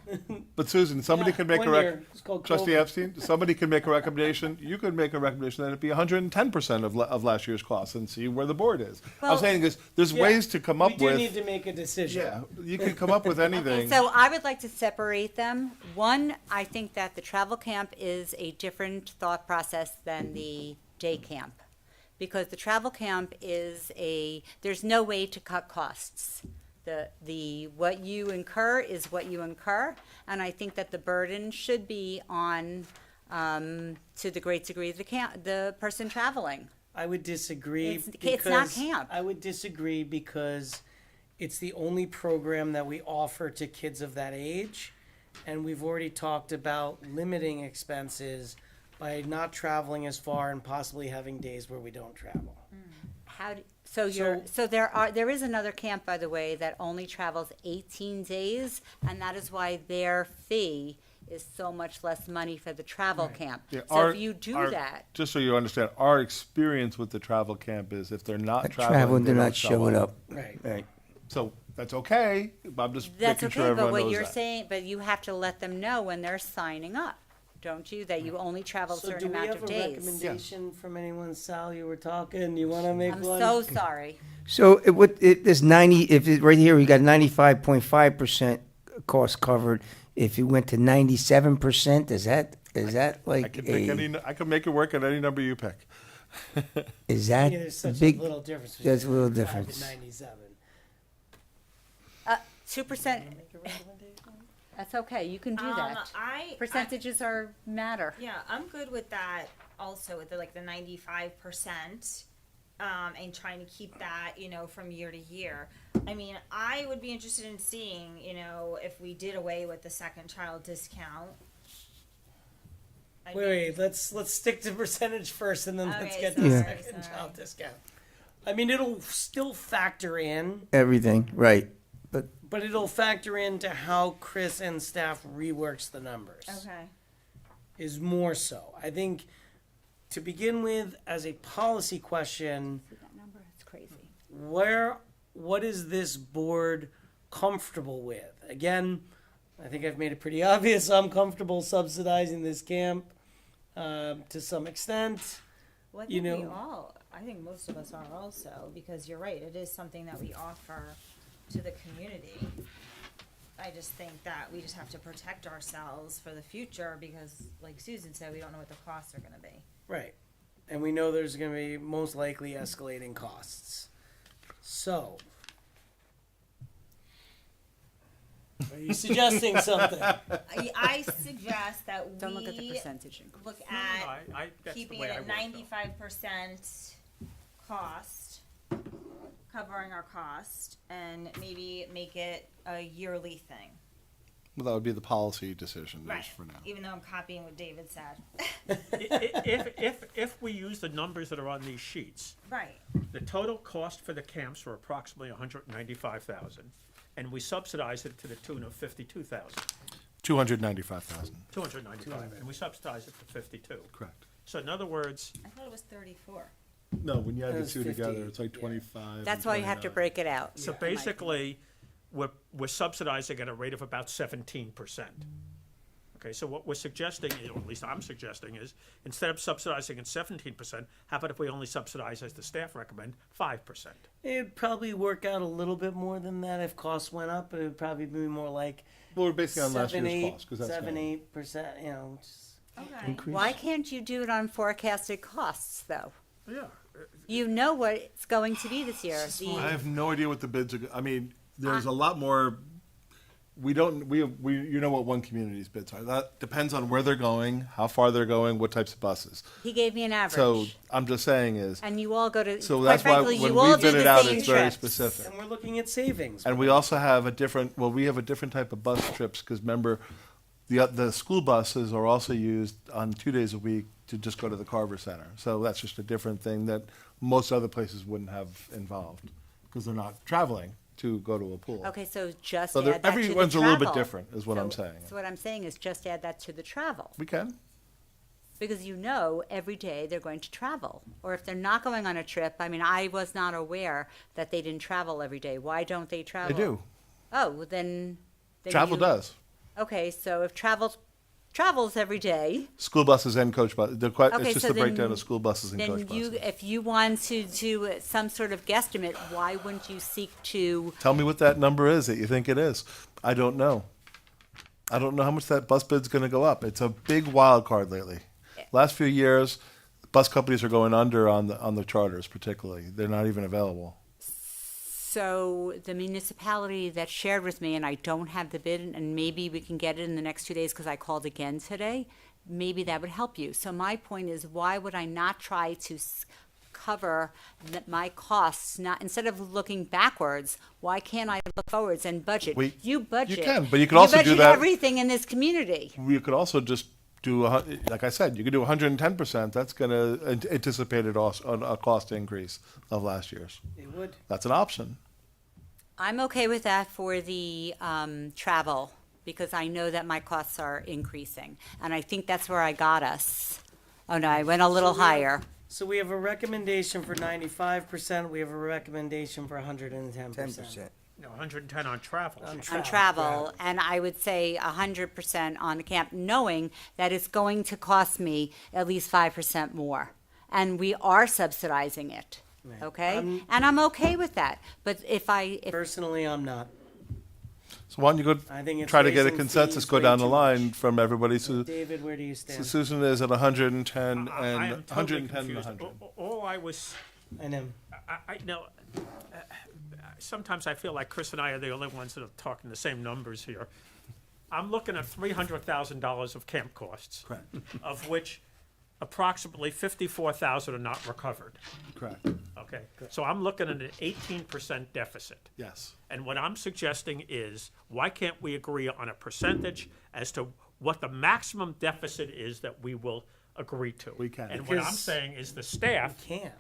Speaker 6: But Susan, somebody
Speaker 5: Yeah,
Speaker 6: can make
Speaker 5: one
Speaker 6: a rec,
Speaker 5: year, it's called
Speaker 6: Trustee
Speaker 5: COVID.
Speaker 6: Epstein, somebody can make a recommendation, you could make a recommendation that it be 110% of last year's costs and see where the board is. I'm
Speaker 2: Well-
Speaker 6: saying is, there's
Speaker 5: Yeah,
Speaker 6: ways to come up
Speaker 5: We do
Speaker 6: with.
Speaker 5: need to make a decision.
Speaker 6: Yeah, you can come up with anything.
Speaker 2: So I would like to separate them. One, I think that the travel camp is a different thought process than the day camp. Because the travel camp is there's no way to cut costs. What you incur is what you incur, and I think that the burden should be on, to the great degree, the person traveling.
Speaker 5: I would disagree.
Speaker 2: It's not
Speaker 5: because-
Speaker 2: camp.
Speaker 5: I would disagree because it's the only program that we offer to kids of that age. And we've already talked about limiting expenses by not traveling as far and possibly having days where we don't travel.
Speaker 2: There is another camp, by the way, that only travels 18 days, and that is why their fee is so much less money for the travel camp.
Speaker 6: Yeah,
Speaker 2: So if you do that,
Speaker 6: Just so you understand, our experience with the travel camp is if they're not
Speaker 14: traveling,
Speaker 6: traveling, they
Speaker 14: they're
Speaker 6: don't
Speaker 14: not
Speaker 6: show
Speaker 14: showing
Speaker 6: up.
Speaker 14: up.
Speaker 5: Right.
Speaker 14: Right.
Speaker 6: So that's okay, but I'm just
Speaker 2: that's
Speaker 6: making sure
Speaker 2: okay, but
Speaker 6: everyone
Speaker 2: what
Speaker 6: knows
Speaker 2: you're
Speaker 6: that.
Speaker 2: saying, but you have to let them know when they're signing up, don't you? That you only travel a
Speaker 5: So
Speaker 2: certain
Speaker 5: do we
Speaker 2: amount
Speaker 5: have
Speaker 2: of
Speaker 5: a
Speaker 2: days.
Speaker 5: recommendation from anyone? Sal, you were talking, you want to make
Speaker 2: I'm
Speaker 5: one?
Speaker 2: so sorry.
Speaker 14: So there's 90, right here, we got 95.5% cost covered. If you went to 97%, is that like
Speaker 6: I can make it work at any number you pick.
Speaker 14: is that
Speaker 5: Yeah, there's such
Speaker 14: big?
Speaker 5: a little difference.
Speaker 14: There's a little
Speaker 5: between 5 and
Speaker 14: difference.
Speaker 5: 97.
Speaker 2: 2%, that's okay, you can do that. Percentages matter.
Speaker 4: Yeah, I'm good with that also with the 95%, and trying to keep that, from year to year. I mean, I would be interested in seeing, if we did away with the second child discount.
Speaker 5: Wait, let's stick to percentage first, and then let's
Speaker 4: Okay,
Speaker 5: get
Speaker 4: sorry,
Speaker 5: the
Speaker 4: sorry.
Speaker 5: second child discount. I mean, it'll still factor in,
Speaker 14: Everything, right?
Speaker 5: but it'll factor into how Chris and staff reworks the numbers.
Speaker 4: Okay.
Speaker 5: Is more so. I think to begin with, as a policy question,
Speaker 2: That number, it's crazy.
Speaker 5: what is this board comfortable with? Again, I think I've made it pretty obvious. I'm comfortable subsidizing this camp to some extent.
Speaker 4: Well, I
Speaker 5: You
Speaker 4: think
Speaker 5: know-
Speaker 4: I think most of us are also, because you're right, it is something that we offer to the community. I just think that we just have to protect ourselves for the future because, like Susan said, we don't know what the costs are gonna be.
Speaker 5: Right. And we know there's going to be most likely escalating costs. So, are you suggesting something?
Speaker 4: I suggest that
Speaker 2: Don't look at the
Speaker 4: we
Speaker 2: percentage increase.
Speaker 4: look
Speaker 1: No,
Speaker 4: at
Speaker 1: that's the
Speaker 4: keeping
Speaker 1: way
Speaker 4: it
Speaker 1: I
Speaker 4: at
Speaker 1: work, though.
Speaker 4: 95% cost, covering our cost, and maybe make it a yearly thing.
Speaker 6: Well, that would be the policy decision
Speaker 4: Right.
Speaker 6: for now.
Speaker 4: Even though I'm copying what David said.
Speaker 1: If we use the numbers that are on these sheets,
Speaker 4: Right.
Speaker 1: the total cost for the camps were approximately $195,000, and we subsidize it to the tune of $52,000,
Speaker 6: 295,000.
Speaker 1: $295, and we subsidize it to 52.
Speaker 6: Correct.
Speaker 1: So in other words,
Speaker 4: I thought it was 34.
Speaker 6: No, when you add
Speaker 5: It
Speaker 6: the
Speaker 5: was
Speaker 6: two
Speaker 5: 50,
Speaker 6: together, it's like
Speaker 5: yeah.
Speaker 6: 25.
Speaker 2: That's
Speaker 6: and
Speaker 2: why you have to
Speaker 6: 29.
Speaker 2: break it out.
Speaker 1: so basically, we're subsidizing at a rate of about 17%. Okay, so what we're suggesting, or at least I'm suggesting, is instead of subsidizing at 17%, how about if we only subsidize, as the staff recommend, 5%?
Speaker 5: It'd probably work out a little bit more than that if costs went up. It would probably be more like
Speaker 6: Well, we're basing it on last
Speaker 5: 7,
Speaker 6: year's
Speaker 5: 8,
Speaker 6: cost, 'cause that's
Speaker 5: 7,
Speaker 6: gonna-
Speaker 5: 8%. You know, just
Speaker 4: Okay.
Speaker 2: Why can't you do it on forecasted costs, though?
Speaker 1: Yeah.
Speaker 2: You know what it's going to be this year.
Speaker 6: I have no idea what the bids are. I mean, there's a lot more. We don't. You know what one community's bids are. That depends on where they're going, how far they're going, what types of buses.
Speaker 2: He gave me an average.
Speaker 6: So I'm just saying is.
Speaker 2: And you all go to,
Speaker 6: So
Speaker 2: quite
Speaker 6: that's why
Speaker 2: frankly,
Speaker 6: when
Speaker 2: you all
Speaker 6: we
Speaker 2: do
Speaker 6: bid it
Speaker 2: the
Speaker 6: out,
Speaker 2: same
Speaker 6: it's very
Speaker 2: trips.
Speaker 6: specific.
Speaker 5: and we're looking at savings.
Speaker 6: And we also have a different. Well, we have a different type of bus trips because remember, The school buses are also used on 2 days a week to just go to the Carver Center. So that's just a different thing that most other places wouldn't have involved because they're not traveling to go to a pool.
Speaker 2: Okay, so just
Speaker 6: So
Speaker 2: add that to the travel.
Speaker 6: everyone's a little bit different, is what I'm saying.
Speaker 2: So what I'm saying is just add that to the travel.
Speaker 6: We can.
Speaker 2: Because you know every day they're going to travel. Or if they're not going on a trip, I mean, I was not aware that they didn't travel every day. Why don't they
Speaker 6: They
Speaker 2: travel?
Speaker 6: do.
Speaker 2: Oh, well, then
Speaker 6: Travel
Speaker 2: you-
Speaker 6: does.
Speaker 2: Okay, so if travels every day,
Speaker 6: School buses and coach buses.
Speaker 2: Okay,
Speaker 6: It's just
Speaker 2: so
Speaker 6: a breakdown
Speaker 2: then-
Speaker 6: of school buses and
Speaker 2: then
Speaker 6: coach buses.
Speaker 2: if you want to do some sort of guesstimate, why wouldn't you seek to?
Speaker 6: Tell me what that number is that you think it is. I don't know. I don't know how much that bus bid's going to go up. It's a big wild card lately. Last few years, bus companies are going under on the charters, particularly. They're not even available.
Speaker 2: So the municipality that shared with me, and I don't have the bid, and maybe we can get it in the next 2 days because I called again today. Maybe that would help you. So my point is, why would I not try to cover my costs? Not instead of looking backwards, why can't I look forwards and budget? You budget.
Speaker 6: You can, but you could also do
Speaker 2: budget
Speaker 6: that.
Speaker 2: everything in this community.
Speaker 6: You could also just do, like I said, you could do 110%. That's going to anticipate a cost increase of last year's.
Speaker 5: It would.
Speaker 6: That's an option.
Speaker 2: I'm okay with that for the travel, because I know that my costs are increasing. And I think that's where I got us. Oh, no, I went a little higher.
Speaker 5: So we have a recommendation for 95%. We have a recommendation for 110%.
Speaker 14: 10%.
Speaker 1: No, 110 on travel.
Speaker 2: On travel, and I would say 100% on the camp, knowing that it's going to cost me at least 5% more. And we are subsidizing it, okay? And I'm okay with that. But if
Speaker 5: Personally, I'm not.
Speaker 6: So why don't you go
Speaker 5: I think it's
Speaker 6: try to get a
Speaker 5: raising
Speaker 6: consensus,
Speaker 5: fees
Speaker 6: go
Speaker 5: way
Speaker 6: down the
Speaker 5: too
Speaker 6: line
Speaker 5: much.
Speaker 6: from everybody.
Speaker 5: David, where do you
Speaker 6: So
Speaker 5: stand?
Speaker 6: Susan is at 110 and
Speaker 1: I am totally
Speaker 6: 110 and
Speaker 1: confused.
Speaker 6: 100.
Speaker 1: All I was,
Speaker 5: And him.
Speaker 1: I know, sometimes I feel like Chris and I are the only ones that are talking the same numbers here. I'm looking at $300,000 of camp costs.
Speaker 6: Correct.
Speaker 1: Of which approximately 54,000 are not recovered.
Speaker 6: Correct.
Speaker 1: Okay, so I'm looking at an 18% deficit.
Speaker 6: Yes.
Speaker 1: And what I'm suggesting is, why can't we agree on a percentage as to what the maximum deficit is that we will agree to?
Speaker 6: We can.
Speaker 1: And what I'm
Speaker 5: Because-
Speaker 1: saying is the staff.
Speaker 5: Can't.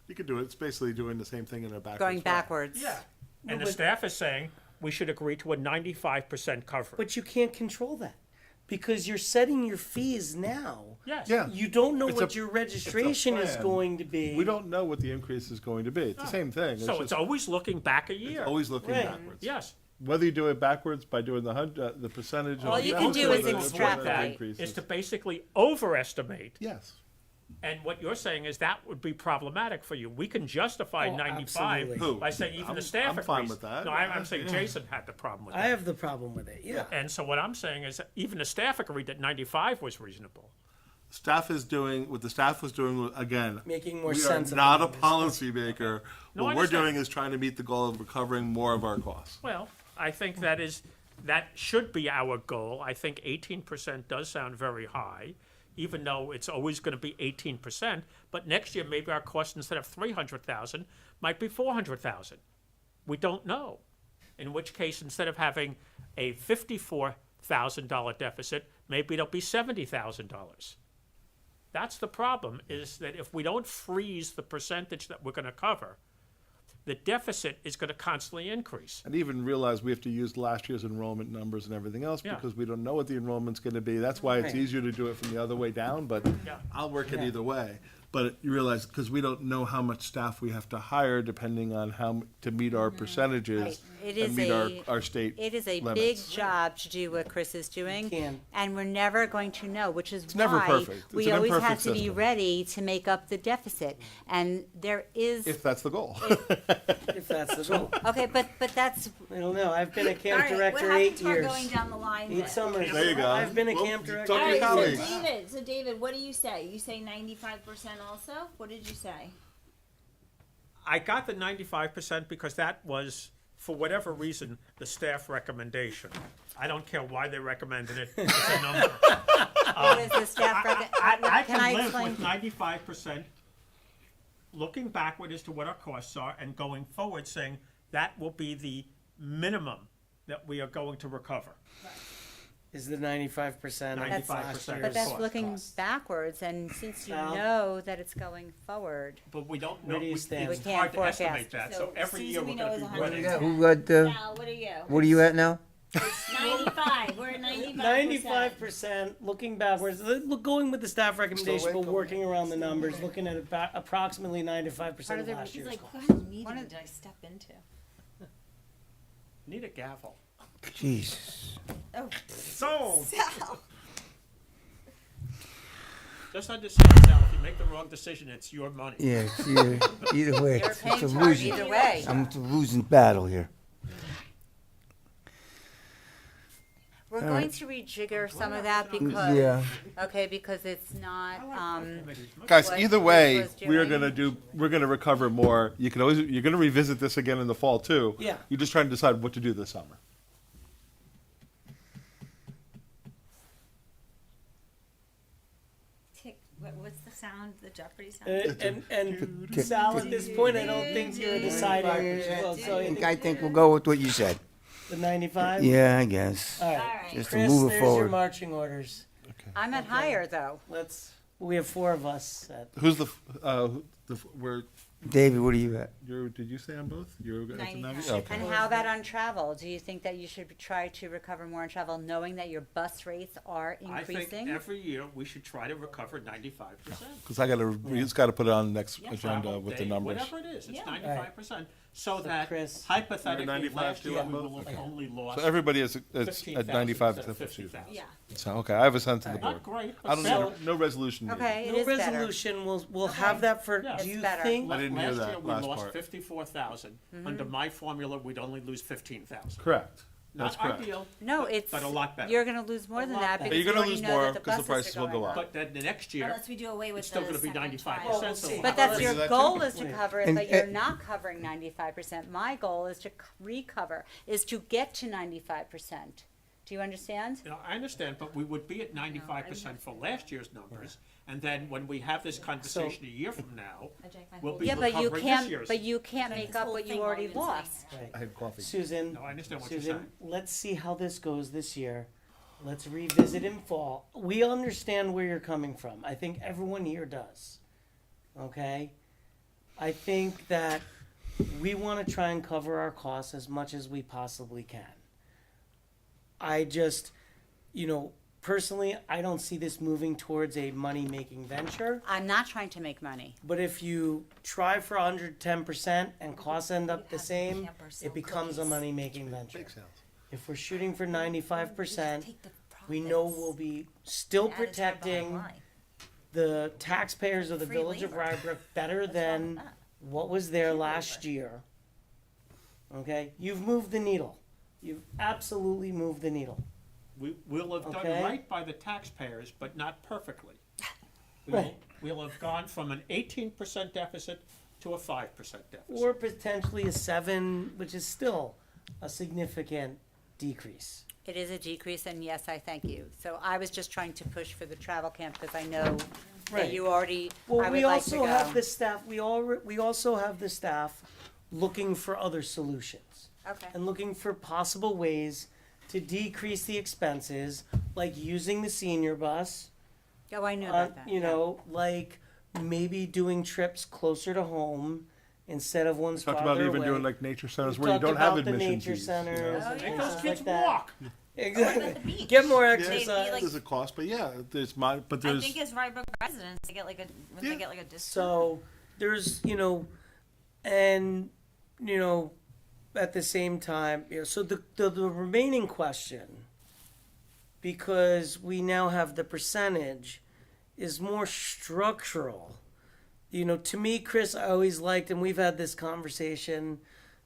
Speaker 6: You could do it. It's basically doing the same thing in a backwards
Speaker 2: going
Speaker 6: way.
Speaker 2: backwards.
Speaker 1: Yeah. And the
Speaker 5: but-
Speaker 1: staff is saying we should agree to a 95% coverage.
Speaker 5: But you can't control that because you're setting your fees now.
Speaker 1: Yes.
Speaker 6: Yeah.
Speaker 5: You don't know
Speaker 6: It's
Speaker 5: what
Speaker 6: a-
Speaker 5: your
Speaker 6: it's a
Speaker 5: registration is
Speaker 6: plan.
Speaker 5: going to be.
Speaker 6: We don't know what the increase is going to be. It's the same thing.
Speaker 1: So it's
Speaker 6: just
Speaker 1: always looking back a year.
Speaker 6: always looking
Speaker 5: Right.
Speaker 6: backwards.
Speaker 1: Yes.
Speaker 6: Whether you do it backwards by doing the percentage.
Speaker 2: All
Speaker 6: of
Speaker 2: you
Speaker 6: the
Speaker 2: can do
Speaker 6: deficit
Speaker 2: is
Speaker 6: or the
Speaker 2: extrapolate.
Speaker 6: increases.
Speaker 1: Is to basically overestimate.
Speaker 6: Yes.
Speaker 1: And what you're saying is that would be problematic for you. We can justify
Speaker 5: Oh,
Speaker 1: 95
Speaker 5: absolutely.
Speaker 1: by saying even
Speaker 6: I'm-
Speaker 1: the staff
Speaker 6: I'm
Speaker 1: agrees.
Speaker 6: fine with that.
Speaker 1: No, I'm saying Jason had the problem with
Speaker 5: I
Speaker 1: that.
Speaker 5: have the problem with it. Yeah.
Speaker 1: And so what I'm saying is that even the staff agreed that 95 was reasonable.
Speaker 6: Staff is doing what the staff was doing again.
Speaker 5: Making more
Speaker 6: we
Speaker 5: sense
Speaker 6: are
Speaker 5: of
Speaker 6: not
Speaker 5: the
Speaker 6: a
Speaker 5: numbers.
Speaker 6: policymaker.
Speaker 1: No, I
Speaker 6: What we're
Speaker 1: understand.
Speaker 6: doing is trying to meet the goal of recovering more of our costs.
Speaker 1: Well, I think that should be our goal. I think 18% does sound very high, even though it's always going to be 18%. But next year, maybe our cost instead of 300,000 might be 400,000. We don't know. In which case, instead of having a $54,000 deficit, maybe it'll be $70,000. That's the problem, is that if we don't freeze the percentage that we're going to cover, the deficit is going to constantly increase.
Speaker 6: And even realize we have to use last year's enrollment numbers and everything else
Speaker 1: Yeah.
Speaker 6: because we don't know what the enrollment's going to be. That's why it's
Speaker 5: Right.
Speaker 6: easier to do it from the other way down, but
Speaker 1: Yeah.
Speaker 6: I'll work it
Speaker 5: Yeah.
Speaker 6: either way. But you realize, because we don't know how much staff we have to hire depending on to meet our percentages
Speaker 2: Right. It
Speaker 6: and
Speaker 2: is
Speaker 6: meet
Speaker 2: a-
Speaker 6: our state
Speaker 2: It is a big
Speaker 6: limits.
Speaker 2: job to do what Chris is doing.
Speaker 5: can.
Speaker 2: And we're never going to know, which is
Speaker 6: never
Speaker 2: why
Speaker 6: perfect. It's
Speaker 2: we
Speaker 6: an
Speaker 2: always have
Speaker 6: imperfect
Speaker 2: to be
Speaker 6: system.
Speaker 2: ready to make up the deficit. And there is,
Speaker 6: If that's the goal.
Speaker 5: If that's the goal.
Speaker 2: okay, but that's,
Speaker 5: I don't know. I've been a
Speaker 4: All
Speaker 5: camp
Speaker 4: right, what
Speaker 5: director
Speaker 4: happened
Speaker 5: 8
Speaker 4: to our
Speaker 5: years.
Speaker 4: going down the line
Speaker 5: 8
Speaker 4: then?
Speaker 5: summers.
Speaker 6: There you go.
Speaker 5: I've been a
Speaker 6: Well,
Speaker 5: camp director.
Speaker 6: talk to
Speaker 4: All
Speaker 6: your
Speaker 4: right,
Speaker 6: colleagues.
Speaker 4: so David, what do you say? You say 95% also? What did you say?
Speaker 1: I got the 95% because that was, for whatever reason, the staff recommendation. I don't care why they recommended it. It's a number.
Speaker 2: what is the staff,
Speaker 1: I
Speaker 2: can I
Speaker 1: can live
Speaker 2: explain?
Speaker 1: with 95% looking backward as to what our costs are and going forward saying that will be the minimum that we are going to recover.
Speaker 5: is the 95% of
Speaker 1: 95%
Speaker 5: last
Speaker 1: But
Speaker 2: But
Speaker 5: year's
Speaker 2: that's
Speaker 1: cost.
Speaker 2: looking backwards, and since you
Speaker 5: Well-
Speaker 2: know that it's going forward,
Speaker 1: But we don't
Speaker 5: Where
Speaker 1: know,
Speaker 5: do you
Speaker 1: we-
Speaker 5: stand?
Speaker 2: We
Speaker 1: it's
Speaker 2: can't
Speaker 1: hard to
Speaker 2: forecast.
Speaker 1: estimate that, so every year
Speaker 4: season we
Speaker 1: we're
Speaker 4: know
Speaker 1: gonna
Speaker 4: is
Speaker 1: be
Speaker 4: 100.
Speaker 1: running.
Speaker 14: Who got,
Speaker 4: Sal, what are you?
Speaker 14: what are you at now?
Speaker 8: It's 95, we're at 95%.
Speaker 5: 95%, looking backwards, going with the staff recommendation, but working around the numbers, looking at about approximately 95% of last
Speaker 4: He's
Speaker 5: year's
Speaker 4: like,
Speaker 5: cost.
Speaker 4: what kind of meeting did I step into?
Speaker 1: Need a gavel.
Speaker 14: Jesus.
Speaker 4: Oh,
Speaker 1: So,
Speaker 4: Sal.
Speaker 1: just understand, Sal, if you make the wrong decision, it's your money.
Speaker 14: Yeah, either way,
Speaker 2: you're
Speaker 14: it's
Speaker 2: paying
Speaker 14: a
Speaker 2: for it
Speaker 14: losing.
Speaker 2: either way.
Speaker 14: I'm a losing battle here.
Speaker 2: We're
Speaker 14: All
Speaker 2: going
Speaker 14: right.
Speaker 2: to rejigger some of that because,
Speaker 14: Yeah.
Speaker 2: okay, because it's not,
Speaker 6: Guys,
Speaker 2: what
Speaker 6: either
Speaker 2: Chris
Speaker 6: way,
Speaker 2: was
Speaker 6: we're
Speaker 2: doing.
Speaker 6: we're gonna recover more. You can always, you're gonna revisit this again in the fall too.
Speaker 5: Yeah.
Speaker 6: You're just trying to decide what to do this summer.
Speaker 4: Tick, what's the sound, the Jeopardy sound?
Speaker 5: And Sal, at this point, I don't think you're deciding, well, so
Speaker 14: I think we'll go with what you said.
Speaker 5: the 95?
Speaker 14: Yeah, I guess.
Speaker 5: All right,
Speaker 4: Alright.
Speaker 14: Just to
Speaker 5: Chris,
Speaker 14: move it
Speaker 5: there's your
Speaker 14: forward.
Speaker 5: marching orders.
Speaker 2: I'm at higher though.
Speaker 5: We have 4 of us at,
Speaker 6: Who's where,
Speaker 14: David, what are you at?
Speaker 6: did you say on both? You're at the
Speaker 4: 95.
Speaker 6: 90? Okay.
Speaker 2: And how about on travel? Do you think that you should try to recover more on travel, knowing that your bus rates are
Speaker 1: I think
Speaker 2: increasing?
Speaker 1: every year we should try to recover 95%.
Speaker 6: Because we just gotta put it on the next agenda
Speaker 1: Travel
Speaker 6: with the
Speaker 1: day,
Speaker 6: numbers.
Speaker 1: Whatever it is, it's
Speaker 4: Yeah.
Speaker 1: 95%. So
Speaker 5: So
Speaker 1: that
Speaker 5: Chris-
Speaker 1: hypothetically,
Speaker 6: 95
Speaker 1: last
Speaker 6: too
Speaker 1: year
Speaker 6: on
Speaker 1: we
Speaker 6: both?
Speaker 1: will have
Speaker 6: Okay.
Speaker 1: only lost
Speaker 6: So everybody is, it's
Speaker 1: 15,000
Speaker 6: at 95
Speaker 1: instead of
Speaker 6: to
Speaker 1: 50,000.
Speaker 4: Yeah.
Speaker 6: So, okay, I have a sense of the board.
Speaker 1: Not great,
Speaker 6: I
Speaker 1: but
Speaker 6: don't
Speaker 1: better.
Speaker 6: know, no resolution needed.
Speaker 2: Okay, it
Speaker 5: no
Speaker 2: is better.
Speaker 5: resolution, we'll have that for,
Speaker 1: Yeah.
Speaker 5: do
Speaker 2: It's
Speaker 5: you
Speaker 2: better.
Speaker 5: think?
Speaker 6: I didn't hear
Speaker 1: Last
Speaker 6: that
Speaker 1: year we
Speaker 6: last
Speaker 1: lost
Speaker 6: part.
Speaker 1: 54,000.
Speaker 2: Mm-hmm.
Speaker 1: Under my formula, we'd only lose 15,000.
Speaker 6: Correct. That's
Speaker 1: Not
Speaker 6: correct.
Speaker 1: ideal.
Speaker 2: No,
Speaker 1: but-
Speaker 2: it's,
Speaker 1: but a lot better.
Speaker 2: you're gonna lose more
Speaker 5: A
Speaker 2: than
Speaker 5: lot
Speaker 2: that
Speaker 5: better.
Speaker 2: because
Speaker 6: You're
Speaker 2: you
Speaker 6: gonna
Speaker 2: already
Speaker 6: lose
Speaker 2: know
Speaker 6: more
Speaker 2: that the
Speaker 6: 'cause the
Speaker 2: buses
Speaker 6: prices
Speaker 2: are
Speaker 6: will
Speaker 2: going
Speaker 6: go up.
Speaker 2: up.
Speaker 1: But then the next year,
Speaker 4: Unless we do away with
Speaker 1: it's still
Speaker 4: the
Speaker 1: gonna be
Speaker 4: second
Speaker 1: 95%.
Speaker 4: trial.
Speaker 1: So
Speaker 5: see.
Speaker 1: we'll
Speaker 2: But
Speaker 1: have
Speaker 2: that's
Speaker 1: to
Speaker 2: your
Speaker 1: do that
Speaker 2: goal
Speaker 1: too.
Speaker 2: is to
Speaker 5: Wait.
Speaker 2: cover it,
Speaker 14: And-
Speaker 2: but you're not covering 95%. My goal is to recover, is to get to 95%. Do you understand?
Speaker 1: You know, I understand, but we would be at 95% for last year's numbers, and then when we have this conversation a year from now, we'll be
Speaker 2: Yeah, but you
Speaker 1: recovering this
Speaker 2: can't,
Speaker 1: year's.
Speaker 2: but you can't make up what you already lost.
Speaker 6: I had coffee.
Speaker 5: Susan,
Speaker 1: No, I understand what you're
Speaker 5: Susan,
Speaker 1: saying.
Speaker 5: let's see how this goes this year. Let's revisit in fall. We understand where you're coming from. I think everyone here does. Okay? I think that we want to try and cover our costs as much as we possibly can. I just, personally, I don't see this moving towards a money-making venture.
Speaker 2: I'm not trying to make money.
Speaker 5: But if you try for 110% and costs end up the same, it becomes a money-making venture. If we're shooting for 95%, we know we'll be still protecting the taxpayers of the
Speaker 4: Free
Speaker 5: village of
Speaker 4: labor.
Speaker 5: Rybrook better
Speaker 4: What's wrong with
Speaker 5: than
Speaker 4: that?
Speaker 5: what was there last year. Okay? You've moved the needle. You've absolutely moved the needle.
Speaker 1: We'll have done
Speaker 5: Okay.
Speaker 1: right by the taxpayers, but not perfectly.
Speaker 5: Right.
Speaker 1: We'll have gone from an 18% deficit to a 5% deficit.
Speaker 5: Or potentially a 7, which is still a significant decrease.
Speaker 2: It is a decrease, and yes, I thank you. So I was just trying to push for the travel camp because I know
Speaker 5: Right.
Speaker 2: that you already, I
Speaker 5: Well,
Speaker 2: would
Speaker 5: we
Speaker 2: like to
Speaker 5: also have
Speaker 2: go.
Speaker 5: the staff, we also have the staff looking for other solutions.
Speaker 2: Okay.
Speaker 5: And looking for possible ways to decrease the expenses, like using the senior bus.
Speaker 2: Oh, I knew about that. yeah.
Speaker 5: Like maybe doing trips closer to home instead of ones
Speaker 6: Talked
Speaker 5: farther
Speaker 6: about even
Speaker 5: away.
Speaker 6: doing like nature centers
Speaker 5: We
Speaker 6: where you
Speaker 5: talked
Speaker 6: don't have
Speaker 5: about the
Speaker 6: admission
Speaker 5: nature
Speaker 6: fees.
Speaker 5: centers and
Speaker 1: Make
Speaker 5: things
Speaker 1: those
Speaker 5: like
Speaker 1: kids
Speaker 5: that.
Speaker 1: walk.
Speaker 5: Exactly. Get more
Speaker 4: They'd
Speaker 5: exercise.
Speaker 4: be like-
Speaker 6: There's a cost, but yeah,
Speaker 4: I think as Rybrook residents, they get like a, when they get like a discount.
Speaker 5: So there's, and, at the same time, so the remaining question, because we now have the percentage, is more structural. To me, Chris, I always liked, and we've had this conversation,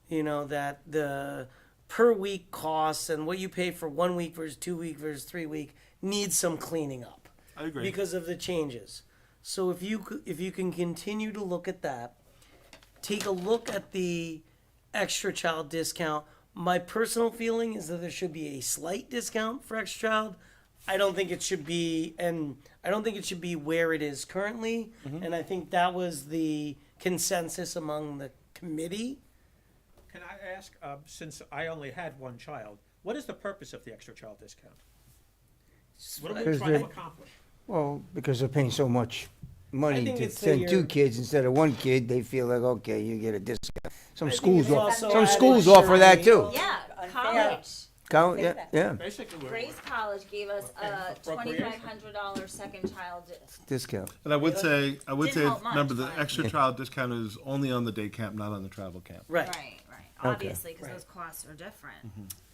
Speaker 5: that the per week costs and what you pay for 1 week versus 2 week versus 3 week needs some cleaning up.
Speaker 6: I agree.
Speaker 5: Because of the changes. So if you can continue to look at that, take a look at the extra child discount. My personal feeling is that there should be a slight discount for extra child. I don't think it should be, and I don't think it should be where it is currently. And I think that was the consensus among the committee.
Speaker 1: Can I ask, since I only had one child, what is the purpose of the extra child discount? What are we
Speaker 14: Because
Speaker 1: trying to
Speaker 14: they're-
Speaker 1: accomplish?
Speaker 14: Well, because they're paying so much money
Speaker 5: think
Speaker 14: to
Speaker 5: it's that
Speaker 14: send two
Speaker 5: you're-
Speaker 14: kids instead of one kid, they feel like, okay, you get a discount. Some
Speaker 5: I think
Speaker 14: schools,
Speaker 5: it's also
Speaker 14: some
Speaker 5: added
Speaker 14: schools offer that too.
Speaker 4: Yeah,
Speaker 2: Unfair.
Speaker 4: college.
Speaker 14: Yeah, yeah,
Speaker 1: Basically,
Speaker 4: Grace College gave us a
Speaker 1: Recreation.
Speaker 4: $2,500 second child.
Speaker 14: discount.
Speaker 6: And I would say,
Speaker 4: Didn't help much,
Speaker 6: remember, the
Speaker 4: but-
Speaker 6: extra child discount is only on the day camp, not on the travel camp.
Speaker 5: Right.
Speaker 4: Right. Obviously, because
Speaker 5: Right.
Speaker 4: those costs are different.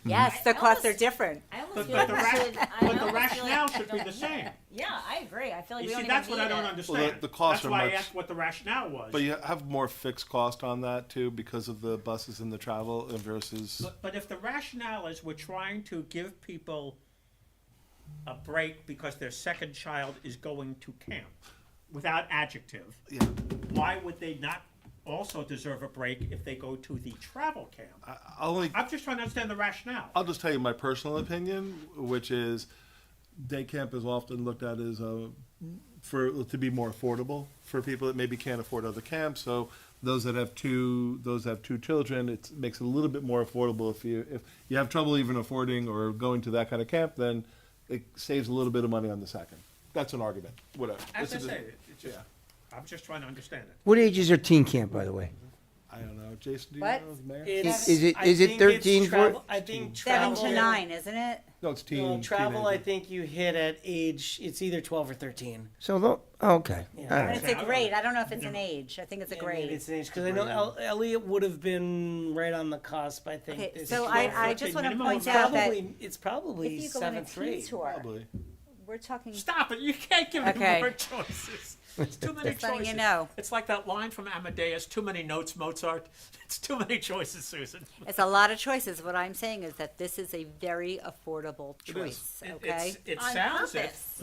Speaker 2: Yes, the costs are different.
Speaker 4: I almost
Speaker 1: But,
Speaker 4: feel
Speaker 1: but,
Speaker 4: like
Speaker 1: the,
Speaker 4: we
Speaker 1: rash-
Speaker 4: should. I
Speaker 1: but the
Speaker 4: almost feel
Speaker 1: rationale
Speaker 4: like-
Speaker 1: should be the same.
Speaker 4: Yeah, I agree. I feel like
Speaker 1: You
Speaker 4: we
Speaker 1: see,
Speaker 4: don't
Speaker 1: that's
Speaker 4: even
Speaker 1: what I
Speaker 4: need
Speaker 1: don't
Speaker 4: it.
Speaker 1: understand.
Speaker 6: Well, the costs
Speaker 1: That's
Speaker 6: are
Speaker 1: why I
Speaker 6: much-
Speaker 1: asked what the rationale was.
Speaker 6: But you have more fixed cost on that too because of the buses and the travel versus.
Speaker 1: But if the rationale is we're trying to give people a break because their second child is going to camp, without adjective,
Speaker 6: Yeah.
Speaker 1: why would they not also deserve a break if they go to the travel camp? I'm just trying to understand the rationale.
Speaker 6: I'll just tell you my personal opinion, which is day camp is often looked at as to be more affordable for people that maybe can't afford other camps. So those that have two children, it makes it a little bit more affordable. If you have trouble even affording or going to that kind of camp, then it saves a little bit of money on the second. That's an argument. Whatever.
Speaker 1: As I
Speaker 6: It's a-
Speaker 1: say, it's just, I'm just trying to understand it.
Speaker 14: What ages are teen camp, by the way?
Speaker 6: I don't know, Jason. Do you
Speaker 2: What?
Speaker 6: know, the mayor?
Speaker 5: It's,
Speaker 14: Is it-
Speaker 5: I
Speaker 14: is it
Speaker 5: think it's
Speaker 14: 13,
Speaker 5: travel- I think
Speaker 2: 7
Speaker 5: travel.
Speaker 2: to 9, isn't it?
Speaker 6: No, it's teen.
Speaker 5: No, travel, I
Speaker 6: teenager.
Speaker 5: think you hit at age, it's either 12 or 13.
Speaker 14: So, okay,
Speaker 5: Yeah.
Speaker 14: all
Speaker 2: And
Speaker 14: right.
Speaker 2: it's a grade. I don't know if it's an age. I think it's a
Speaker 5: Yeah, maybe
Speaker 2: grade.
Speaker 5: it's an age, because I know Elliot would have been right on the cusp, I think.
Speaker 2: Okay,
Speaker 5: this
Speaker 2: so
Speaker 5: year.
Speaker 2: I just want to
Speaker 1: minimum
Speaker 2: point
Speaker 1: of
Speaker 2: out that
Speaker 5: It's probably
Speaker 2: if you go on a
Speaker 5: seventh
Speaker 2: teen
Speaker 5: grade.
Speaker 2: tour,
Speaker 6: Probably.
Speaker 2: we're talking.
Speaker 1: Stop it! You can't give
Speaker 2: Okay.
Speaker 1: me more choices. It's too many
Speaker 2: Just letting
Speaker 1: choices.
Speaker 2: you know.
Speaker 1: It's like that line from Amadeus: "Too many notes, Mozart." It's too many choices, Susan.
Speaker 2: It's a lot of choices. What I'm saying is that this is a very affordable
Speaker 6: It is.
Speaker 2: choice. Okay.
Speaker 1: It
Speaker 4: On
Speaker 1: sounds
Speaker 4: purpose.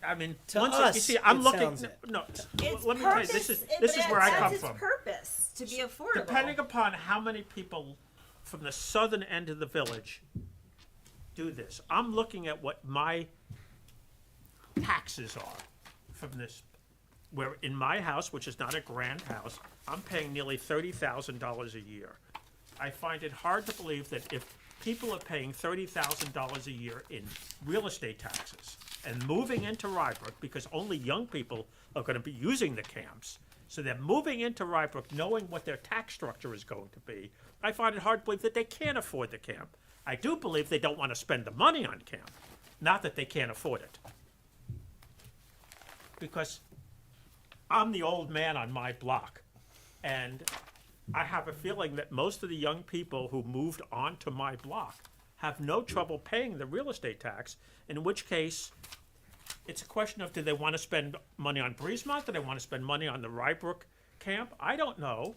Speaker 1: I mean,
Speaker 5: To
Speaker 1: once
Speaker 5: us,
Speaker 1: you see, I'm
Speaker 5: it
Speaker 1: looking.
Speaker 5: sounds it.
Speaker 1: No,
Speaker 4: It's
Speaker 1: let me tell you,
Speaker 4: purpose.
Speaker 1: this is where I come
Speaker 4: It's
Speaker 1: from.
Speaker 4: purpose to be affordable.
Speaker 1: Depending upon how many people from the southern end of the village do this, I'm looking at what my taxes are from this. Where in my house, which is not a grand house, I'm paying nearly $30,000 a year. I find it hard to believe that if people are paying $30,000 a year in real estate taxes and moving into Rybrook, because only young people are going to be using the camps, so they're moving into Rybrook knowing what their tax structure is going to be, I find it hard to believe that they can't afford the camp. I do believe they don't want to spend the money on camp, not that they can't afford it. Because I'm the old man on my block, and I have a feeling that most of the young people who moved onto my block have no trouble paying the real estate tax, in which case it's a question of do they want to spend money on Breezemont, do they want to spend money on the Rybrook camp? I don't know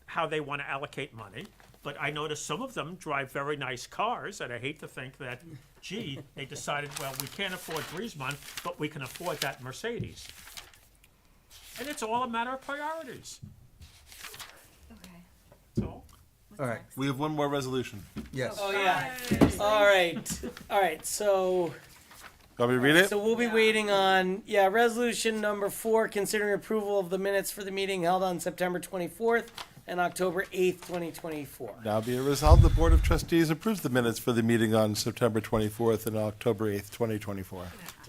Speaker 1: how they want to allocate money, but I notice some of them drive very nice cars, and I hate to think that, gee, they decided, well, we can't afford Breezemont, but we can afford that Mercedes. And it's all a matter of priorities.
Speaker 4: Okay.
Speaker 1: That's all.
Speaker 14: All right,
Speaker 6: We have one more resolution.
Speaker 14: yes.
Speaker 5: Oh, yeah. All right, so.
Speaker 6: Want me to read it?
Speaker 5: So we'll be waiting on, resolution number 4, considering approval of the minutes for the meeting held on September 24th and October 8th, 2024.
Speaker 6: Now be it resolved, the Board of Trustees approves the minutes for the meeting on September 24th and October 8th, 2024.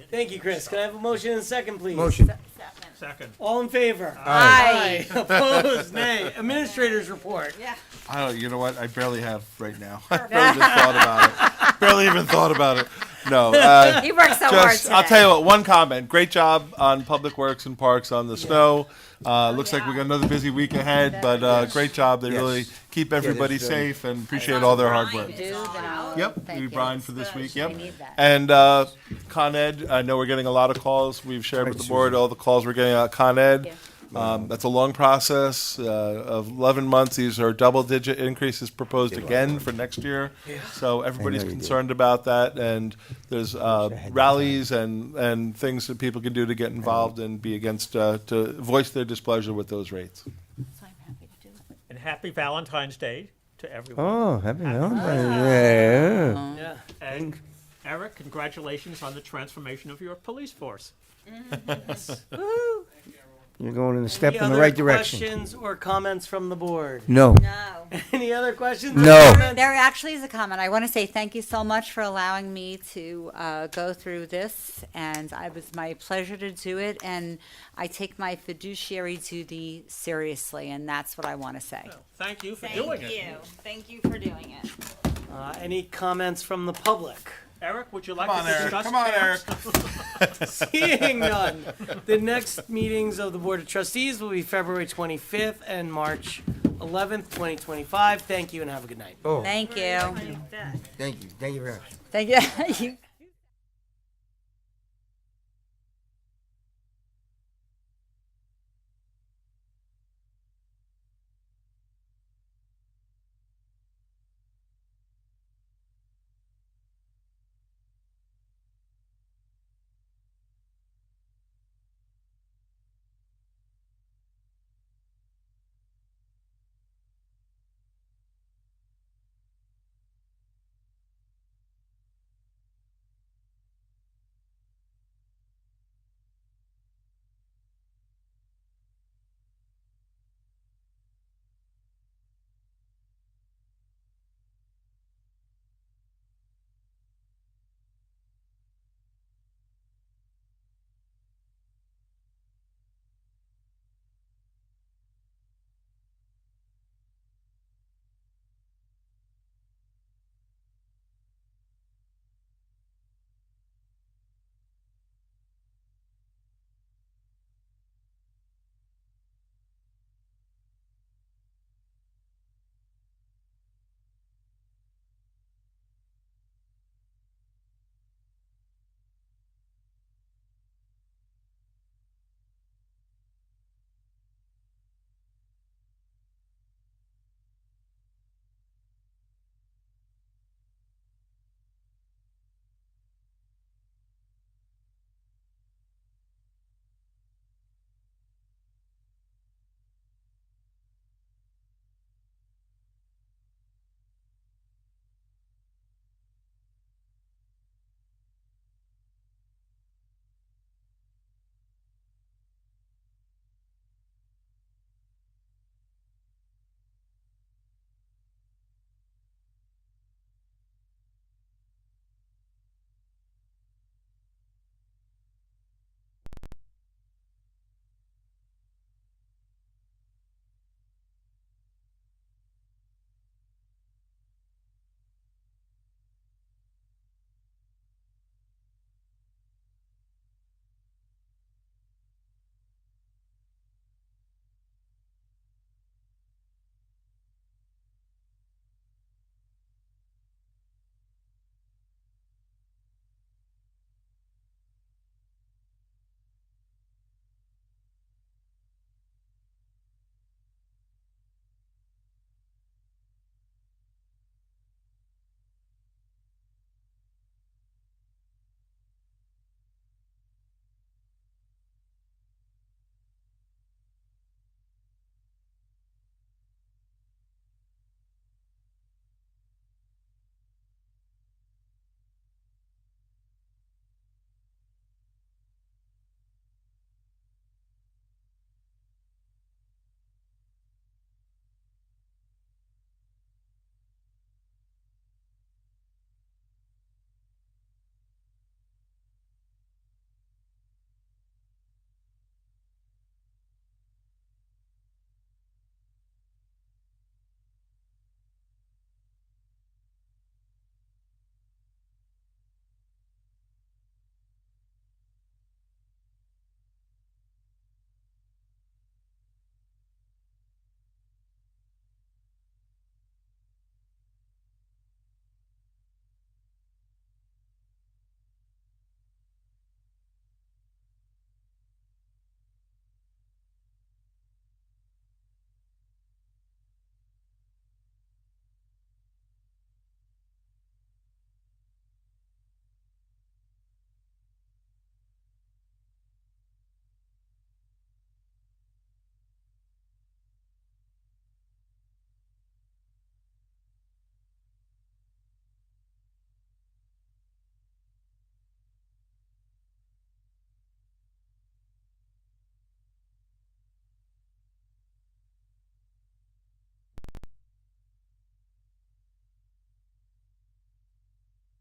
Speaker 5: Thank you, Chris. Can I have a motion and a second, please?
Speaker 14: Motion.
Speaker 1: Second.
Speaker 5: All in favor?
Speaker 2: Aye.
Speaker 5: Opposed? Nay. Administrators report.
Speaker 4: Yeah.
Speaker 6: You know what? I barely have right now. I barely even thought about it. Barely even thought about it. No.
Speaker 2: He works so hard
Speaker 6: I'll
Speaker 2: today.
Speaker 6: tell you what, one comment. Great job on Public Works and Parks on the snow. Looks like we got another busy week ahead, but great job. They
Speaker 14: Yes.
Speaker 6: really keep everybody
Speaker 14: that's very-
Speaker 6: safe and appreciate all their hard work.
Speaker 2: Do that.
Speaker 6: Yep,
Speaker 2: Thank
Speaker 6: we
Speaker 2: you.
Speaker 6: Brian for this week, yep.
Speaker 2: We need that.
Speaker 6: And Con Ed, I know we're getting a lot of calls. We've shared with the
Speaker 14: Right,
Speaker 6: board all the calls we're getting at Con Ed.
Speaker 2: Thank
Speaker 6: That's a long process of 11 months. These are double-digit increases proposed again for next year. So everybody's
Speaker 14: you do.
Speaker 6: concerned about that, and there's rallies and things that people can do to get involved and be against, to voice their displeasure with those rates.
Speaker 2: So I'm happy to do it.
Speaker 1: And happy Valentine's Day to everyone.
Speaker 14: Oh, happy Valentine's Day. Yeah.
Speaker 5: Yeah.
Speaker 1: And Eric, congratulations on the transformation of your police force.
Speaker 14: You're going in a step
Speaker 5: Any
Speaker 14: in the
Speaker 5: other
Speaker 14: right direction.
Speaker 5: questions or comments from the board?
Speaker 14: No.
Speaker 4: No.
Speaker 5: Any other questions? or
Speaker 14: No.
Speaker 5: comments?
Speaker 2: There actually is a comment. I want to say thank you so much for allowing me to go through this, and it was my pleasure to do it, and I take my fiduciary duty seriously, and that's what I want to say.
Speaker 1: Thank you for
Speaker 4: Thank
Speaker 1: doing
Speaker 4: you.
Speaker 1: it.
Speaker 4: Thank you for doing it.
Speaker 5: Any comments from the public?
Speaker 1: Eric, would you like
Speaker 10: Come on,
Speaker 1: to
Speaker 10: Eric.
Speaker 1: discuss
Speaker 10: Come on, Eric.
Speaker 5: Seeing none. The next meetings of the Board of Trustees will be February 25th and March 11th, 2025. Thank you and have a good night.
Speaker 14: Oh,
Speaker 2: Thank you.
Speaker 4: 25th.
Speaker 14: thank you. Thank you very much.
Speaker 2: Thank you.